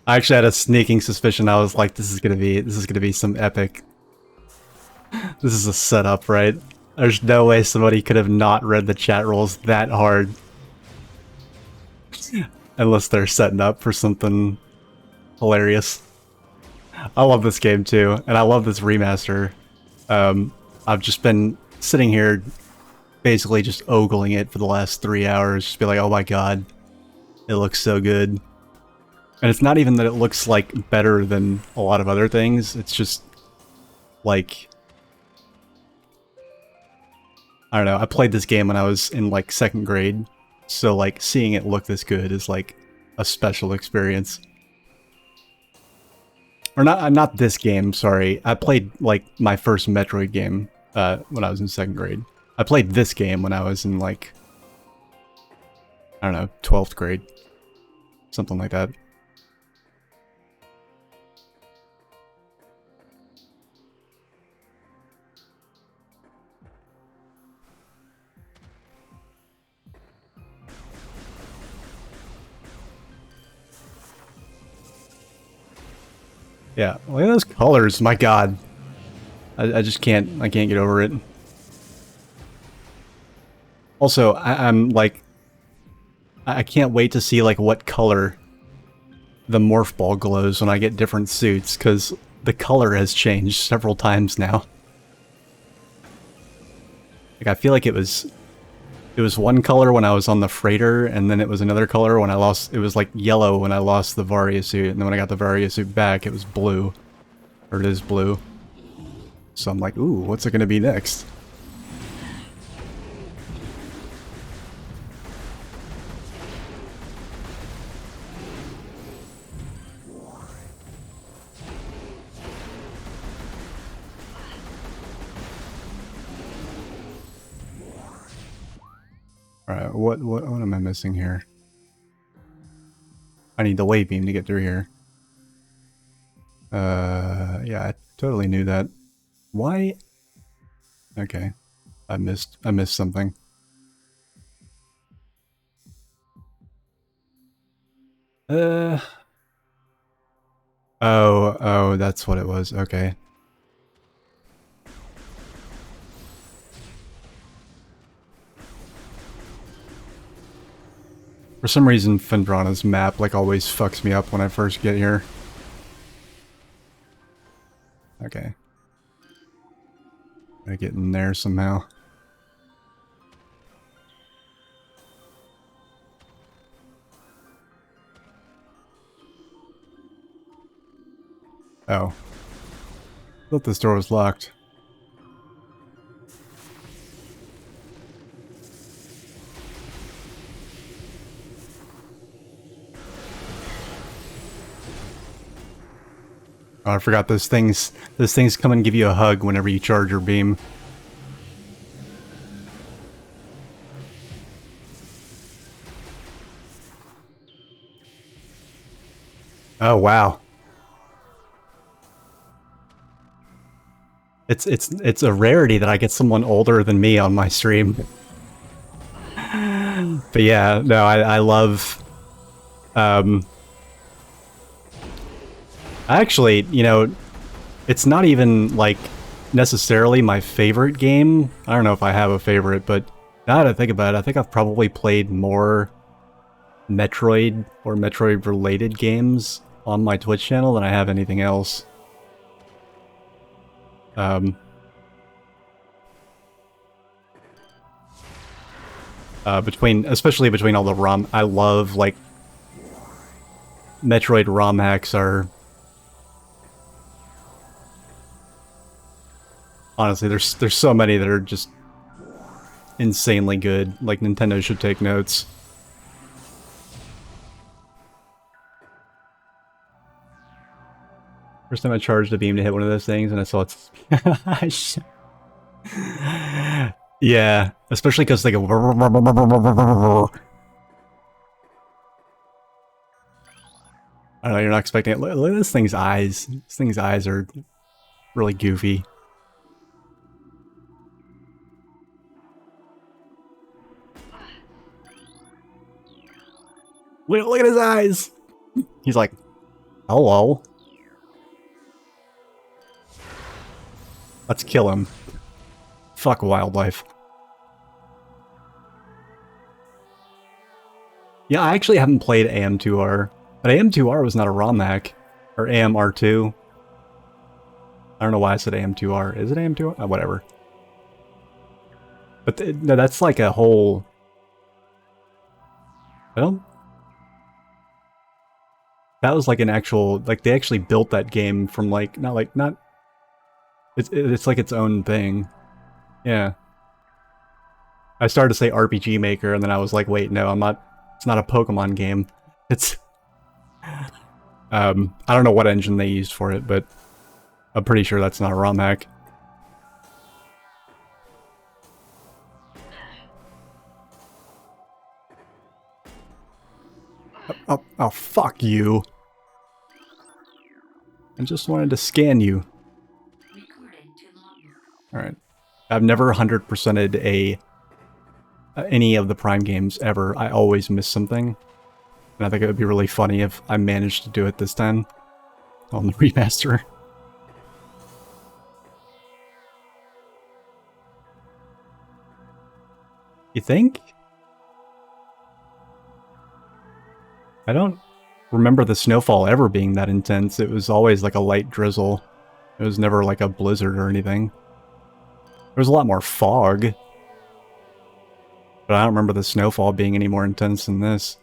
I actually had a sneaking suspicion. I was like, this is gonna be some epic. This is a setup, right? There's no way somebody could have not read the chat rules that hard. Unless they're setting up for something hilarious. I love this game too, and I love this remaster. I've just been sitting here basically just ogling it for the last 3 hours, just be like, oh my god, it looks so good. And it's not even that it looks like better than a lot of other things, it's just like, I don't know, I played this game when I was in like 2nd grade, so like seeing it look this good is like a special experience. Or not this game, sorry. I played like my first Metroid game when I was in 2nd grade. I played this game when I was in like, I don't know, 12th grade. Something like that. Yeah, look at those colors, my god. I just can't get over it. Also, I'm like, I can't wait to see like what color the morph ball glows when I get different suits, because the color has changed several times now. Like, I feel like it was one color when I was on the freighter, and then it was another color when I lost, it was like yellow when I lost the Varia suit, and then when I got the Varia suit back, it was blue. Or it is blue. So I'm like, ooh, what's it gonna be next? Alright, what am I missing here? I need the wave beam to get through here. Yeah, I totally knew that. Why? Okay. I missed something. Oh, that's what it was. Okay. For some reason, Fendrana's map, like, always fucks me up when I first get here. Okay. Gotta get in there somehow. Oh. Thought this door was locked. Oh, I forgot those things come and give you a hug whenever you charge your beam. Oh, wow. It's a rarity that I get someone older than me on my stream. But yeah, no, I love... Actually, you know, it's not even, like, necessarily my favorite game. I don't know if I have a favorite, but now that I think about it, I think I've probably played more Metroid or Metroid-related games on my Twitch channel than I have anything else. Especially between all the ROM, I love, like, Metroid ROM hacks are Honestly, there's so many that are just insanely good. Like, Nintendo should take notes. First time I charged a beam to hit one of those things, and I saw it's... yeah, especially because they go... I don't know, you're not expecting it. Look at this thing's eyes. This thing's eyes are really goofy. Look at his eyes! He's like, hello. Let's kill him. Fuck wildlife. Yeah, I actually haven't played AM2R, but AM2R was not a ROM hack. Or AMR2. I don't know why I said AM2R. Is it AM2R? Oh, whatever. But no, that's like a whole... I don't... That was like an actual... Like, they actually built that game from like... Not... It's like its own thing. Yeah. I started to say RPG Maker, and then I was like, wait, no, I'm not... It's not a Pokemon game. It's... I don't know what engine they used for it, but I'm pretty sure that's not a ROM hack. Oh, fuck you. I just wanted to scan you. Alright. I've never 100%ed any of the Prime games ever. I always miss something. And I think it would be really funny if I managed to do it this time on the remaster. You think? I don't remember the snowfall ever being that intense. It was always like a light drizzle. It was never like a blizzard or anything. There was a lot more fog. But I don't remember the snowfall being any more intense than this.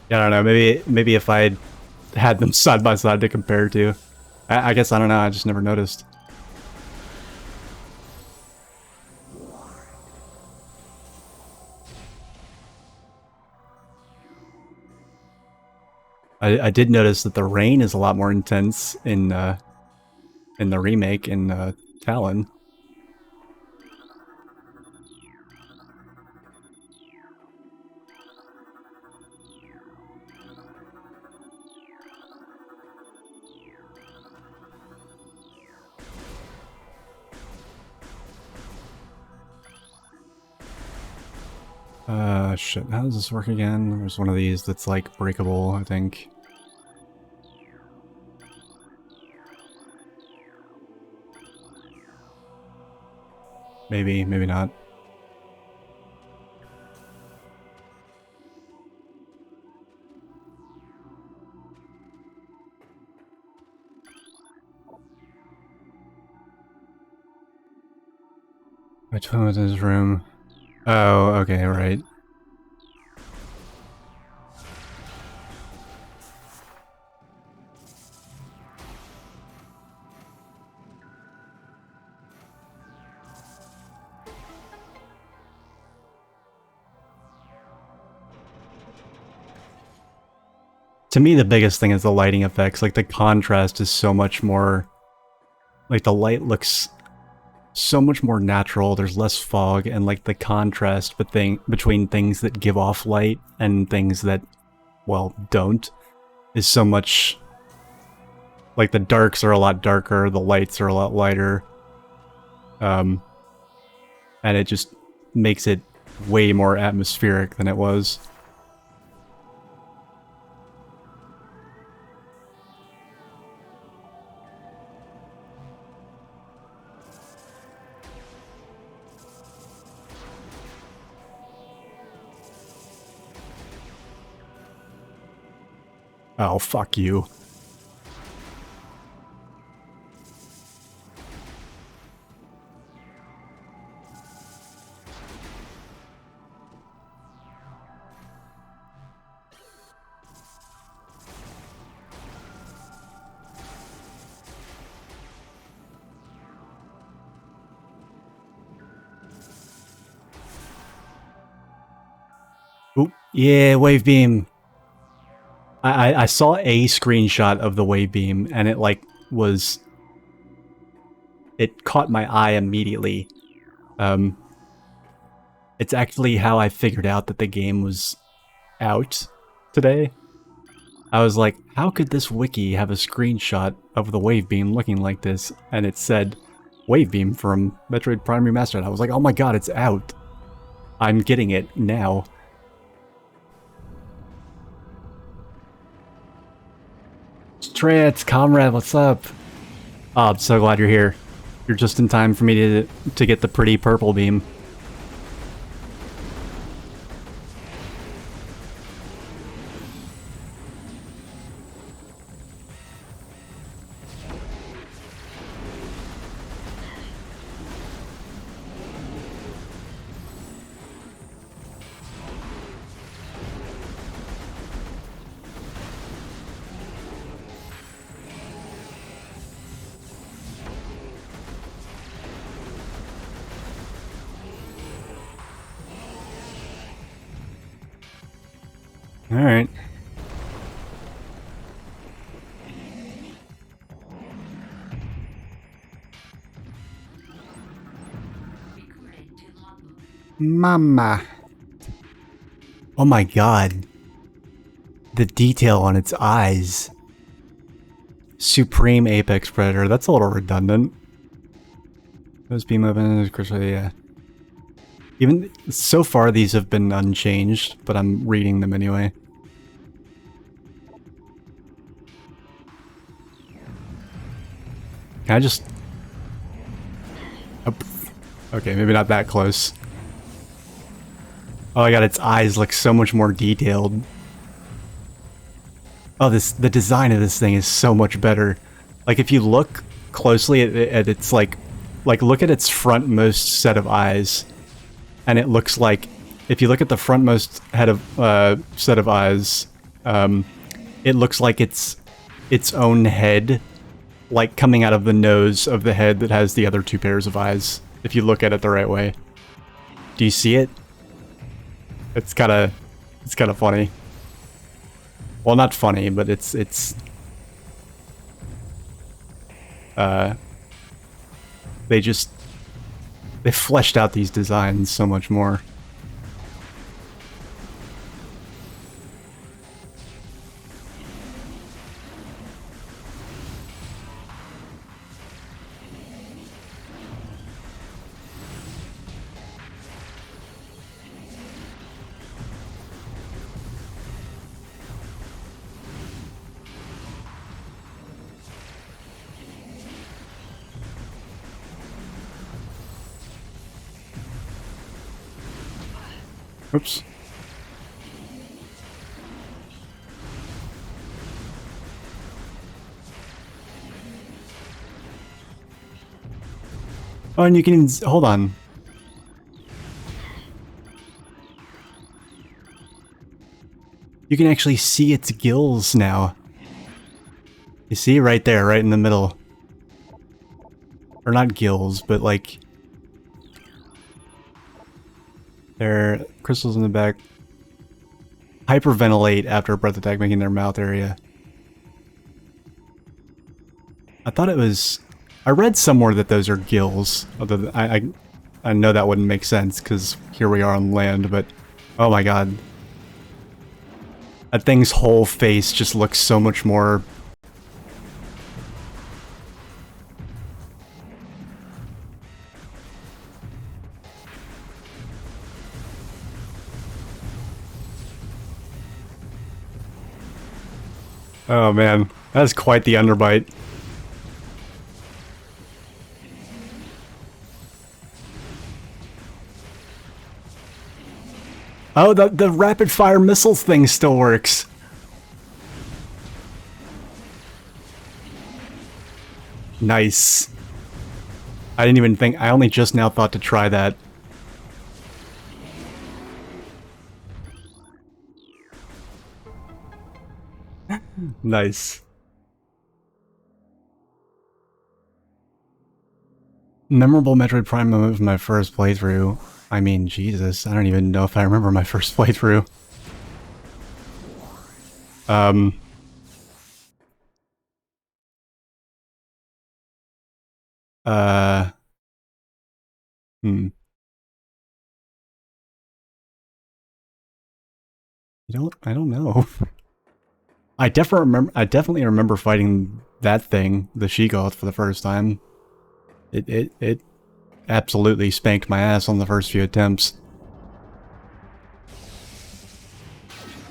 Yeah, I don't know. Maybe if I had them side by side to compare to, I guess I don't know. I just never noticed. I did notice that the rain is a lot more intense in the remake in Talon. Shit, how does this work again? There's one of these that's, like, breakable, I think. Maybe, maybe not. Which one was in his room? Oh, okay, right. To me, the biggest thing is the lighting effects. Like, the contrast is so much more... Like, the light looks so much more natural, there's less fog, and, like, the contrast between things that give off light and things that, well, don't, is so much... Like, the darks are a lot darker, the lights are a lot lighter. And it just makes it way more atmospheric than it was. Oh, fuck you. Yeah, wave beam. I saw a screenshot of the wave beam, and it like was. It caught my eye immediately. Um, it's actually how I figured out that the game was out today. I was like, how could this wiki have a screenshot of the wave beam looking like this? And it said, wave beam from Metroid Prime Remaster. And I was like, oh my god, it's out. I'm getting it now. Strats, comrade, what's up? Oh, I'm so glad you're here. You're just in time for me to get the pretty purple beam. Alright. Recording to logbook. Mama. Oh my god. The detail on its eyes. Supreme Apex Predator. That's a little redundant. Those beam open, yeah. Even so far, these have been unchanged, but I'm reading them anyway. Can I just... Oh, okay, maybe not that close. Oh my god, its eyes look so much more detailed. Oh, the design of this thing is so much better. Like, if you look closely at its, like, look at its frontmost set of eyes, and it looks like, if you look at the frontmost set of eyes, it looks like it's own head, like, coming out of the nose of the head that has the other two pairs of eyes, if you look at it the right way. Do you see it? It's kinda funny. Well, not funny, but they fleshed out these designs so much more. Oops. Oh, and you can hold on. You can actually see its gills now. You see right there, right in the middle. Or not gills, but like... There are crystals in the back. Hyperventilate after a breath attack, making their mouth area. I thought it was... I read somewhere that those are gills. Although I know that wouldn't make sense, because here we are on land, but... Oh my god. That thing's whole face just looks so much more... Oh man, that's quite the underbite. Oh, the rapid fire missiles thing still works. Nice. I didn't even think, I only just now thought to try that. Nice. Memorable Metroid Prime moment from my first playthrough. I mean, Jesus, I don't even know if I remember my first playthrough. Um... Uh... Hmm. I don't know. I definitely remember fighting that thing, the She-Goth, for the first time. It absolutely spanked my ass on the first few attempts.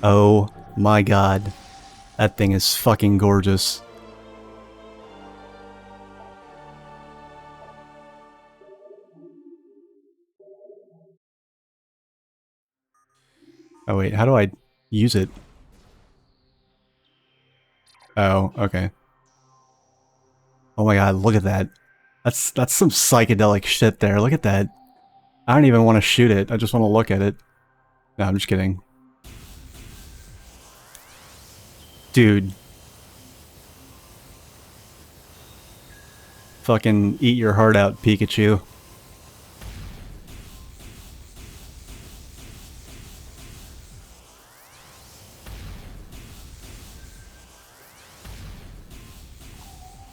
Oh my god. That thing is fucking gorgeous. Oh wait, how do I use it? Oh, okay. Oh my god, look at that. That's some psychedelic shit there. Look at that. I don't even want to shoot it. I just want to look at it. No, I'm just kidding. Dude. Fucking eat your heart out, Pikachu.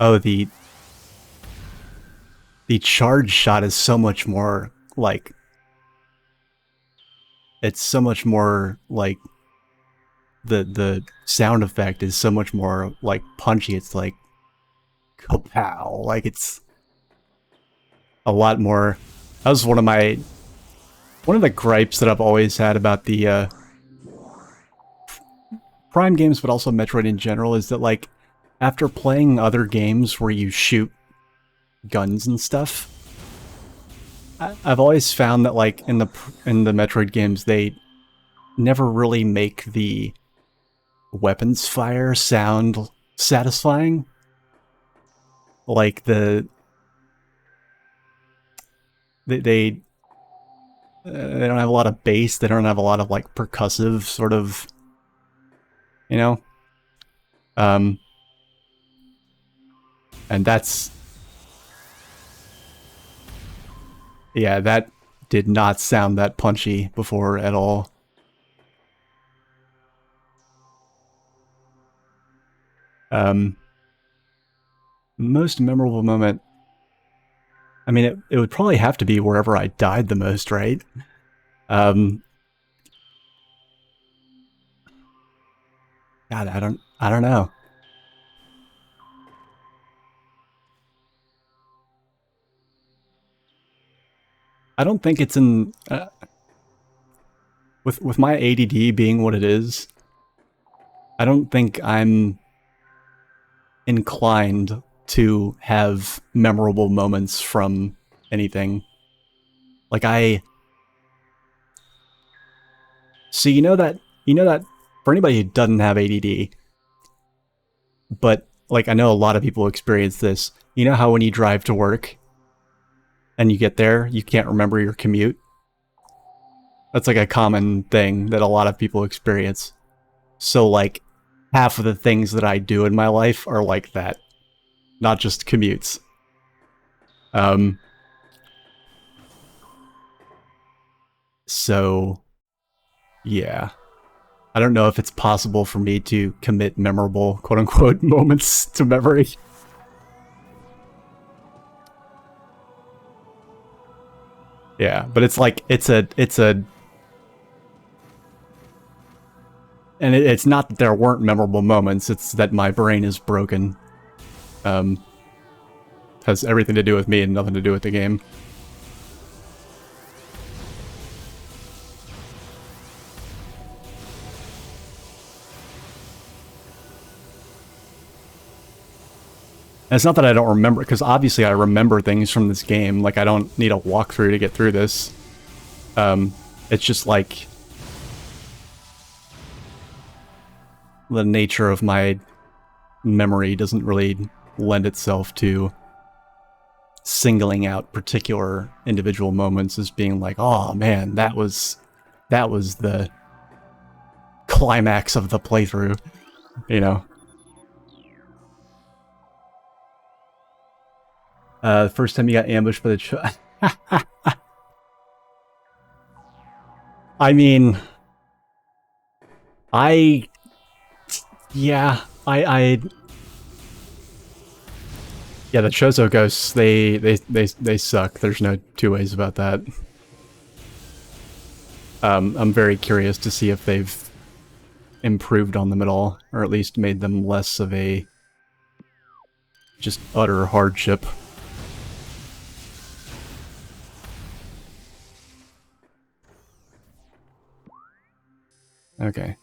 Oh, the charge shot is so much more, like... It's so much more, like... The sound effect is so much more, like, punchy. It's like... Kapow. Like, it's... a lot more... That was one of my... One of the gripes that I've always had about the, Prime games, but also Metroid in general, is that, like, after playing other games where you shoot guns and stuff, I've always found that, like, in the Metroid games, they never really make the weapons fire sound satisfying. Like, they don't have a lot of bass, they don't have a lot of, like, percussive sort of, you know? Um, and that's... Yeah, that did not sound that punchy before at all. Most memorable moment... I mean, it would probably have to be wherever I died the most, right? God, I don't know. I don't think it's in... with my ADD being what it is, I don't think I'm inclined to have memorable moments from anything. Like, so you know that, for anybody who doesn't have ADD, but, like, I know a lot of people experience this, you know how when you drive to work, and you get there, you can't remember your commute? That's, like, a common thing that a lot of people experience. So, like, half of the things that I do in my life are like that. Not just commutes. So, yeah. I don't know if it's possible for me to commit memorable, quote-unquote, moments to memory. Yeah, but it's like, it's a... And it's not that there weren't memorable moments, it's that my brain is broken. Has everything to do with me and nothing to do with the game. And it's not that I don't remember, because obviously I remember things from this game. Like, I don't need a walkthrough to get through this. It's just like... the nature of my memory doesn't really lend itself to singling out particular individual moments as being like, oh man, that was the climax of the playthrough, you know? The first time you got ambushed by the I mean, I Yeah, yeah, the Chozo ghosts, they suck. There's no two ways about that. I'm very curious to see if they've improved on them at all, or at least made them less of a just utter hardship. Okay.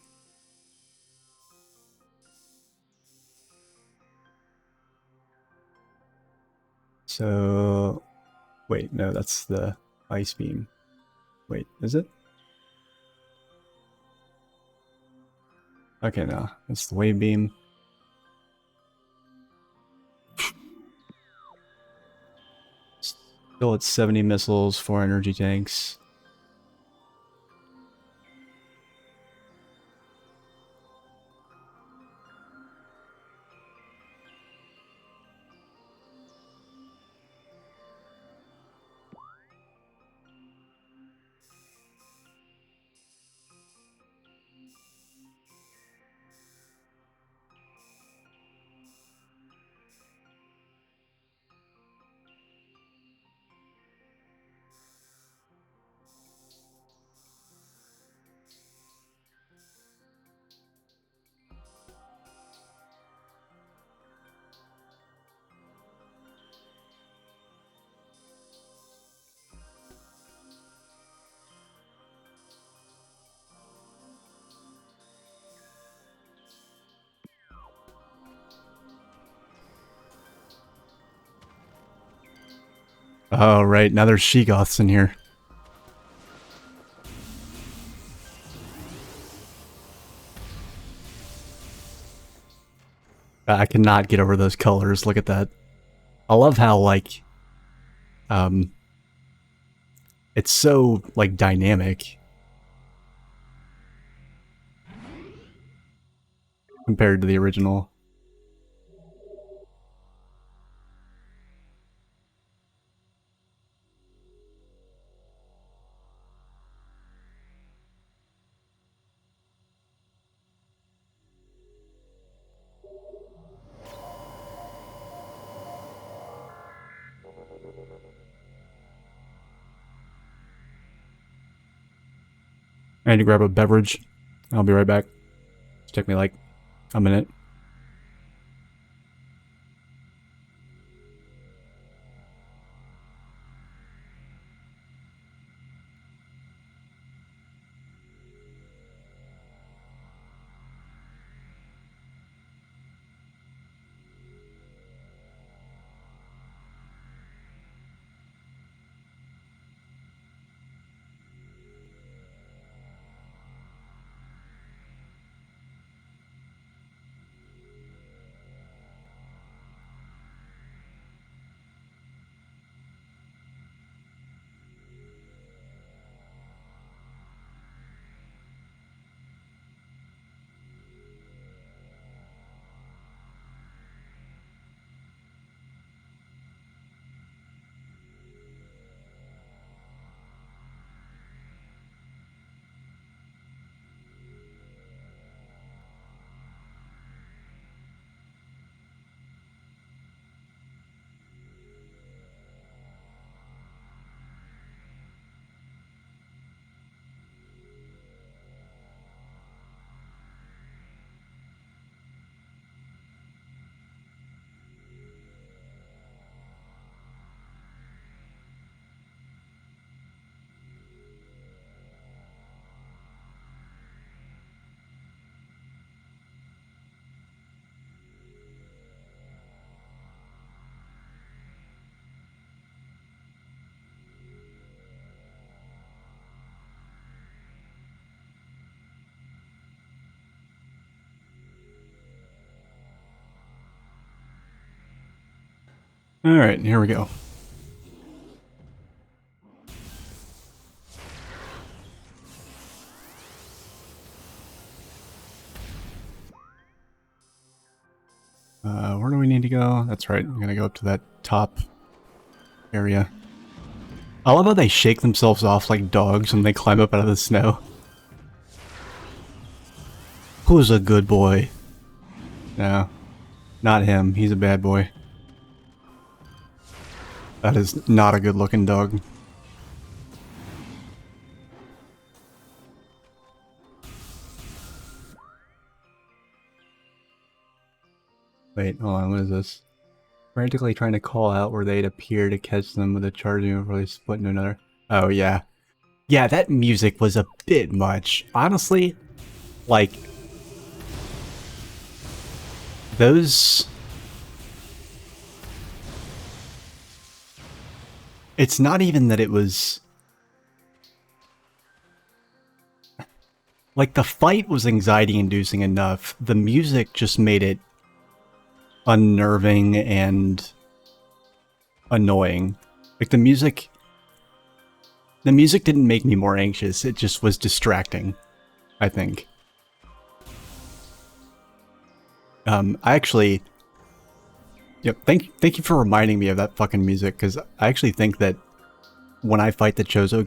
So, wait, no, that's the ice beam. Wait, is it? Okay, no, that's the wave beam. Still at 70 missiles, 4 energy tanks. Oh, right, now there's Sheegoths in here. I cannot get over those colors, look at that. I love how, like, um, it's so, like, dynamic compared to the original. I need to grab a beverage. I'll be right back. It'll take me like a minute. Alright, here we go. Where do we need to go? That's right, I'm gonna go up to that top area. I love how they shake themselves off like dogs when they climb up out of the snow. Who's a good boy? No, not him. He's a bad boy. That is not a good looking dog. Wait, hold on, what is this? Frantically trying to call out where they'd appear to catch them with a charging before they split into another. Oh, yeah. Yeah, that music was a bit much. Honestly, like, those... It's not even that it was... Like, the fight was anxiety-inducing enough. The music just made it unnerving and annoying. Like, the music didn't make me more anxious, it just was distracting, I think. I actually... Yep, thank you for reminding me of that fucking music, because I actually think that when I fight the Chozo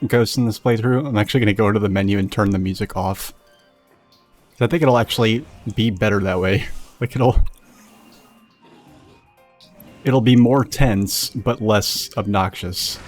ghost in this playthrough, I'm actually going to go into the menu and turn the music off. So I think it'll actually be better that way. Like, it'll be more tense, but less obnoxious.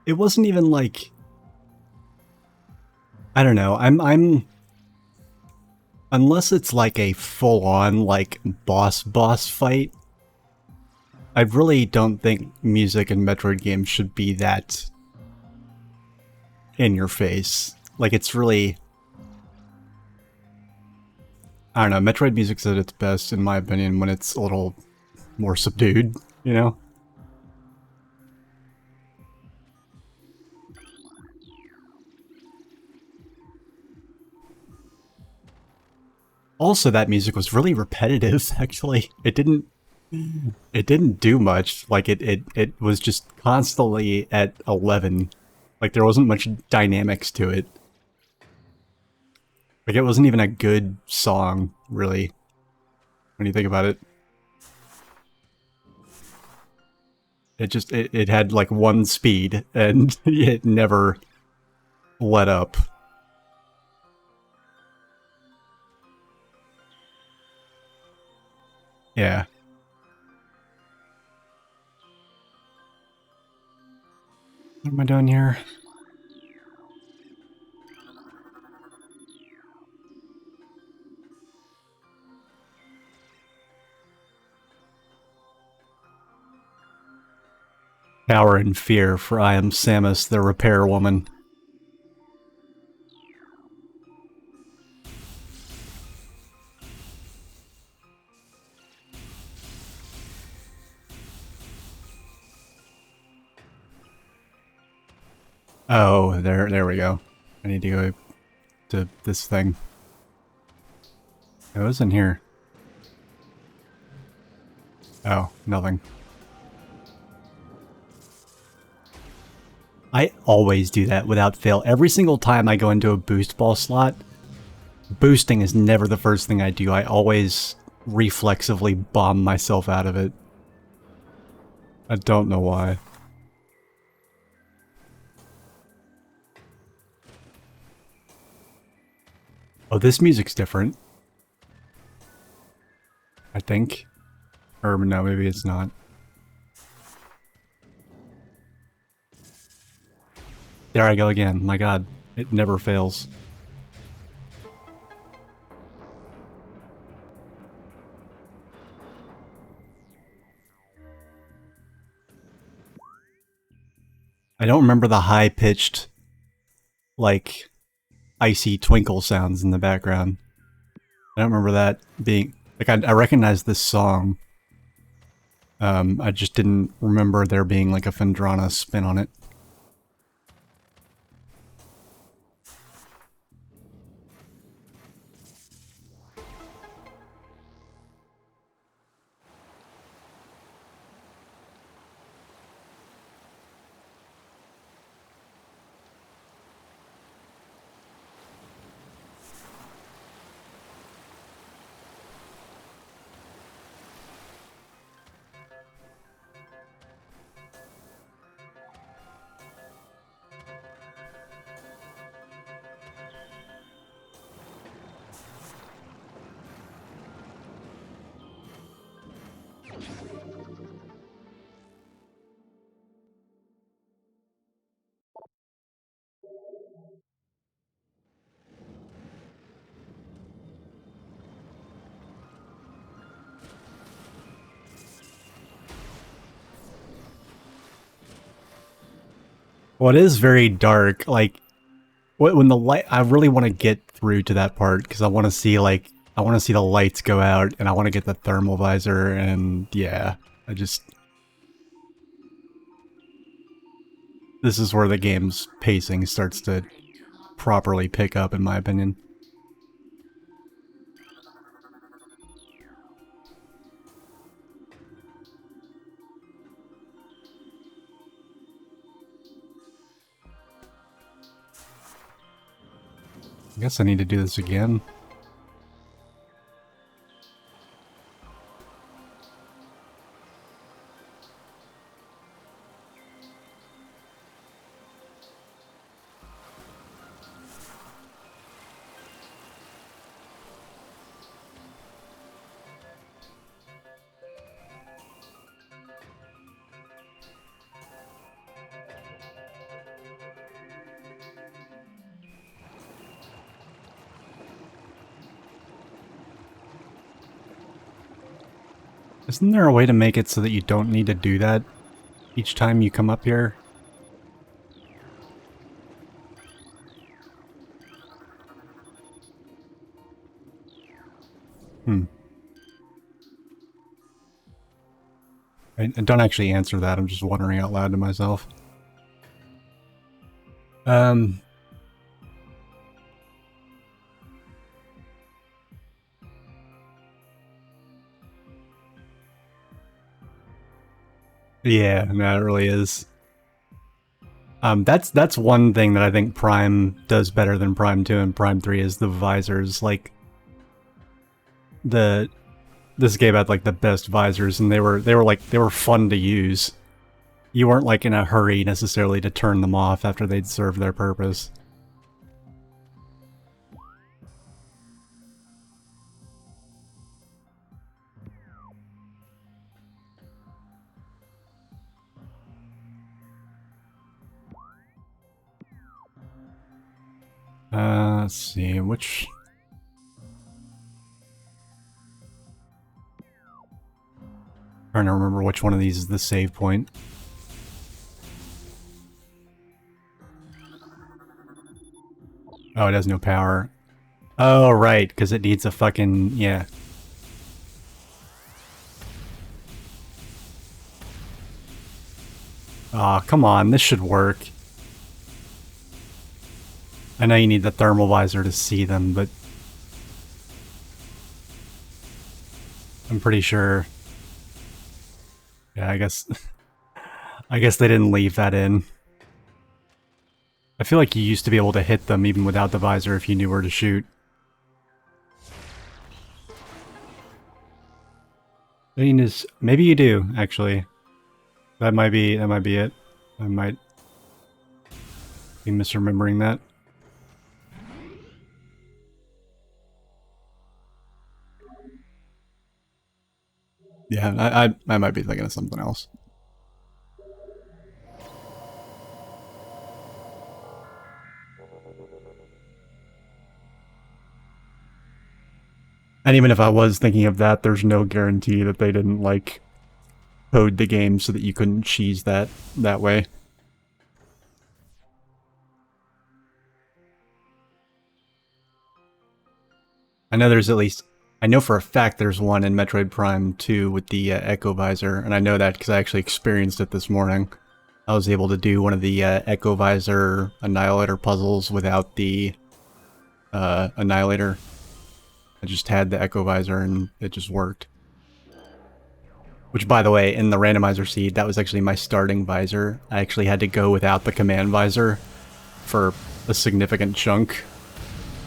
It wasn't even like... I don't know, I'm... Unless it's like a full-on, like, boss fight, I really don't think music in Metroid games should be that in your face. Like, it's really... I don't know, Metroid music's at its best, in my opinion, when it's a little more subdued, you know? Also, that music was really repetitive, actually. It didn't do much. Like, it was just constantly at 11. Like, there wasn't much dynamics to it. Like, it wasn't even a good song, really, when you think about it. It had, like, one speed, and it never let up. Yeah. What am I doing here? Cower in fear, for I am Samus, the repair woman. Oh, there we go. I need to go to this thing. It was in here. Oh, nothing. I always do that without fail. Every single time I go into a boost ball slot, boosting is never the first thing I do. I always reflexively bomb myself out of it. I don't know why. Oh, this music's different. I think. Or no, maybe it's not. There I go again. My god, it never fails. I don't remember the high-pitched, like, icy twinkle sounds in the background. I don't remember that being... Like, I recognize this song. I just didn't remember there being, like, a Phendrana spin on it. Well, it is very dark. Like, when the light... I really want to get through to that part, because I want to see, like... I want to see the lights go out, and I want to get the thermal visor, and yeah. I just... This is where the game's pacing starts to properly pick up, in my opinion. I guess I need to do this again. Isn't there a way to make it so that you don't need to do that each time you come up here? I don't actually answer that, I'm just wondering out loud to myself. Yeah, no, it really is. That's one thing that I think Prime does better than Prime 2 and Prime 3 is the visors. Like, this game had like the best visors, and they were fun to use. You weren't like in a hurry necessarily to turn them off after they'd served their purpose. Let's see, which... Trying to remember which one of these is the save point. Oh, it has no power. Oh, right, because it needs a fucking... yeah. Aw, oh, come on, this should work. I know you need the thermal visor to see them, but... I'm pretty sure... Yeah, I guess... I guess they didn't leave that in. I feel like you used to be able to hit them even without the visor if you knew where to shoot. I mean, maybe you do, actually. That might be it. I might be misremembering that. Yeah, I might be thinking of something else. And even if I was thinking of that, there's no guarantee that they didn't, like, code the game so that you couldn't cheese that way. I know there's at least... I know for a fact there's one in Metroid Prime 2 with the Echo Visor, and I know that because I actually experienced it this morning. I was able to do one of the Echo Visor Annihilator puzzles without the Annihilator. I just had the Echo Visor and it just worked. Which, by the way, in the randomizer seed, that was actually my starting visor. I actually had to go without the command visor for a significant chunk.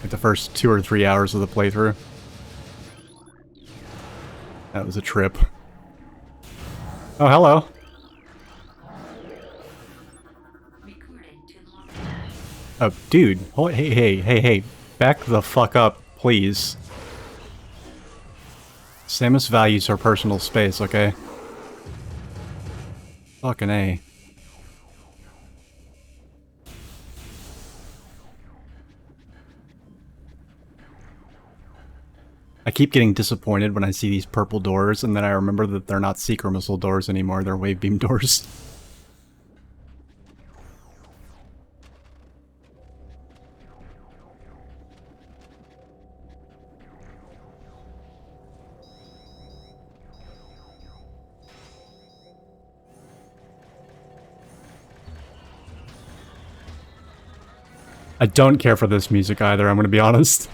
Like the first 2 or 3 hours of the playthrough. That was a trip. Oh, hello. Oh, dude. Oh, hey. Back the fuck up, please. Samus values her personal space, okay? Fucking A. I keep getting disappointed when I see these purple doors, and then I remember that they're not Secret Missile doors anymore, they're Wave Beam doors. I don't care for this music either, I'm gonna be honest.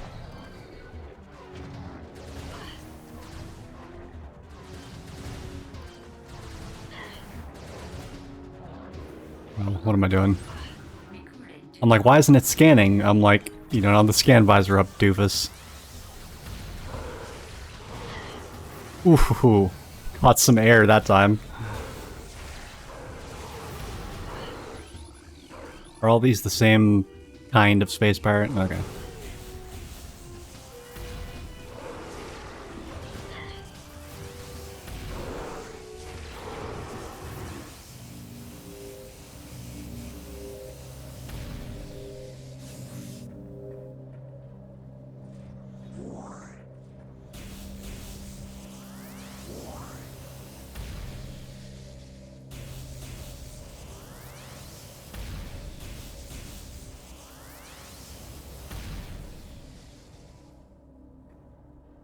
Well, what am I doing? I'm like, why isn't it scanning? I'm like, you know, on the scan visor up, doofus. Ooh, caught some air that time. Are all these the same kind of space pirate? Okay.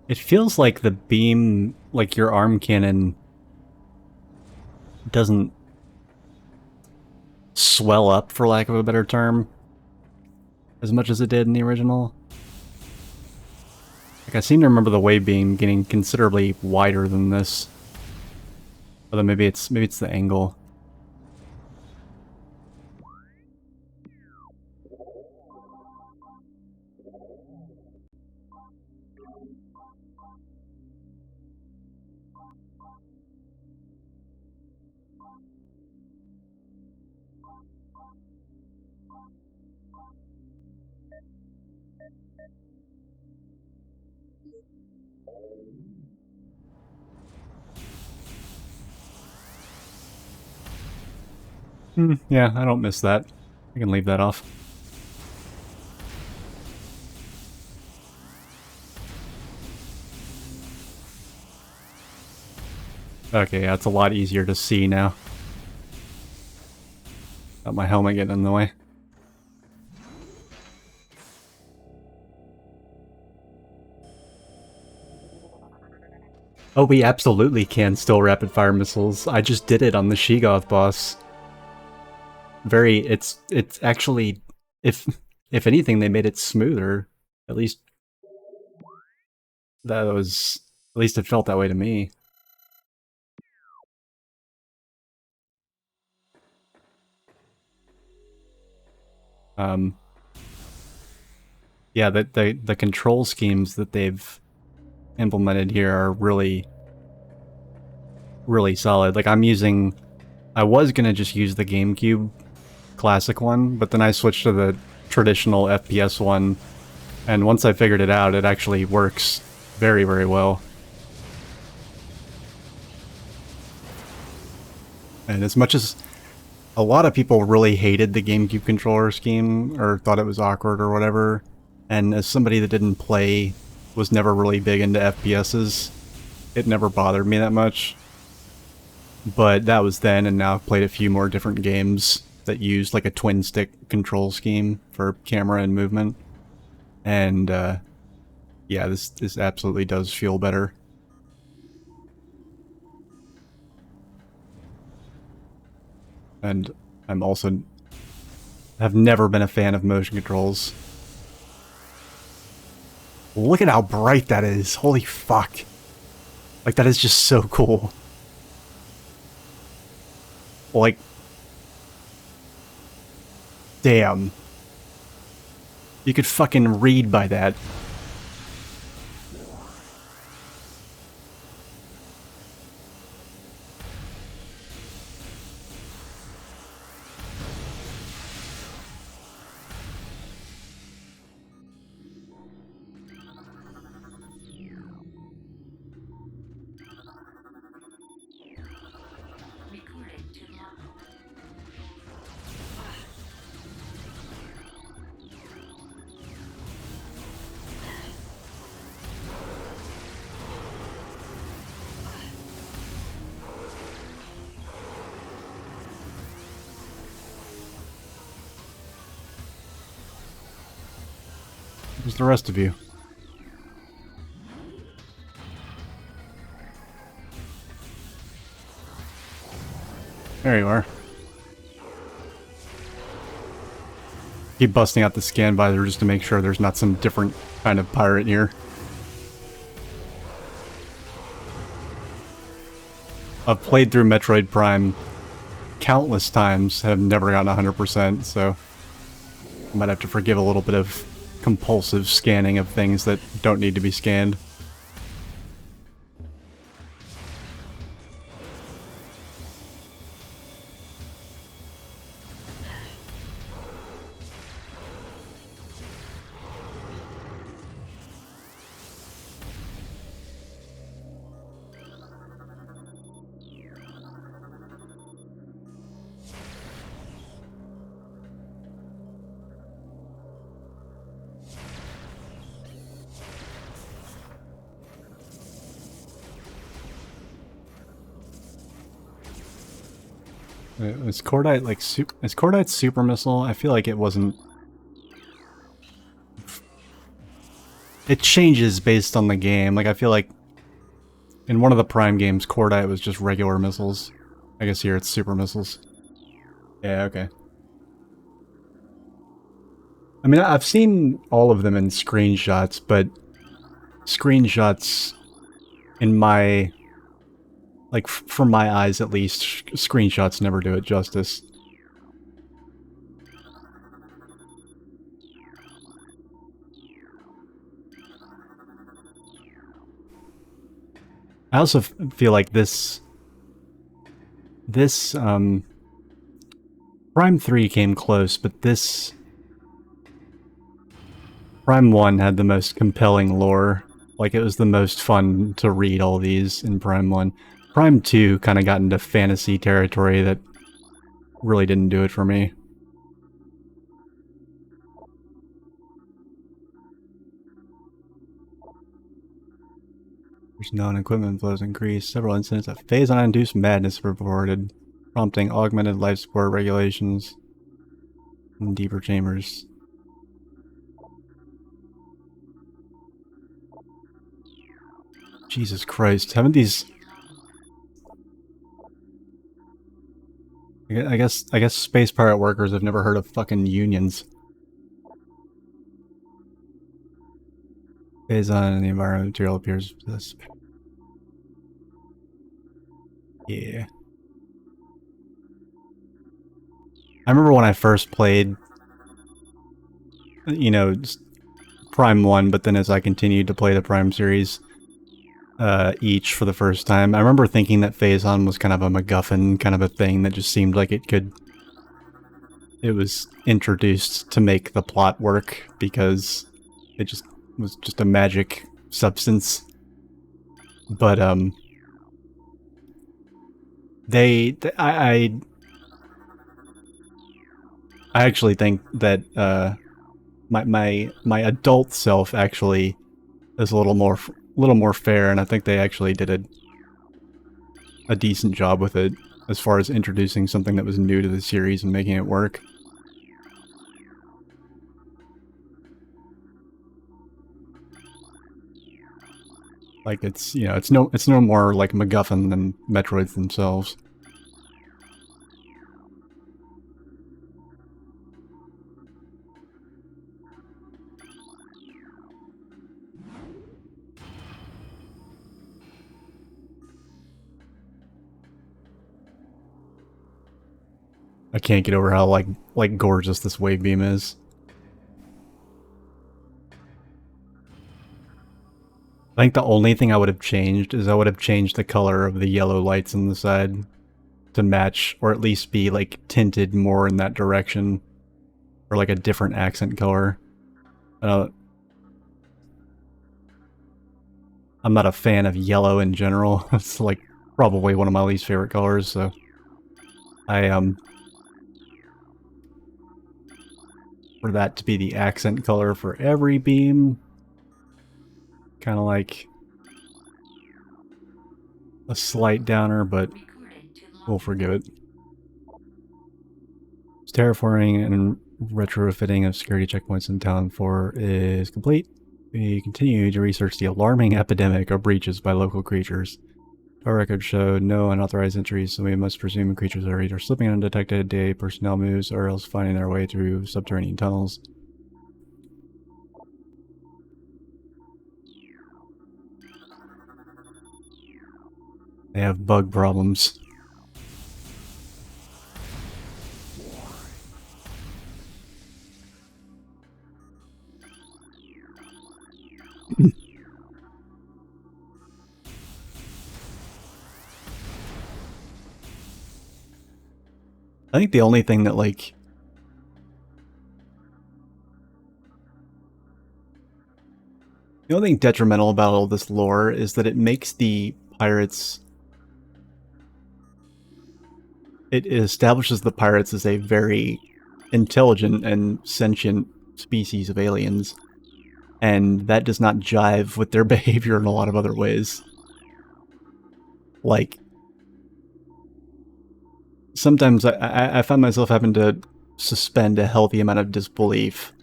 It feels like the beam, like your arm cannon, doesn't swell up, for lack of a better term, as much as it did in the original. Like, I seem to remember the wave beam getting considerably wider than this. Although maybe it's the angle. Yeah, I don't miss that. I can leave that off. Okay, yeah, it's a lot easier to see now. Got my helmet getting in the way. Oh, we absolutely can still rapid fire missiles. I just did it on the Sheegoth boss. It's actually, if anything, they made it smoother. At least at least it felt that way to me. Yeah, the control schemes that they've implemented here are really solid. Like, I was gonna just use the GameCube classic one, but then I switched to the traditional FPS one, and once I figured it out, it actually works very, very well. And as much as a lot of people really hated the GameCube controller scheme, or thought it was awkward or whatever, and as somebody that didn't play, was never really big into FPSs, it never bothered me that much. But that was then, and now I've played a few more different games that use like a twin stick control scheme for camera and movement. And Yeah, this absolutely does feel better. And I'm also have never been a fan of motion controls. Look at how bright that is. Holy fuck. Like, that is just so cool. Like, damn. You could fucking read by that. Recording to logbook. Where's the rest of you? There you are. Keep busting out the scan visor just to make sure there's not some different kind of pirate here. I've played through Metroid Prime countless times, have never gotten 100%, so I might have to forgive a little bit of compulsive scanning of things that don't need to be scanned. Is Cordite like is Cordite super missile? I feel like it wasn't. It changes based on the game. Like, I feel like in one of the Prime games, Cordite was just regular missiles. I guess here it's super missiles. Yeah, okay. I mean, I've seen all of them in screenshots, but screenshots in my, like, from my eyes at least, screenshots never do it justice. I also feel like this Prime 3 came close, but this Prime 1 had the most compelling lore. Like, it was the most fun to read all these in Prime 1. Prime 2 kind of got into fantasy territory that really didn't do it for me. There's known equipment flows increased. Several incidents of phase-on-induced madness were reported, prompting augmented life support regulations in deeper chambers. Jesus Christ, haven't these... I guess space pirate workers have never heard of fucking unions. Phase-on and the environment material appears this. Yeah. I remember when I first played, you know, Prime 1, but then as I continued to play the Prime series, each for the first time, I remember thinking that Phase-on was kind of a MacGuffin, kind of a thing that just seemed like it was introduced to make the plot work, because it just was just a magic substance. But, I actually think that, my adult self actually is a little more fair, and I think they actually did a decent job with it as far as introducing something that was new to the series and making it work. Like it's, you know, it's no more like MacGuffin than Metroids themselves. I can't get over how like gorgeous this wave beam is. I think the only thing I would have changed is I would have changed the color of the yellow lights on the side to match, or at least be like tinted more in that direction, or like a different accent color. I'm not a fan of yellow in general. It's like probably one of my least favorite colors, so I for that to be the accent color for every beam, kind of like a slight downer, but we'll forgive it. Terraforming and retrofitting of security checkpoints in Town 4 is complete. We continue to research the alarming epidemic of breaches by local creatures. Our records show no unauthorized entries, so we must presume creatures are either slipping undetected, day personnel moves, or else finding their way through subterranean tunnels. They have bug problems. I think the only thing that, like... The only thing detrimental about all this lore is that it makes the pirates... It establishes the pirates as a very intelligent and sentient species of aliens. And that does not jive with their behavior in a lot of other ways. Like... Sometimes I find myself having to suspend a healthy amount of disbelief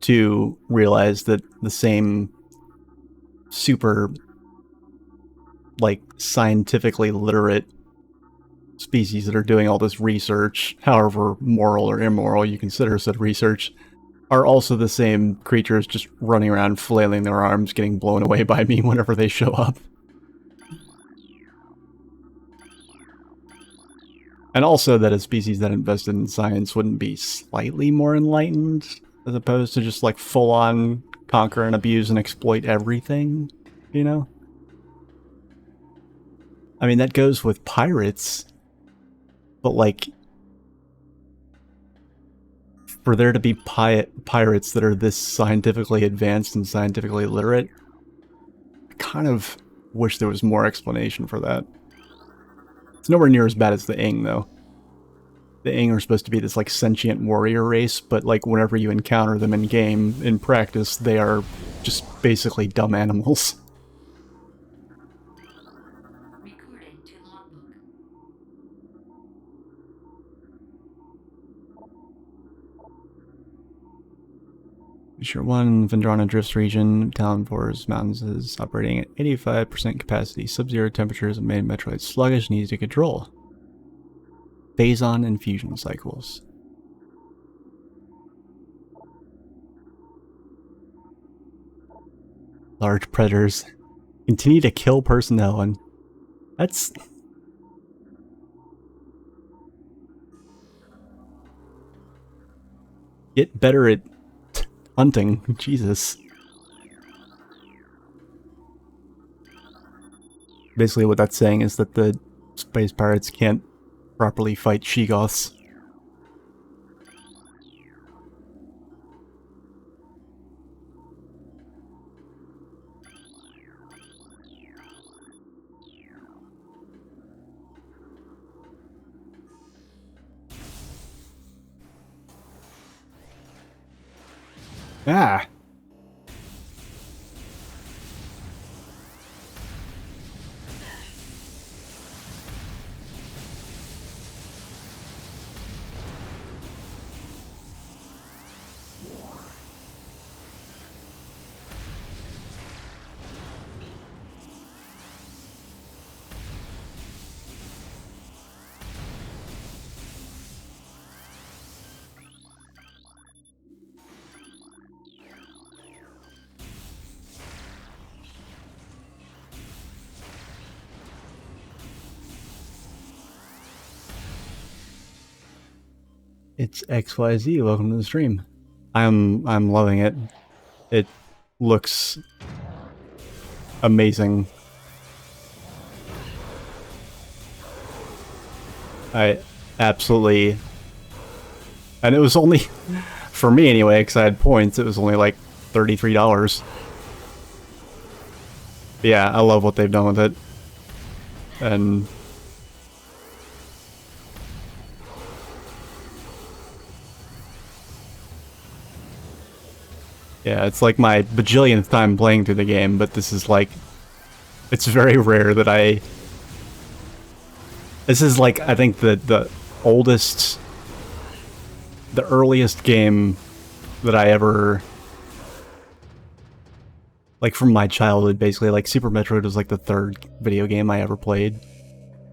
to realize that the same super, like, scientifically literate species that are doing all this research, however moral or immoral you consider said research, are also the same creatures just running around flailing their arms, getting blown away by me whenever they show up. And also that a species that invested in science wouldn't be slightly more enlightened, as opposed to just like full-on conquer and abuse and exploit everything, you know? I mean, that goes with pirates, but like, for there to be pirates that are this scientifically advanced and scientifically literate, I kind of wish there was more explanation for that. It's nowhere near as bad as the Ing, though. The Ing are supposed to be this, like, sentient warrior race, but, like, whenever you encounter them in game, in practice, they are just basically dumb animals. Recording to logbook. Sure, 1, Vendrana Drifts region, Talon 4's mountains is operating at 85% capacity. Sub-zero temperatures have made Metroid sluggish and easy to control. Phazon and fusion cycles. Large predators continue to kill personnel, and that's... Get better at hunting. Jesus. Basically what that's saying is that the space pirates can't properly fight Sheegoths. Ah! It's XYZ. Welcome to the stream. I'm loving it. It looks amazing. I absolutely, and it was only for me anyway, because I had points. It was only like $33. Yeah, I love what they've done with it, and yeah, it's like my bajillionth time playing through the game, but this is like, it's very rare that this is like, I think the oldest, the earliest game that I ever, like from my childhood basically, like Super Metroid was like the third video game I ever played.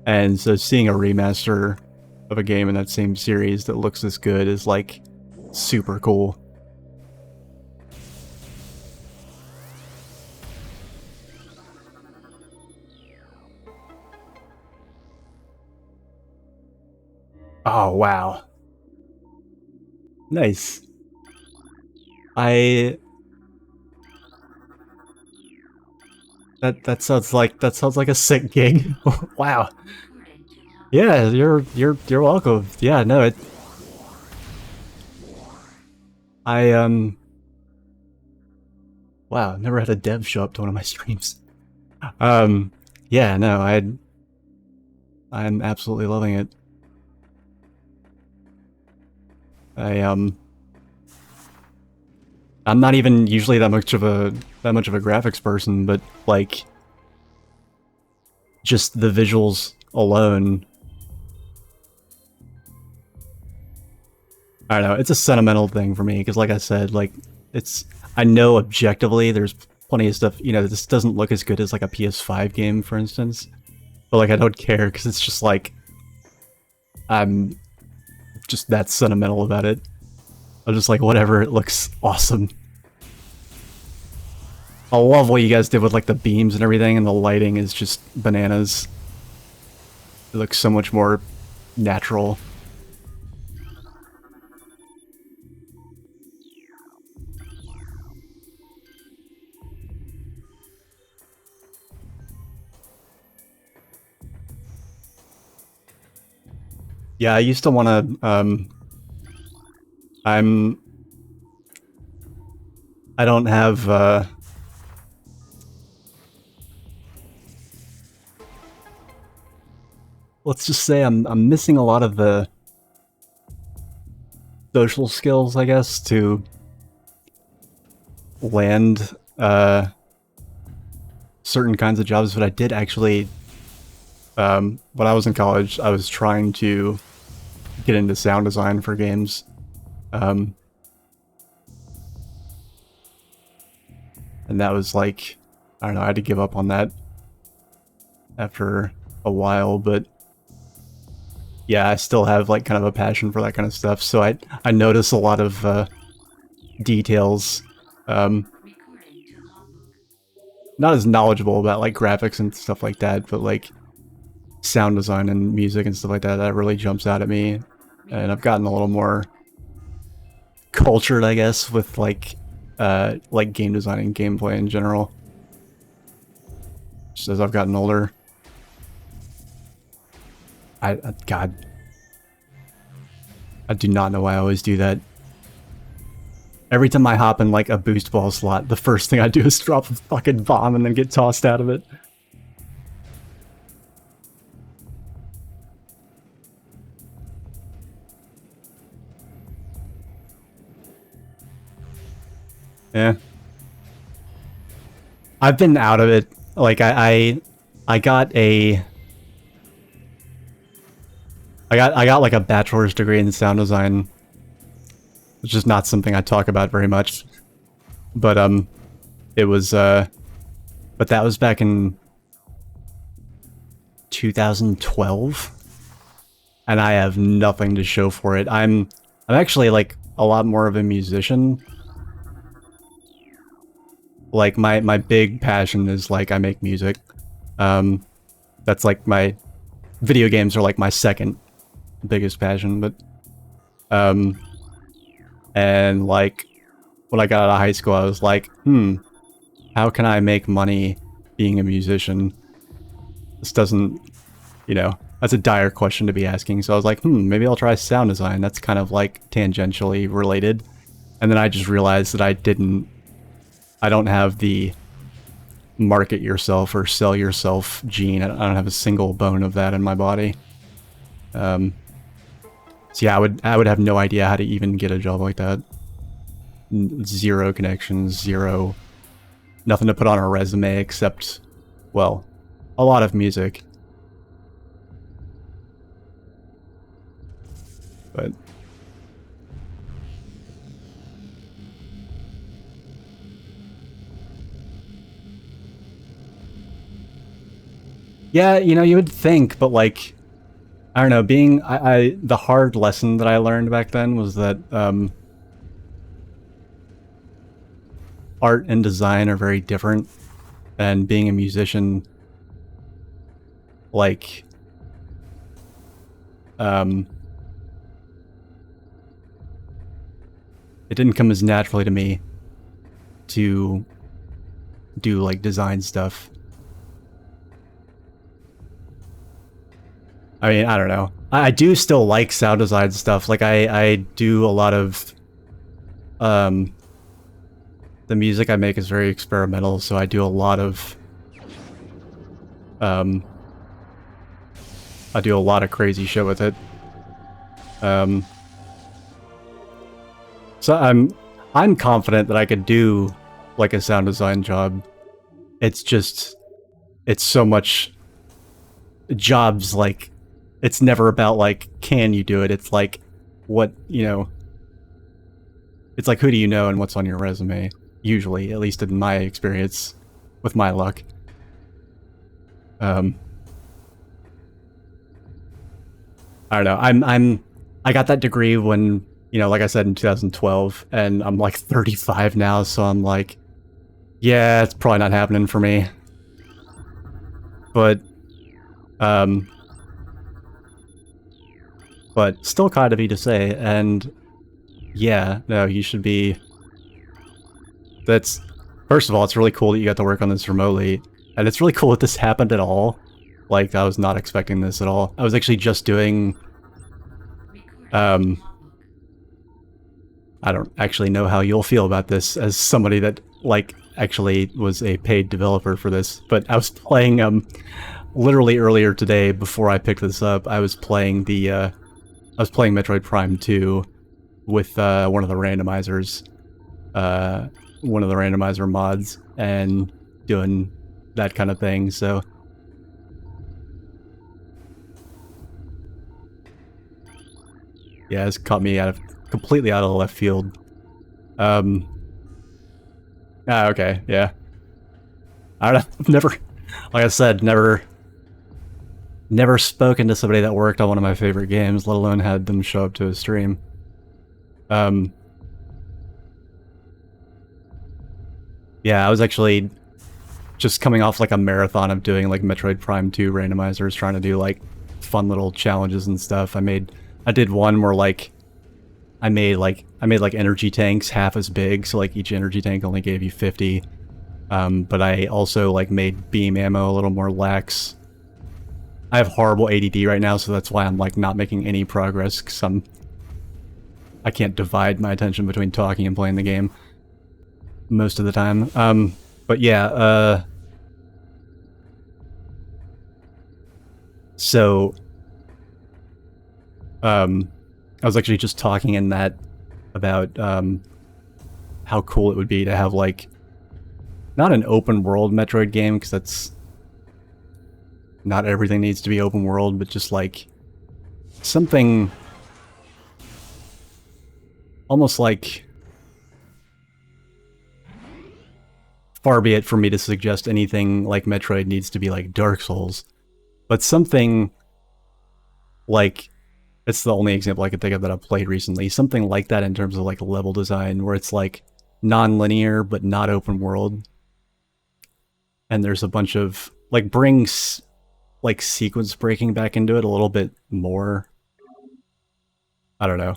And so seeing a remaster of a game in that same series that looks this good is like super cool. Oh, wow. Nice. That sounds like a sick gig. Wow. Recording to logbook. Yeah, you're welcome. Yeah, no, wow, never had a dev show up to one of my streams. Yeah, no, I'm absolutely loving it. I'm not even usually that much of a graphics person, but like just the visuals alone, I don't know, it's a sentimental thing for me because like I said, like I know objectively there's plenty of stuff, you know, this doesn't look as good as like a PS5 game, for instance, but like I don't care because it's just like I'm just that sentimental about it. I'm just like, whatever, it looks awesome. I love what you guys did with like the beams and everything, and the lighting is just bananas. It looks so much more natural. Yeah, I used to want to, I don't have, let's just say I'm missing a lot of the social skills, I guess, to land, certain kinds of jobs, but I did actually, when I was in college, I was trying to get into sound design for games. And that was like, I don't know, I had to give up on that after a while, but yeah, I still have like kind of a passion for that kind of stuff, so I notice a lot of details. Recording to logbook. Not as knowledgeable about like graphics and stuff like that, but like sound design and music and stuff like that, that really jumps out at me. And I've gotten a little more cultured, I guess, with like game design and gameplay in general. Just as I've gotten older. God, I do not know why I always do that. Every time I hop in like a boost ball slot, the first thing I do is drop a fucking bomb and then get tossed out of it. Yeah. I've been out of it. Like I got a I got like a bachelor's degree in sound design, which is not something I talk about very much. But it was but that was back in 2012, and I have nothing to show for it. I'm actually like a lot more of a musician. Like my big passion is like I make music. That's like my video games are like my second biggest passion, but Um, and like when I got out of high school, I was like, how can I make money being a musician? This doesn't, that's a dire question to be asking. So I was like, maybe I'll try sound design. That's kind of like tangentially related. And then I just realized that I don't have the market yourself or sell yourself gene. I don't have a single bone of that in my body. So yeah, I would have no idea how to even get a job like that. Zero connections, zero, nothing to put on a resume except, well, a lot of music. But yeah, you would think, but like, I don't know, the hard lesson that I learned back then was that, art and design are very different, and being a musician, like, it didn't come as naturally to me to do, like, design stuff. I mean, I don't know. I do still like sound design stuff. Like, I do a lot of, the music I make is very experimental, so I do a lot of, I do a lot of crazy shit with it. So I'm confident that I could do, like, a sound design job. It's just, it's so much jobs, like, it's never about, like, can you do it? It's like, what, it's like, who do you know and what's on your resume? Usually, at least in my experience, with my luck. I don't know. I got that degree when, like I said, in 2012, and I'm like 35 now, so I'm like, yeah, it's probably not happening for me. But still kind of easy to say, and yeah, no, you should be. First of all, it's really cool that you got to work on this remotely, and it's really cool that this happened at all. Like, I was not expecting this at all. I was actually just doing, I don't actually know how you'll feel about this as somebody that, like, actually was a paid developer for this, but I was playing, literally earlier today, before I picked this up, I was playing Metroid Prime 2 with, one of the randomizers, one of the randomizer mods, and doing that kind of thing, so. Yeah, it's caught me completely out of the left field. Okay, yeah. I don't know, I've never, like I said, never spoken to somebody that worked on one of my favorite games, let alone had them show up to a stream. Yeah, I was actually just coming off, like, a marathon of doing, like, Metroid Prime 2 randomizers, trying to do, like, fun little challenges and stuff. I did one where, like, I made energy tanks half as big, so, like, each energy tank only gave you 50. But I also, like, made beam ammo a little more lax. I have horrible ADD right now, so that's why I'm, like, not making any progress, because I can't divide my attention between talking and playing the game most of the time. But yeah, so, I was actually just talking in that about, how cool it would be to have, like, not an open world Metroid game, because that's, not everything needs to be open world, but just, like, something almost like, far be it for me to suggest anything like Metroid needs to be like Dark Souls, but something like, it's the only example I could think of that I've played recently, something like that in terms of, like, level design, where it's, like, non-linear but not open world, and there's a bunch of, like, brings, like, sequence breaking back into it a little bit more. I don't know.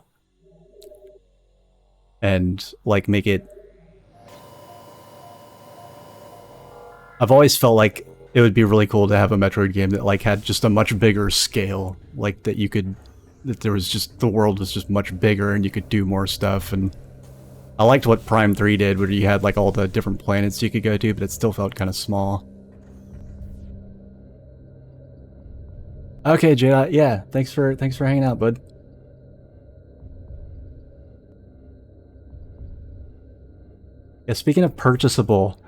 and like make it. I've always felt like it would be really cool to have a Metroid game that like had just a much bigger scale, like that you could, that there was just, the world was just much bigger and you could do more stuff. And I liked what Prime 3 did, where you had like all the different planets you could go to, but it still felt kind of small. Okay, Jada, yeah, thanks for hanging out, bud. Yeah, speaking of purchasable,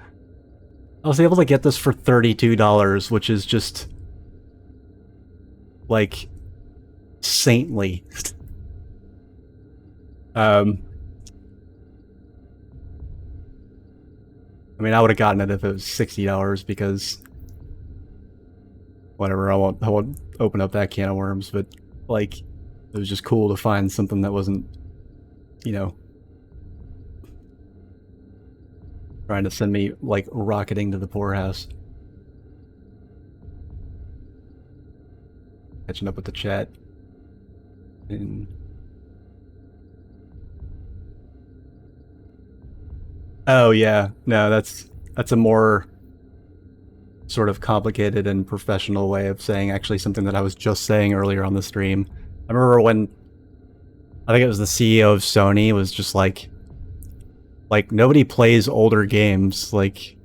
I was able to get this for $32, which is just like saintly. I mean, I would have gotten it if it was $60 because whatever. I won't open up that can of worms, but like, it was just cool to find something that wasn't, you know, trying to send me like rocketing to the poorhouse. Catching up with the chat. And oh yeah, no, that's a more sort of complicated and professional way of saying actually something that I was just saying earlier on the stream. I remember when I think it was the CEO of Sony was just like nobody plays older games, like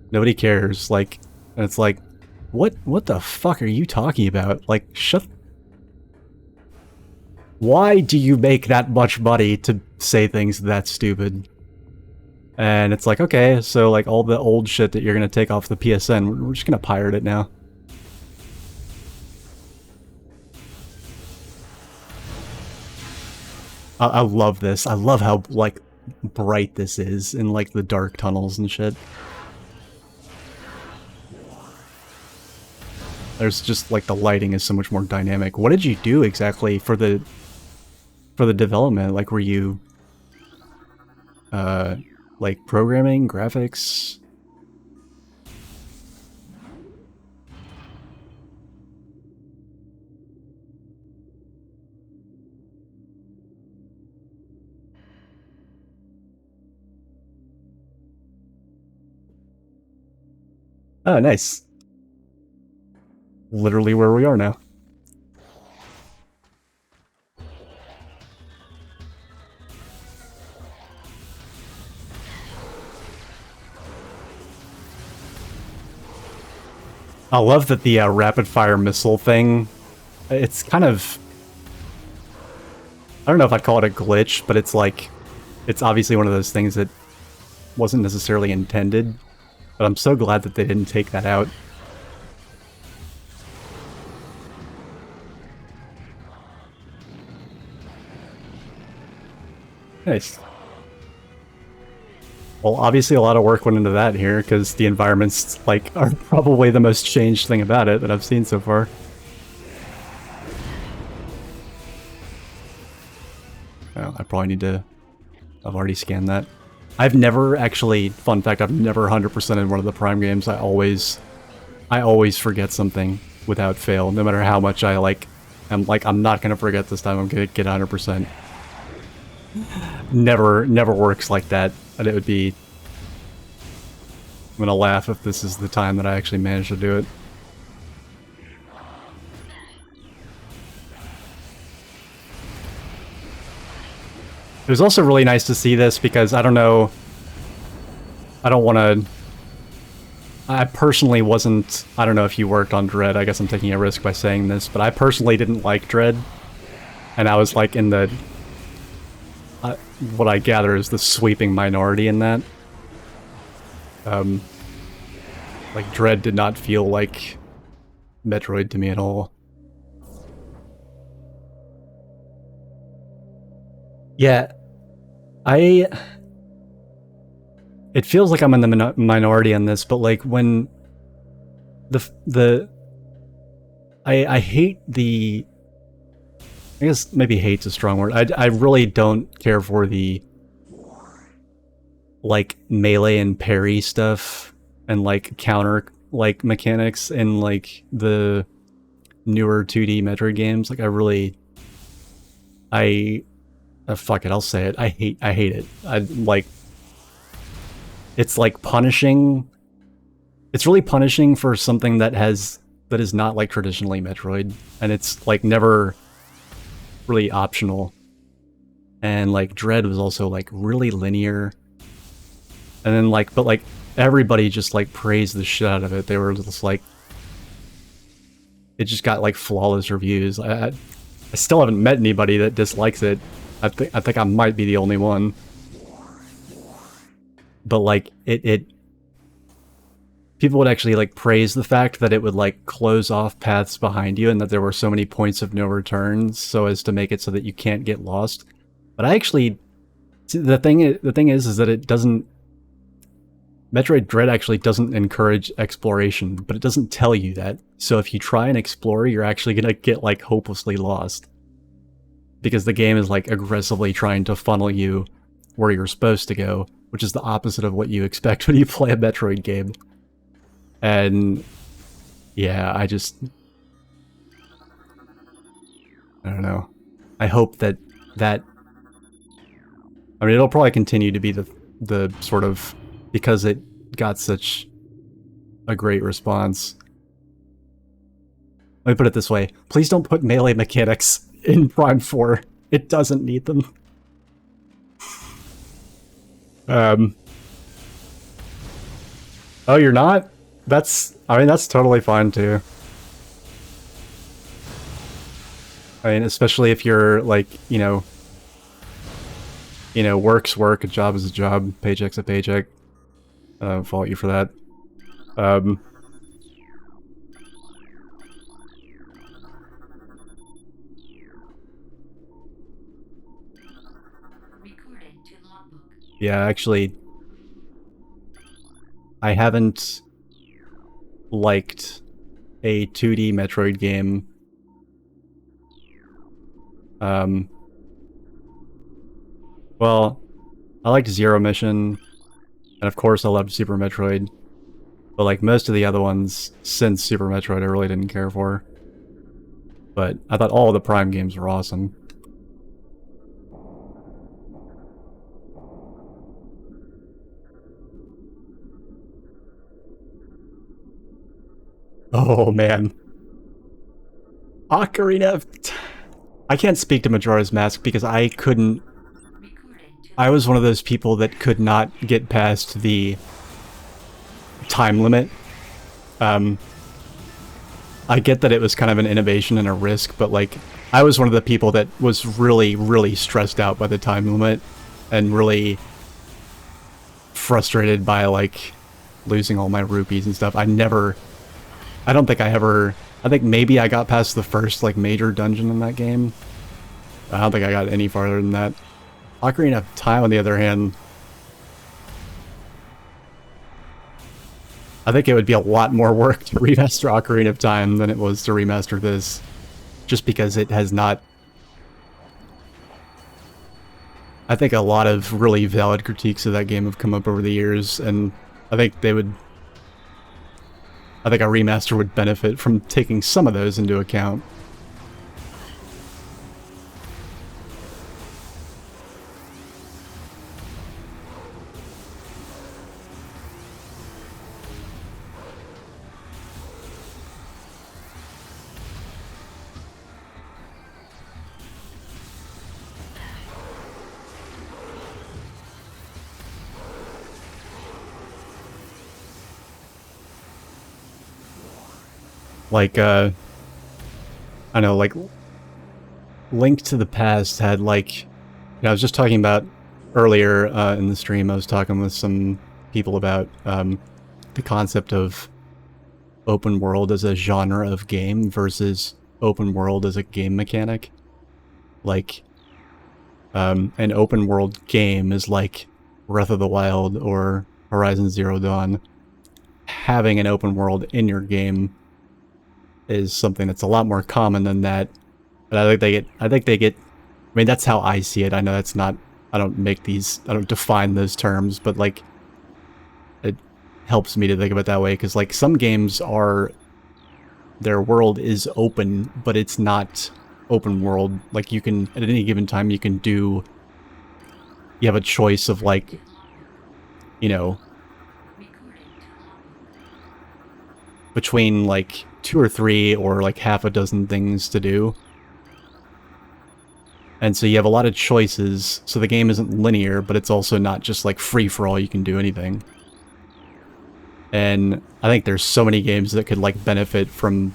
nobody cares, like, and it's like, what the fuck are you talking about? Like, shut. Why do you make that much money to say things that stupid? And it's like, okay, so like all the old shit that you're gonna take off the PSN, we're just gonna pirate it now. I love this. I love how like bright this is in like the dark tunnels and shit. There's just like the lighting is so much more dynamic. What did you do exactly for the development? Like, were you like programming, graphics? Oh, nice. Literally where we are now. I love that the rapid fire missile thing, it's kind of, I don't know if I'd call it a glitch, but it's like, it's obviously one of those things that wasn't necessarily intended, but I'm so glad that they didn't take that out. Nice. Well, obviously a lot of work went into that here, because the environments, like, are probably the most changed thing about it that I've seen so far. Oh, I probably need to... I've already scanned that. I've never actually... Fun fact, I've never 100% in one of the Prime games. I always forget something without fail, no matter how much I, like... I'm not gonna forget this time, I'm gonna get 100%. Never works like that, and it would be... I'm gonna laugh if this is the time that I actually managed to do it. It was also really nice to see this because I don't know... I don't want to... I personally wasn't... I don't know if you worked on Dread, I guess I'm taking a risk by saying this, but I personally didn't like Dread. And I was like in the... what I gather is the sweeping minority in that. Like, Dread did not feel like Metroid to me at all. Yeah, it feels like I'm in the minority on this, but like when I hate the... I guess maybe hate's a strong word. I really don't care for the like melee and parry stuff and like counter like mechanics in like the newer 2D Metroid games. Like I Fuck it, I'll say it. I hate it. I like. It's like punishing. It's really punishing for something that is not like traditionally Metroid, and it's like never really optional. And like Dread was also like really linear, and then like, but like everybody just like praised the shit out of it. They were just like, it just got like flawless reviews. I still haven't met anybody that dislikes it. I think I might be the only one. But like it people would actually like praise the fact that it would like close off paths behind you and that there were so many points of no return so as to make it so that you can't get lost. But I actually the thing is that it doesn't Metroid Dread actually doesn't encourage exploration, but it doesn't tell you that. So if you try and explore, you're actually going to get like hopelessly lost. Because the game is like aggressively trying to funnel you where you're supposed to go, which is the opposite of what you expect when you play a Metroid game. And yeah, I don't know. I hope that I mean, it'll probably continue to be the sort of, because it got such a great response. Let me put it this way. Please don't put melee mechanics in Prime 4. It doesn't need them. Oh, you're not? I mean, that's totally fine too. I mean, especially if you're like, work's work, a job is a job, paycheck's a paycheck. I don't fault you for that. Recording to logbook. Yeah, actually, I haven't liked a 2D Metroid game. Well, I liked Zero Mission, and of course I loved Super Metroid, but like most of the other ones since Super Metroid I really didn't care for. But I thought all the Prime games were awesome. Oh man. Ocarina of... I can't speak to Majora's Mask because I couldn't... I was one of those people that could not get past the time limit. I get that it was kind of an innovation and a risk, but like, I was one of the people that was really, really stressed out by the time limit and really frustrated by like losing all my rupees and stuff. I don't think I think maybe I got past the first like major dungeon in that game. I don't think I got any farther than that. Ocarina of Time, on the other hand, I think it would be a lot more work to remaster Ocarina of Time than it was to remaster this. Just because it has not... I think a lot of really valid critiques of that game have come up over the years, and I think a remaster would benefit from taking some of those into account. Like, I know, like, Link to the Past had, like, I was just talking about earlier in the stream, I was talking with some people about the concept of open world as a genre of game versus open world as a game mechanic. Like, an open world game is like Breath of the Wild or Horizon Zero Dawn. Having an open world in your game is something that's a lot more common than that. But I think they get, I mean, that's how I see it. I know that's not, I don't define those terms, but like, it helps me to think of it that way, because like some games their world is open, but it's not open world. Like you can, at any given time, you can do you have a choice of like, you know, between like 2 or 3 or like half a dozen things to do. And so you have a lot of choices, so the game isn't linear, but it's also not just like free-for-all, you can do anything. And I think there's so many games that could like benefit from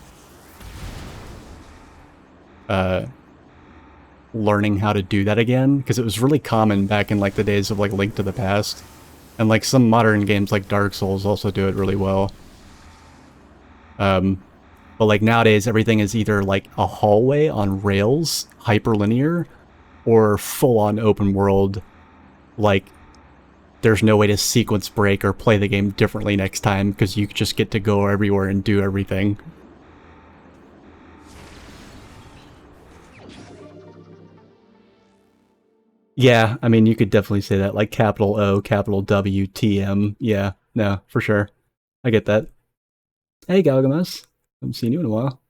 learning how to do that again, because it was really common back in like the days of like Link to the Past. And like some modern games like Dark Souls also do it really well. But like nowadays everything is either like a hallway on rails, hyperlinear, or full-on open world, like there's no way to sequence break or play the game differently next time because you just get to go everywhere and do everything. Yeah, I mean, you could definitely say that, like capital O, capital W, T, M. Yeah, no, for sure. I get that. Hey, Galgames. Haven't seen you in a while.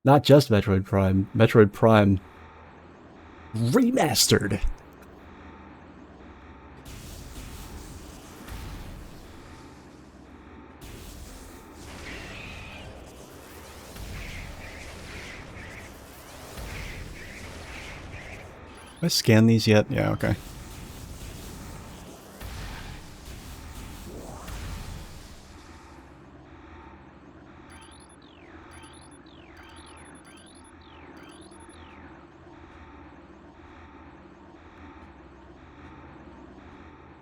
Not just Metroid Prime. Metroid Prime Remastered. Have I scanned these yet? Yeah, okay.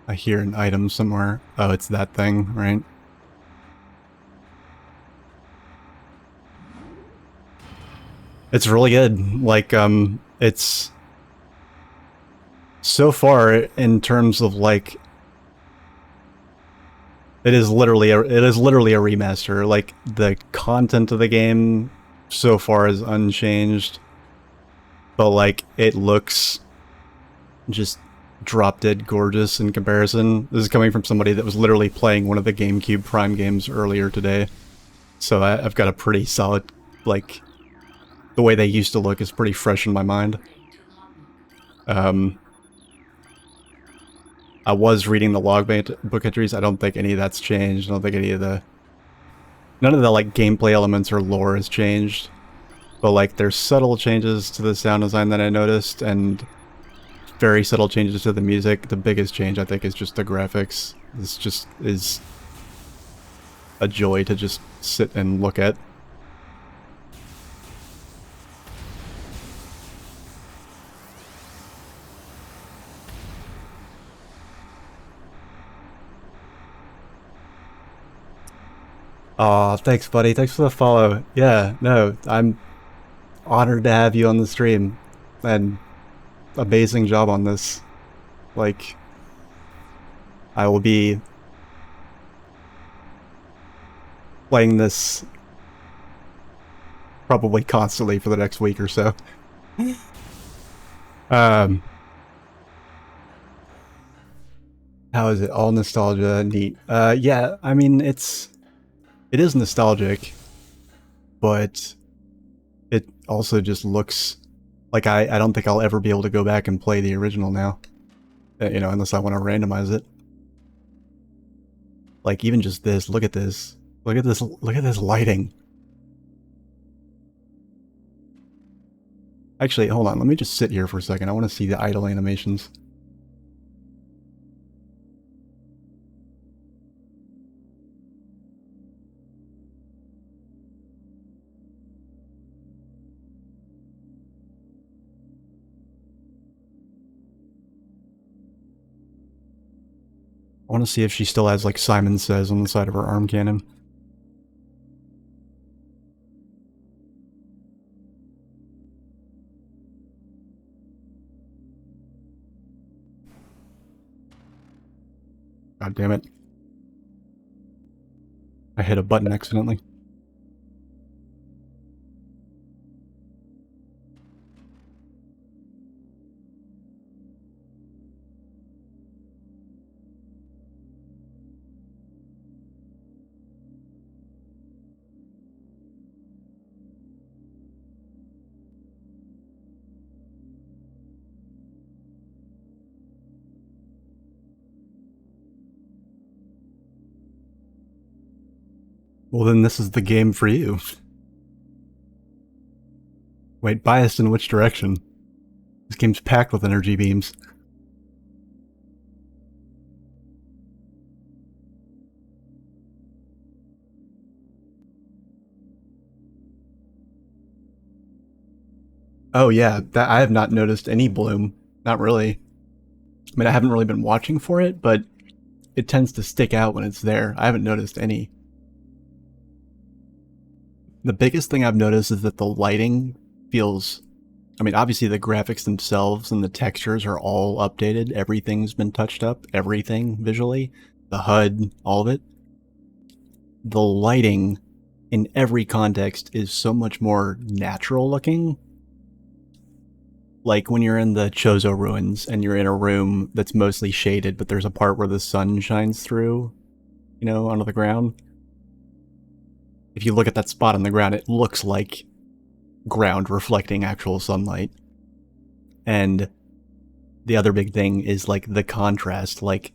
I hear an item somewhere. Oh, it's that thing, right? It's really good. Like, it's so far in terms of like, it is literally a remaster. Like the content of the game so far is unchanged, but like it looks just drop dead gorgeous in comparison. This is coming from somebody that was literally playing one of the GameCube Prime games earlier today, so I've got a pretty solid, like, the way they used to look is pretty fresh in my mind. I was reading the book entries. I don't think any of that's changed. I don't think any of the... None of the, like, gameplay elements or lore has changed. But, like, there's subtle changes to the sound design that I noticed, and very subtle changes to the music. The biggest change, I think, is just the graphics. This just is a joy to just sit and look at. Aw, thanks, buddy. Thanks for the follow. Yeah, no, I'm honored to have you on the stream. And amazing job on this. Like, I will be playing this probably constantly for the next week or so. Um, how is it? All nostalgia, neat. Yeah, I mean, it is nostalgic, but it also just looks like I don't think I'll ever be able to go back and play the original now. You know, unless I want to randomize it. Like, even just this, look at this. Look at this lighting. Actually, hold on, let me just sit here for a second. I want to see the idle animations. I want to see if she still has, like Simon Says on the side of her arm cannon. God damn it. I hit a button accidentally. Well, then this is the game for you. Wait, biased in which direction? This game's packed with energy beams. Oh yeah, that I have not noticed any bloom. Not really. I mean, I haven't really been watching for it, but it tends to stick out when it's there. I haven't noticed any. The biggest thing I've noticed is that the lighting feels... I mean, obviously the graphics themselves and the textures are all updated. Everything's been touched up. Everything visually. The HUD, all of it. The lighting in every context is so much more natural looking. Like when you're in the Chozo ruins and you're in a room that's mostly shaded, but there's a part where the sun shines through, you know, onto the ground. If you look at that spot on the ground, it looks like ground reflecting actual sunlight. And the other big thing is like the contrast, like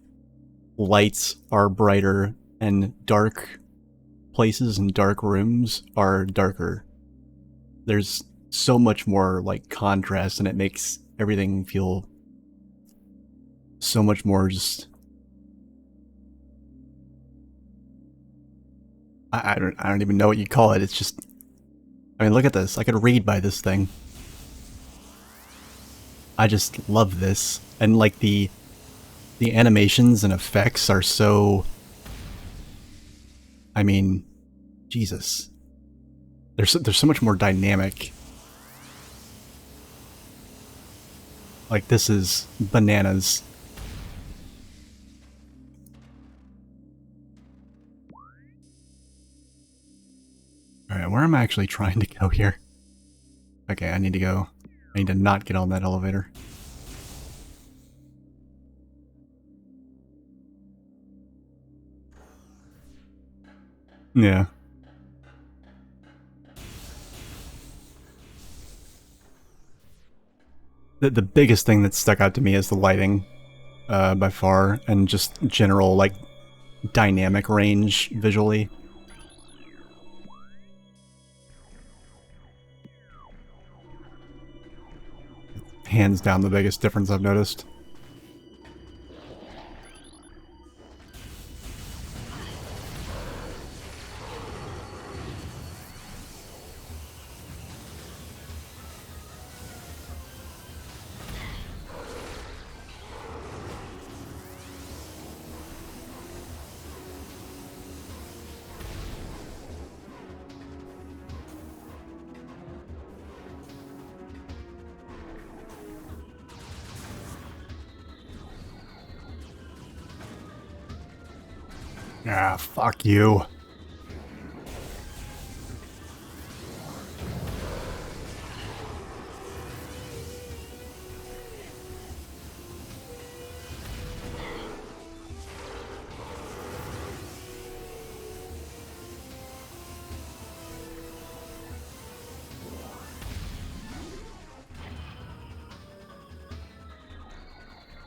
lights are brighter and dark places and dark rooms are darker. There's so much more like contrast, and it makes everything feel so much more just... I don't even know what you call it. It's just... I mean, look at this. I could read by this thing. I just love this. And like the animations and effects are so... I mean, Jesus. They're so much more dynamic. Like, this is bananas. Alright, where am I actually trying to go here? Okay, I need to go. I need to not get on that elevator. Yeah. The biggest thing that stuck out to me is the lighting, by far, and just general, like, dynamic range visually. Hands down the biggest difference I've noticed. Ah, fuck you.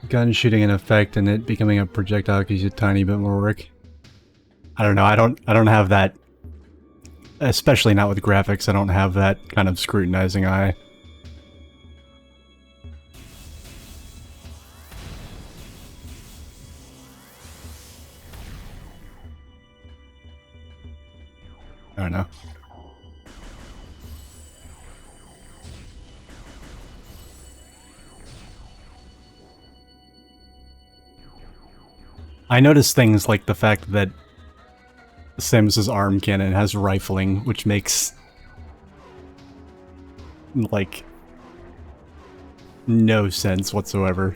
Gun shooting an effect and it becoming a projectile gives you a tiny bit more work. I don't know, I don't have that, especially not with graphics, I don't have that kind of scrutinizing eye. I don't know. I noticed things like the fact that Samus's arm cannon has rifling, which makes, like, no sense whatsoever.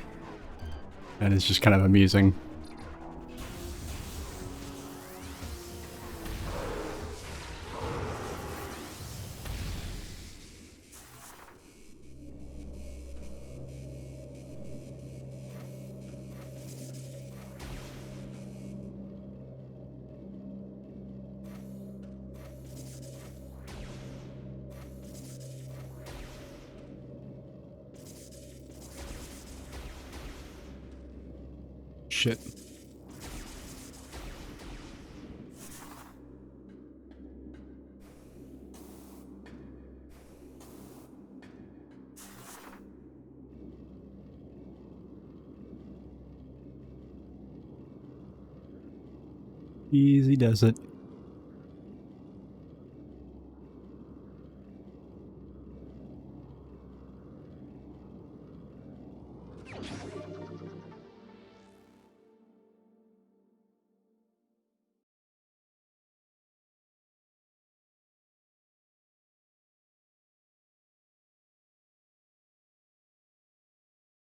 And it's just kind of amusing. Shit. Easy does it.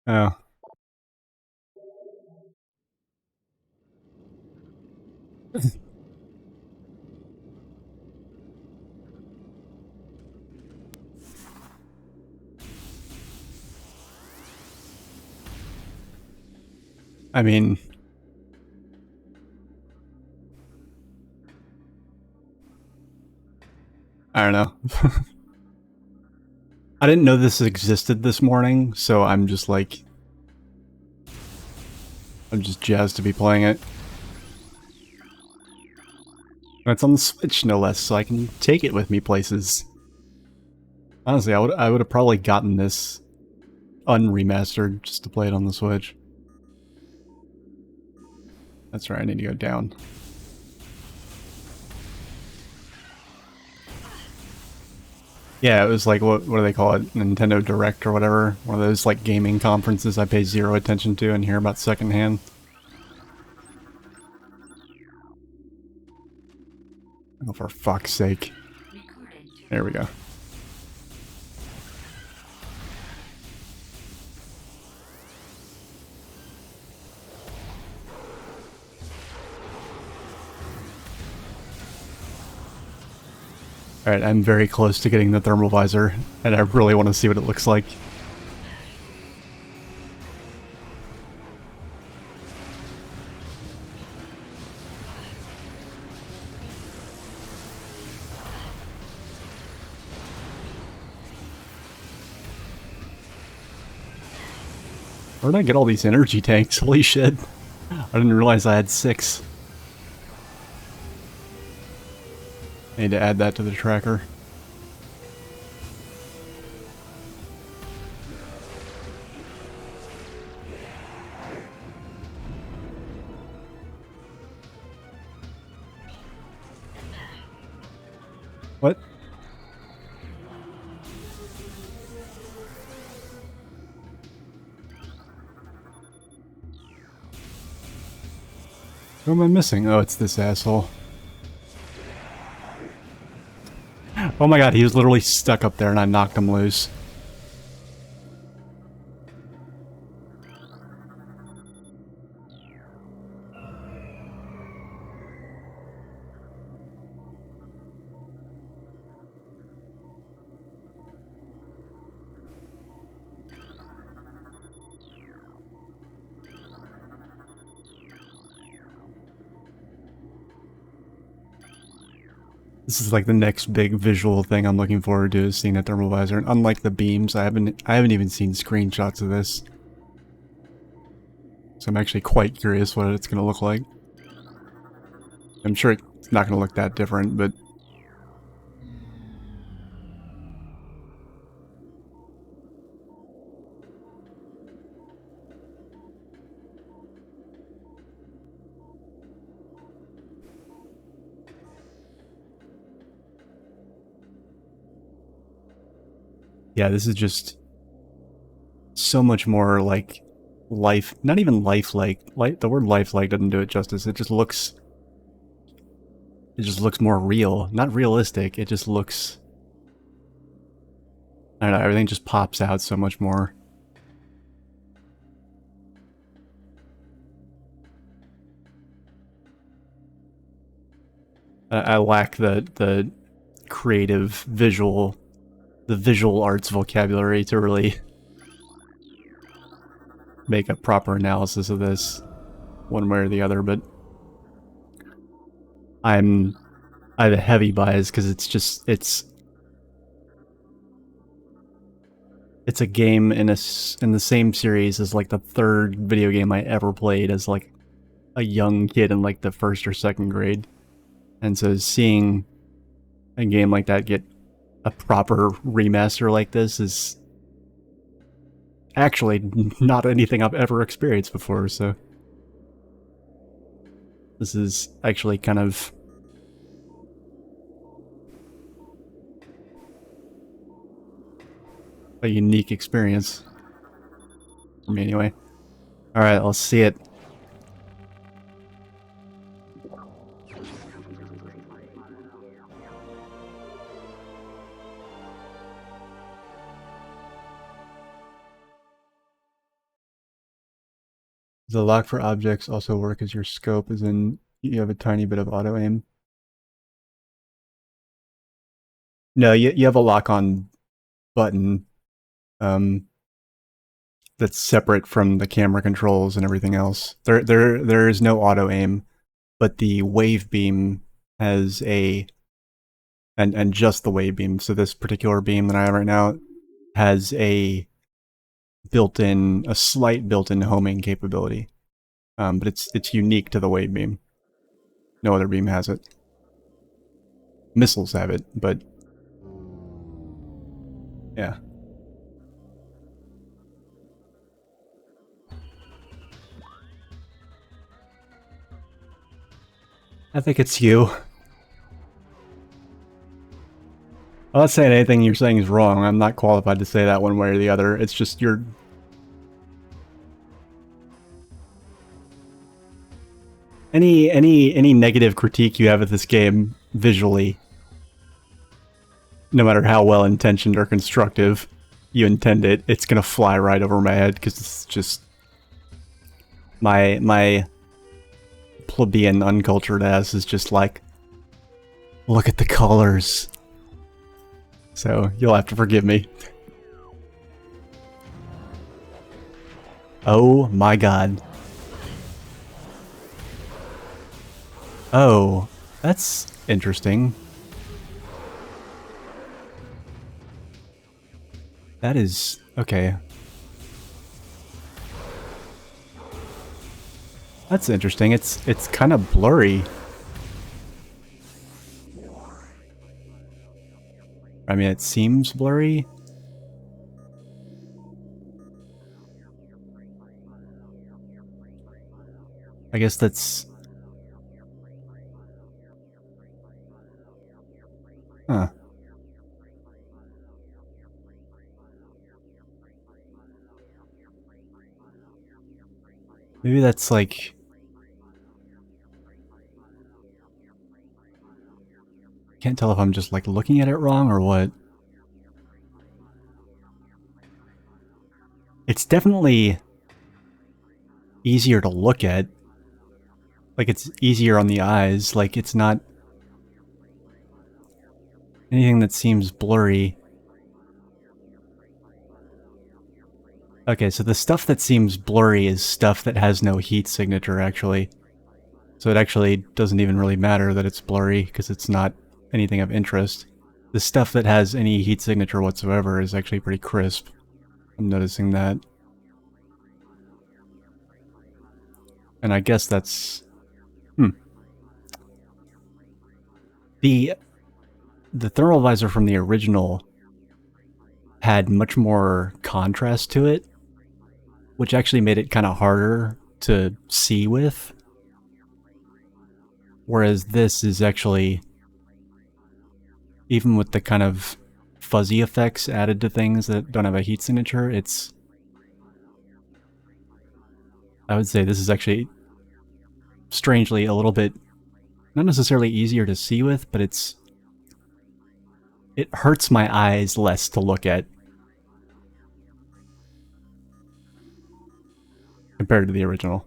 Oh. I mean, I don't know. I didn't know this existed this morning, so I'm just like... I'm just jazzed to be playing it. And it's on the Switch, no less, so I can take it with me places. Honestly, I would have probably gotten this unremastered just to play it on the Switch. That's right, I need to go down. Yeah, it was like, what do they call it? Nintendo Direct or whatever. One of those, like, gaming conferences I pay zero attention to and hear about secondhand. Oh, for fuck's sake. There we go. Alright, I'm very close to getting the thermal visor, and I really want to see what it looks like. Where did I get all these energy tanks? Holy shit. I didn't realize I had 6. I need to add that to the tracker. What? Who am I missing? Oh, it's this asshole. Oh my god, he was literally stuck up there and I knocked him loose. This is like the next big visual thing I'm looking forward to, is seeing a thermal visor. And unlike the beams, I haven't even seen screenshots of this. So I'm actually quite curious what it's going to look like. I'm sure it's not going to look that different, but... yeah, this is just so much more like life, not even lifelike. Like, the word lifelike doesn't do it justice. It just looks more real. Not realistic, it just looks, I don't know, everything just pops out so much more. I lack the creative visual, the visual arts vocabulary to really make a proper analysis of this one way or the other, but I have a heavy bias because it's a game in the same series as like the third video game I ever played as like a young kid in like the 1st or 2nd grade. And so seeing a game like that get a proper remaster like this is actually not anything I've ever experienced before, so... This is actually kind of a unique experience for me anyway. Alright, let's see it. The lock for objects also work as your scope, as in you have a tiny bit of auto aim. No, you have a lock on button that's separate from the camera controls and everything else. There is no auto aim, but the wave beam has a and just the wave beam. So this particular beam that I have right now has a slight built-in homing capability. But it's unique to the wave beam. No other beam has it. Missiles have it, but yeah. I think it's you. I'm not saying anything you're saying is wrong. I'm not qualified to say that one way or the other. It's just you're... Any negative critique you have of this game visually, no matter how well intentioned or constructive you intend it, it's gonna fly right over my head because it's just my plebeian uncultured ass is just like, look at the colors. So you'll have to forgive me. Oh my god. Oh, that's interesting. That is... okay. That's interesting. It's kind of blurry. I mean, it seems blurry. I guess that's... huh. Maybe that's like... can't tell if I'm just like looking at it wrong or what. It's definitely easier to look at. Like, it's easier on the eyes. Like, it's not anything that seems blurry. Okay, so the stuff that seems blurry is stuff that has no heat signature, actually. So it actually doesn't even really matter that it's blurry, because it's not anything of interest. The stuff that has any heat signature whatsoever is actually pretty crisp. I'm noticing that. And I guess that's... The thermal visor from the original had much more contrast to it, which actually made it kind of harder to see with. Whereas this is actually, even with the kind of fuzzy effects added to things that don't have a heat signature, it's... I would say this is actually strangely a little bit, not necessarily easier to see with, but it hurts my eyes less to look at compared to the original.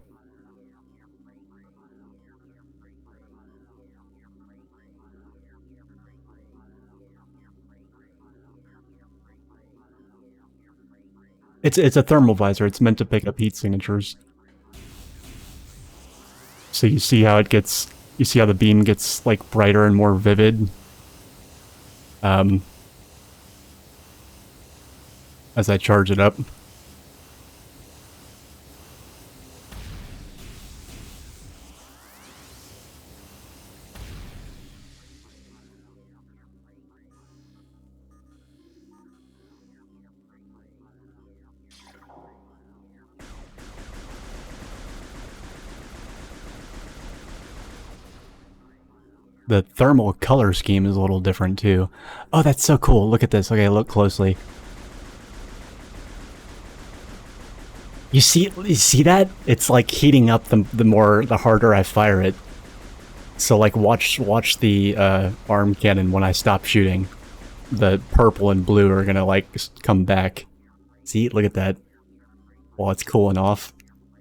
It's a thermal visor. It's meant to pick up heat signatures. So you see how it gets... you see how the beam gets, like, brighter and more vivid? As I charge it up. The thermal color scheme is a little different too. Oh, that's so cool. Look at this. Okay, look closely. You see that? It's like heating up the harder I fire it. So like watch the arm cannon when I stop shooting. The purple and blue are gonna like come back. See, look at that. While it's cooling off.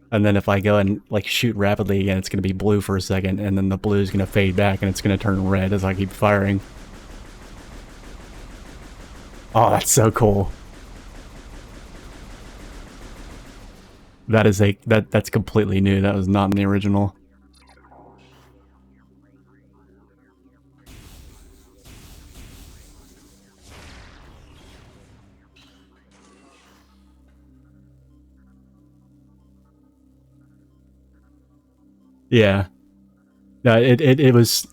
And then if I go and like shoot rapidly again, it's gonna be blue for a second, and then the blue is gonna fade back and it's gonna turn red as I keep firing. Oh, that's so cool. That's completely new. That was not in the original. Yeah. No, it was...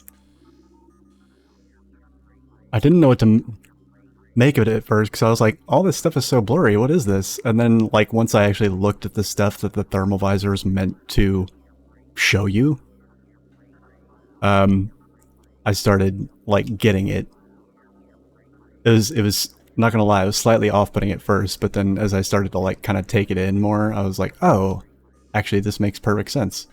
I didn't know what to make of it at first, because I was like, all this stuff is so blurry, what is this? And then, like, once I actually looked at the stuff that the thermal visor is meant to show you, I started, like, getting it. It was, not gonna lie, it was slightly off-putting at first, but then as I started to, like, kind of take it in more, I was like, oh, actually, this makes perfect sense.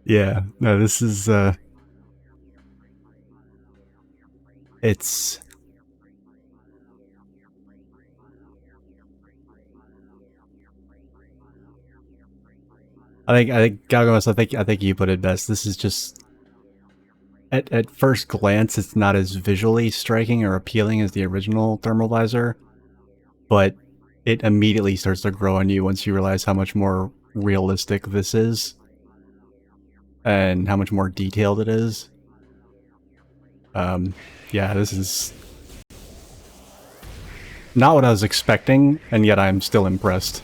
Yeah, no, this is, it's... I think, Galgos, I think you put it best. This is just... At first glance, it's not as visually striking or appealing as the original thermal visor, but it immediately starts to grow on you once you realize how much more realistic this is, and how much more detailed it is. Yeah, this is not what I was expecting, and yet I'm still impressed.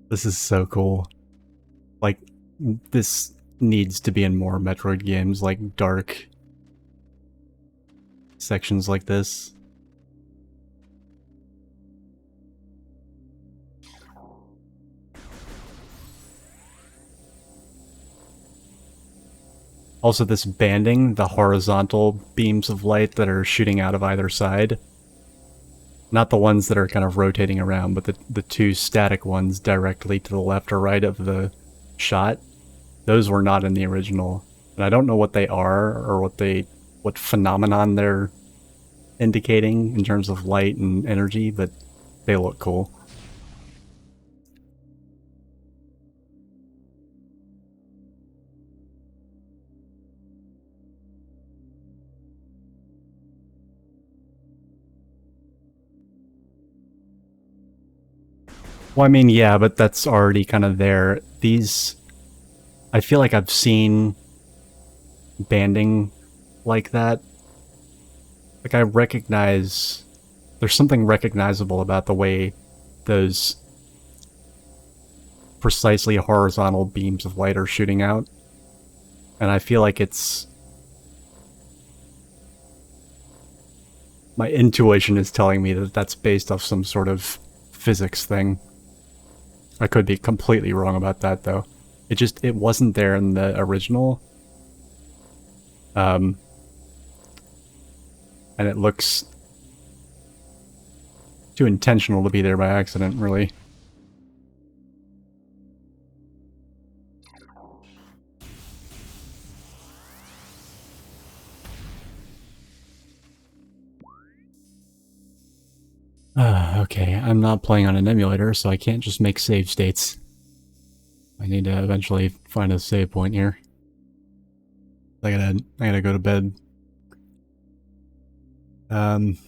This is so cool. Like, this needs to be in more Metroid games, like dark sections like this. Also, this banding, the horizontal beams of light that are shooting out of either side. Not the ones that are kind of rotating around, but the two static ones directly to the left or right of the shot. Those were not in the original. And I don't know what they are, or what phenomenon they're indicating in terms of light and energy, but they look cool. Well, I mean, yeah, but that's already kind of there. These... I feel like I've seen banding like that Like, I recognize... There's something recognizable about the way those precisely horizontal beams of light are shooting out. And I feel like it's... My intuition is telling me that that's based off some sort of physics thing. I could be completely wrong about that, though. It wasn't there in the original. And it looks too intentional to be there by accident, really. Okay, I'm not playing on an emulator, so I can't just make save states. I need to eventually find a save point here. I gotta go to bed. Is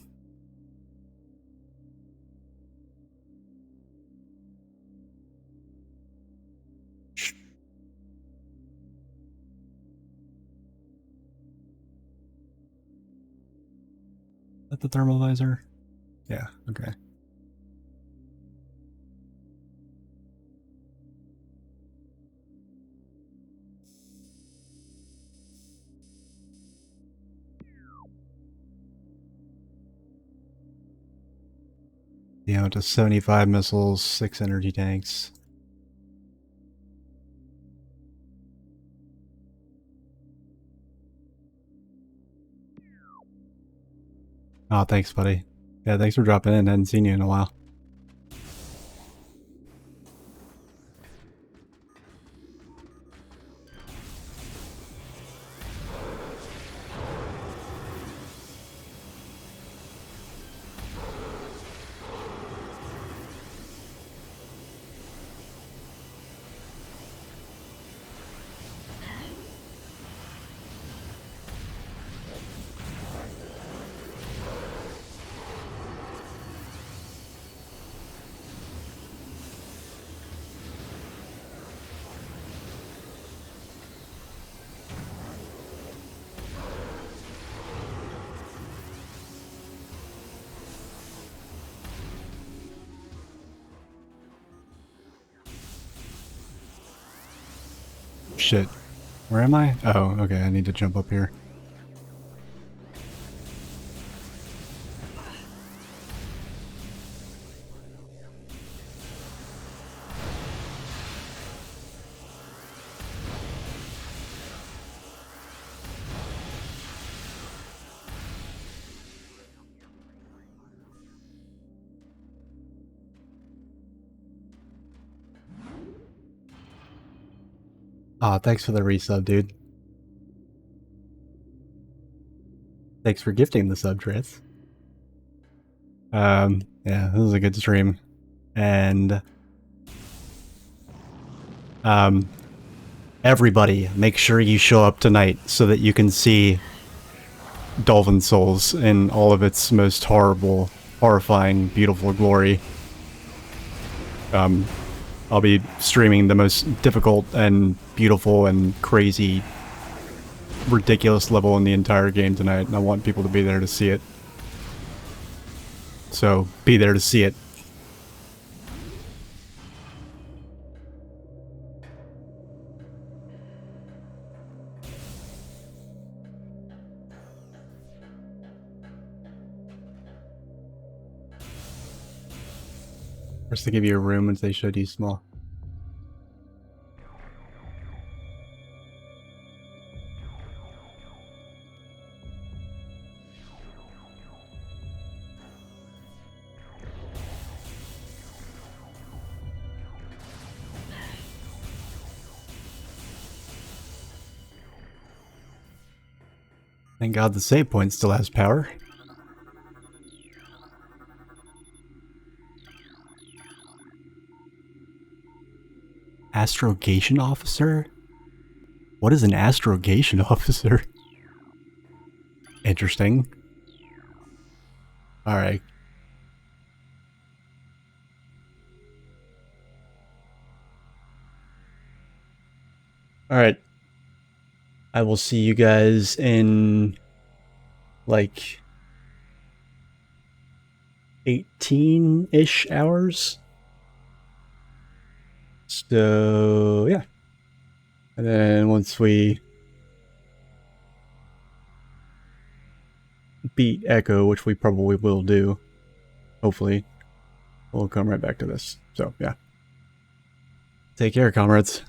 that the thermal visor? Yeah, okay. You know, just 75 missiles, 6 energy tanks. Oh, thanks, buddy. Yeah, thanks for dropping in. Hadn't seen you in a while. Shit. Where am I? Oh, okay, I need to jump up here. Aw, thanks for the resub, dude. Thanks for gifting the sub, Tris. Yeah, this was a good stream. And, everybody, make sure you show up tonight so that you can see Dolphin Souls in all of its most horrible, horrifying, beautiful glory. I'll be streaming the most difficult and beautiful and crazy, ridiculous level in the entire game tonight, and I want people to be there to see it. So, be there to see it. First, they give you a room once they showed you small. Thank God the save point still has power. Astrogation officer? What is an astrogation officer? Interesting. Alright. Alright. I will see you guys in, like, 18-ish hours. So yeah. And then once we beat Echo, which we probably will do, hopefully, we'll come right back to this. So yeah. Take care, comrades.